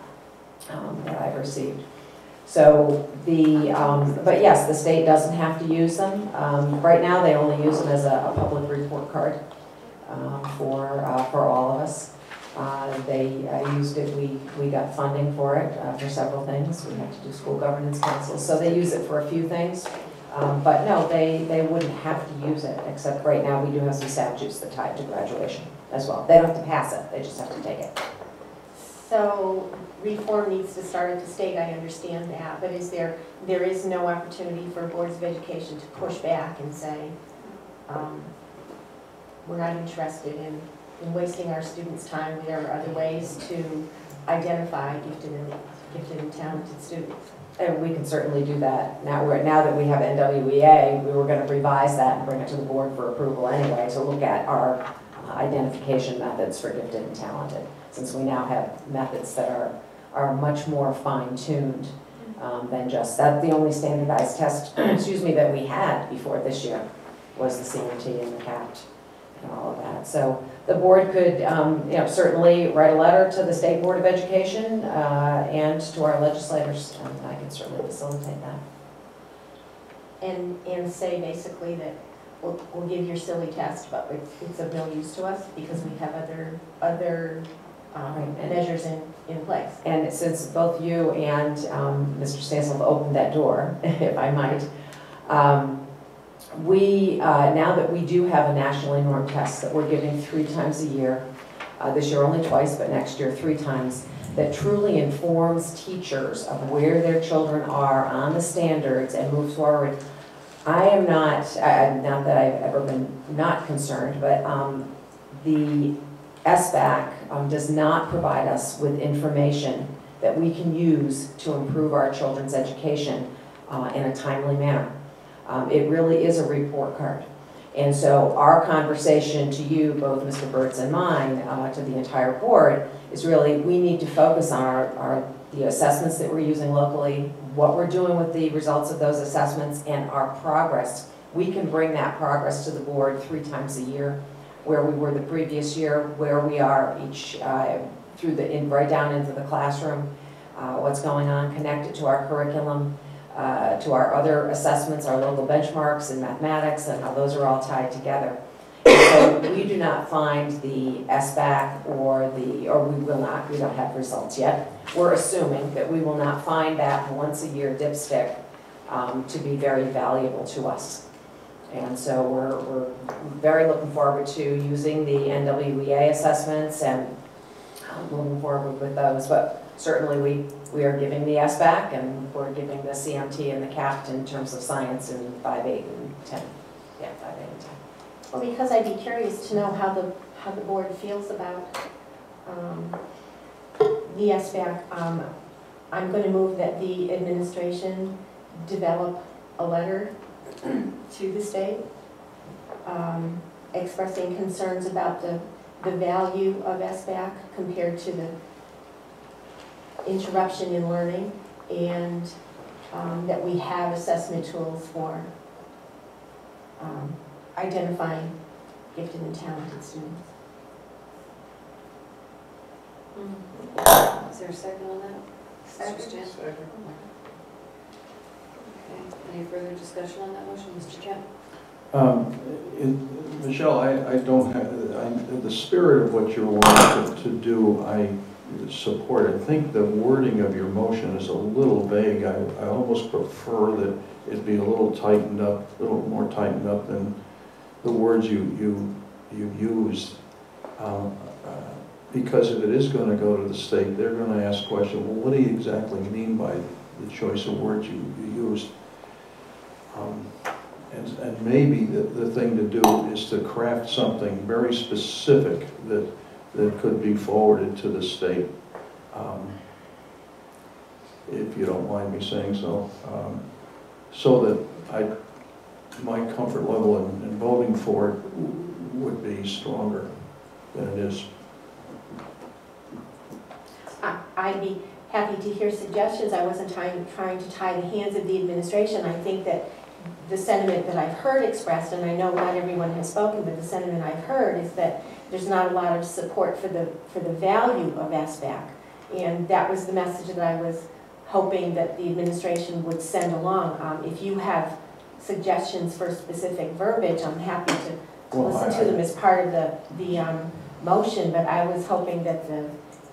that I've received. So but yes, the state doesn't have to use them. Right now they only use them as a public report card for all of us. They used it, we got funding for it for several things. We had to do school governance councils, so they use it for a few things. But no, they wouldn't have to use it, except right now we do have some statutes that tie it to graduation as well. They don't have to pass it, they just have to take it. So reform needs to start at the state, I understand that, but there is no opportunity for boards of education to push back and say, we're not interested in wasting our students' time. There are other ways to identify gifted and talented students. And we can certainly do that. Now that we have NWEA, we were going to revise that and bring it to the board for approval anyway to look at our identification methods for gifted and talented, since we now have methods that are much more fine-tuned than just that. The only standardized test, excuse me, that we had before this year was the CMT and the CAPT and all of that. So the board could, certainly write a letter to the State Board of Education and to our legislators, and I can certainly facilitate that. And say basically that we'll give your silly test, but it's of no use to us because we have other measures in place. And since both you and Mr. Stansel have opened that door, if I might, now that we do have a nationally normed test that we're giving 3 times a year, this year only twice, but next year 3 times, that truly informs teachers of where their children are on the standards and moves forward. I am not that I've ever been not concerned, but the SBAC does not provide us with information that we can use to improve our children's education in a timely manner. It really is a report card. And so our conversation to you, both Mr. Burt's and mine, to the entire board, is really we need to focus on our the assessments that we're using locally, what we're doing with the results of those assessments, and our progress. We can bring that progress to the board 3 times a year, where we were the previous year, where we are each, right down into the classroom, what's going on, connected to our curriculum, to our other assessments, our local benchmarks in mathematics, and how those are all tied together. So we do not find the SBAC or we will not, we don't have results yet. We're assuming that we will not find that once a year dipstick to be very valuable to us. And so we're very looking forward to using the NWEA assessments and moving forward with those. But certainly we are giving the SBAC and we're giving the CMT and the CAPT in terms of science in 5, 8, and 10. Yeah, 5, 8, and 10. Well, because I'd be curious to know how the board feels about the SBAC. I'm going to move that the administration develop a letter to the state expressing concerns about the value of SBAC compared to the interruption in learning, and that we have assessment tools for identifying gifted and talented students. Is there a second on that? Second. Okay. Any further discussion on that motion, Mr. Kemp? Michelle, I don't have, the spirit of what you're wanting to do, I support. I think the wording of your motion is a little vague. I almost prefer that it be a little tightened up, a little more tightened up than the words you used. Because if it is going to go to the state, they're going to ask questions, well, what do you exactly mean by the choice of words you used? And maybe the thing to do is to craft something very specific that could be forwarded to the state, if you don't mind me saying so, so that my comfort level in voting for it would be stronger than it is. I'd be happy to hear suggestions. I wasn't trying to tie the hands of the administration. I think that the sentiment that I've heard expressed, and I know not everyone has spoken, but the sentiment I've heard is that there's not a lot of support for the value of SBAC. And that was the message that I was hoping that the administration would send along. If you have suggestions for specific verbiage, I'm happy to listen to them as part of the motion, but I was hoping that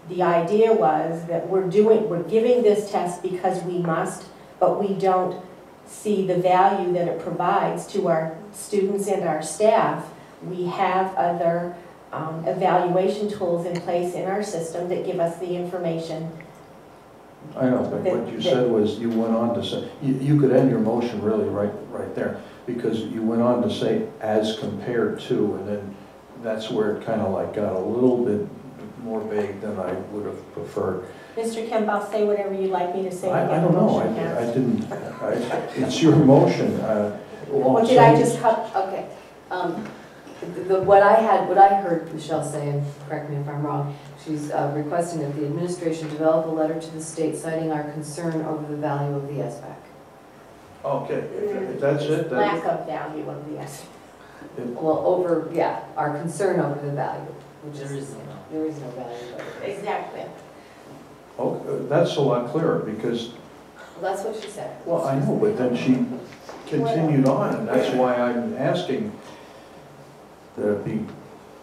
the idea was that we're giving this test because we must, but we don't see the value that it provides to our students and our staff. We have other evaluation tools in place in our system that give us the information. I know, but what you said was, you went on to say, you could end your motion really right there, because you went on to say as compared to, and then that's where it kind of like got a little bit more vague than I would have preferred. Mr. Kemp, I'll say whatever you'd like me to say. I don't know, I didn't, it's your motion. What did I just cut? Okay. What I heard Michelle say, and correct me if I'm wrong, she's requesting that the administration develop a letter to the state citing our concern over the value of the SBAC. Okay, if that's it. Lack of value of the SBAC. Well, our concern over the value, which there is no value. Exactly. Oh, that's a lot clearer, because. Well, that's what she said. Well, I know, but then she continued on, and that's why I'm asking to be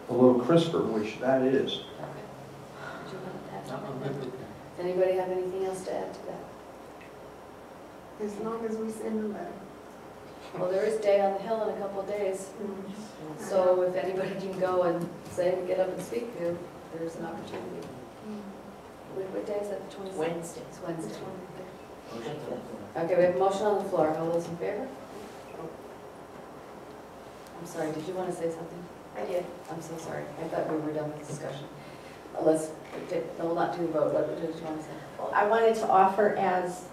a little crisper, which that is. Does anybody have anything else to add to that? As long as we send a letter. Well, there is Day on the Hill in a couple of days. So if anybody can go and say, get up and speak, there's an opportunity. What day is that, the 26th? Wednesday. It's Wednesday. Okay, we have a motion on the floor. All those in favor? I'm sorry, did you want to say something? I did. I'm so sorry. I thought we were done with discussion. We'll not do a vote. What did you want to say? Well, I wanted to offer as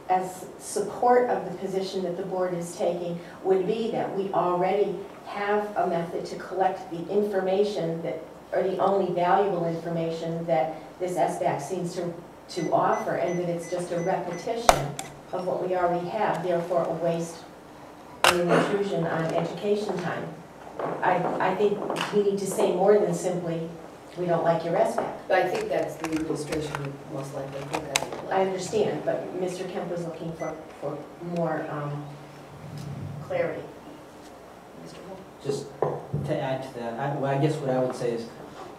support of the position that the board is taking would be that we already have a method to collect the information that, or the only valuable information that this SBAC seems to to offer, and that it's just a repetition of what we already have, therefore a waste and an intrusion on education time. I think we need to say more than simply, we don't like your SBAC. But I think that's the administration would most likely put that in play. I understand, but Mr. Kemp was looking for more clarity. Mr. Moore? Just to add to that, I guess what I would say is,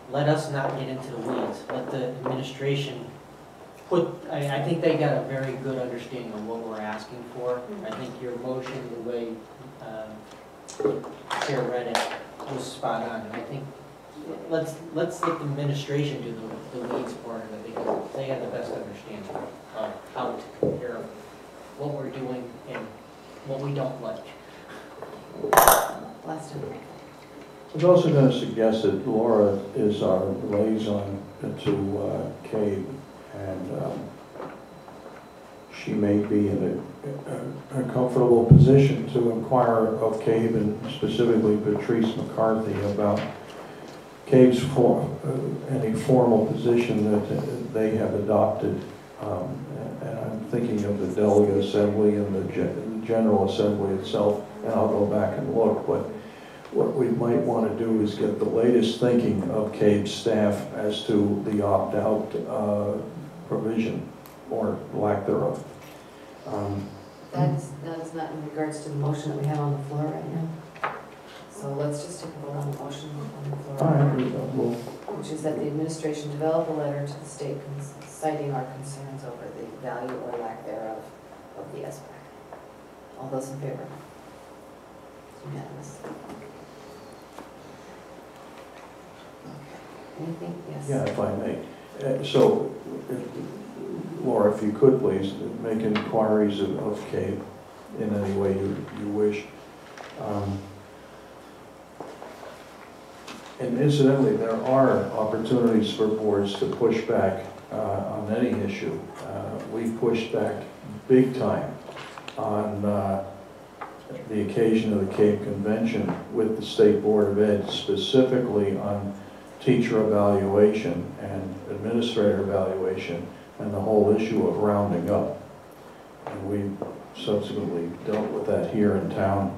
let us not get into the weeds. Let the administration I think they got a very good understanding of what we're asking for. I think your motion, the way Chair read it, was spot on. And I think let's let the administration do the weeds part of it, because they have the best understanding of how to compare what we're doing and what we don't like. Last time. I was also going to suggest that Laura is our liaison to CABE, and she may be in a comfortable position to inquire of CABE, and specifically Patrice McCarthy, about CABE's any formal position that they have adopted. And I'm thinking of the Delegate Assembly and the General Assembly itself, and I'll go back and look. But what we might want to do is get the latest thinking of CABE's staff as to the opt-out provision, or lack thereof. That is not in regards to the motion that we have on the floor right now. So let's just take a vote on the motion on the floor. All right, which is that the administration develop a letter to the state citing our concerns over the value or lack thereof of the SBAC. All those in favor? It's unanimous. Okay. Anything? Yes. Yeah, if I may. So, Laura, if you could please make inquiries of CABE in any way you wish. And incidentally, there are opportunities for boards to push back on any issue. We've pushed back big time on the occasion of the CABE Convention with the State Board of Ed, specifically on teacher evaluation and administrator evaluation, and the whole issue of rounding up. And we subsequently dealt with that here in town.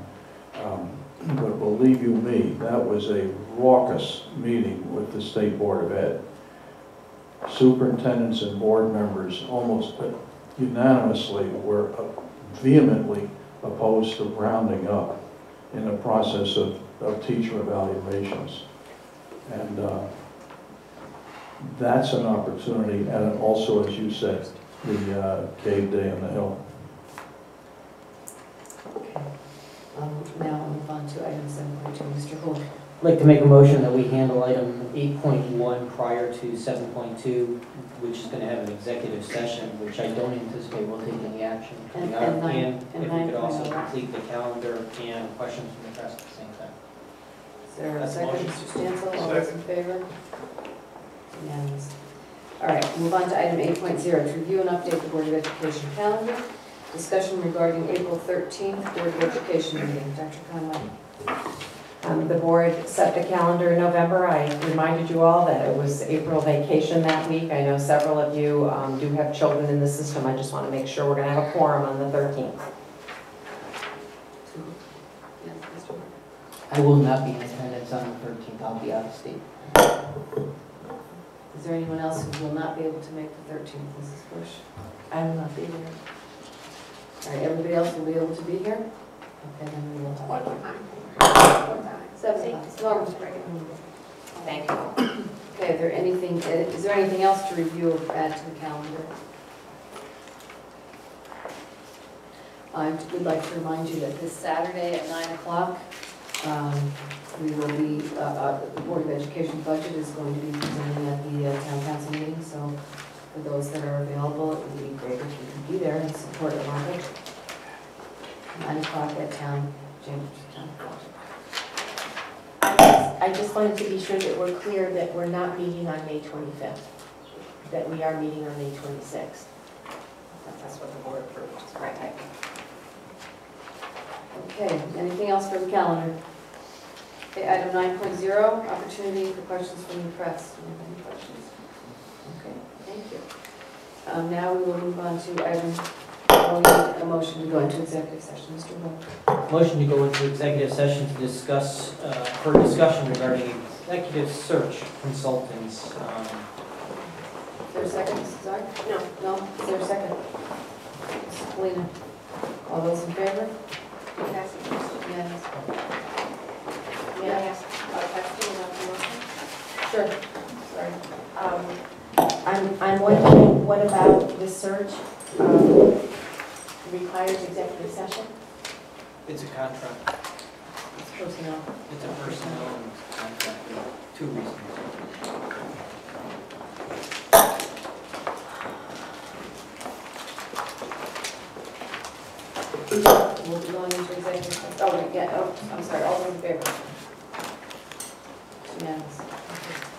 But believe you me, that was a raucous meeting with the State Board of Ed. Superintendents and board members almost unanimously were vehemently opposed to rounding up in the process of teacher evaluations. And that's an opportunity, and also, as you said, the CABE Day on the Hill. Okay. Now I'll move on to item 7.2. Mr. Holt. I'd like to make a motion that we handle item 8.1 prior to 7.2, which is going to have an executive session, which I don't anticipate will take any action. And if we could also 9.0. complete the calendar and questions from the press at the same time. Is there a That's second, motion. Mr. Stansel? All those in favor? Unanimous. All right, move on to item 8.0, to review and update the Board of Education calendar. Discussion regarding April 13th Board of Education meeting. Dr. Conway. The board set the calendar in November. I reminded you all that it was April vacation that week. I know several of you do have children in the system. I just want to make sure we're going to have a quorum on the 13th. Yes, Mr. Moore. I will not be in attendance on the 13th. I'll be out of state. Is there anyone else who will not be able to make the 13th, Mrs. Bush? I will not be here. All right, everybody else will be able to be here? Okay, then we will. What time? 7 o'clock. Thank you. Okay, is there anything else to review or add to the calendar? I would like to remind you that this Saturday at 9 o'clock, we will be, the Board of Education budget is going to be presenting at the Town Council meeting, so for those that are available, it would be great if you could be there in support of our budget. 9 o'clock at Town Council. I just wanted to be sure that we're clear that we're not meeting on May 25th, that we are meeting on May 26th. That's what the board approved. Right. Okay, anything else for the calendar? Okay, item 9.0, opportunity for questions from the press. Do you have any questions? Okay, thank you. Now we will move on to item, we need a motion to go into executive session. Mr. Wolf. Motion to go into executive session to discuss, for discussion regarding executive search consultants. Is there a second, Mrs. Zark? No. No? Is there a second? Mrs. Polina? All those in favor? Yes. Yes. Yes. Sure. Sorry. I'm wondering, what about the search requires executive session? It's a contract. It's personnel. It's a personnel contract for 2 reasons. We'll be going into executive session. Oh, yeah, oh, I'm sorry, all those in favor? Unanimous. Okay.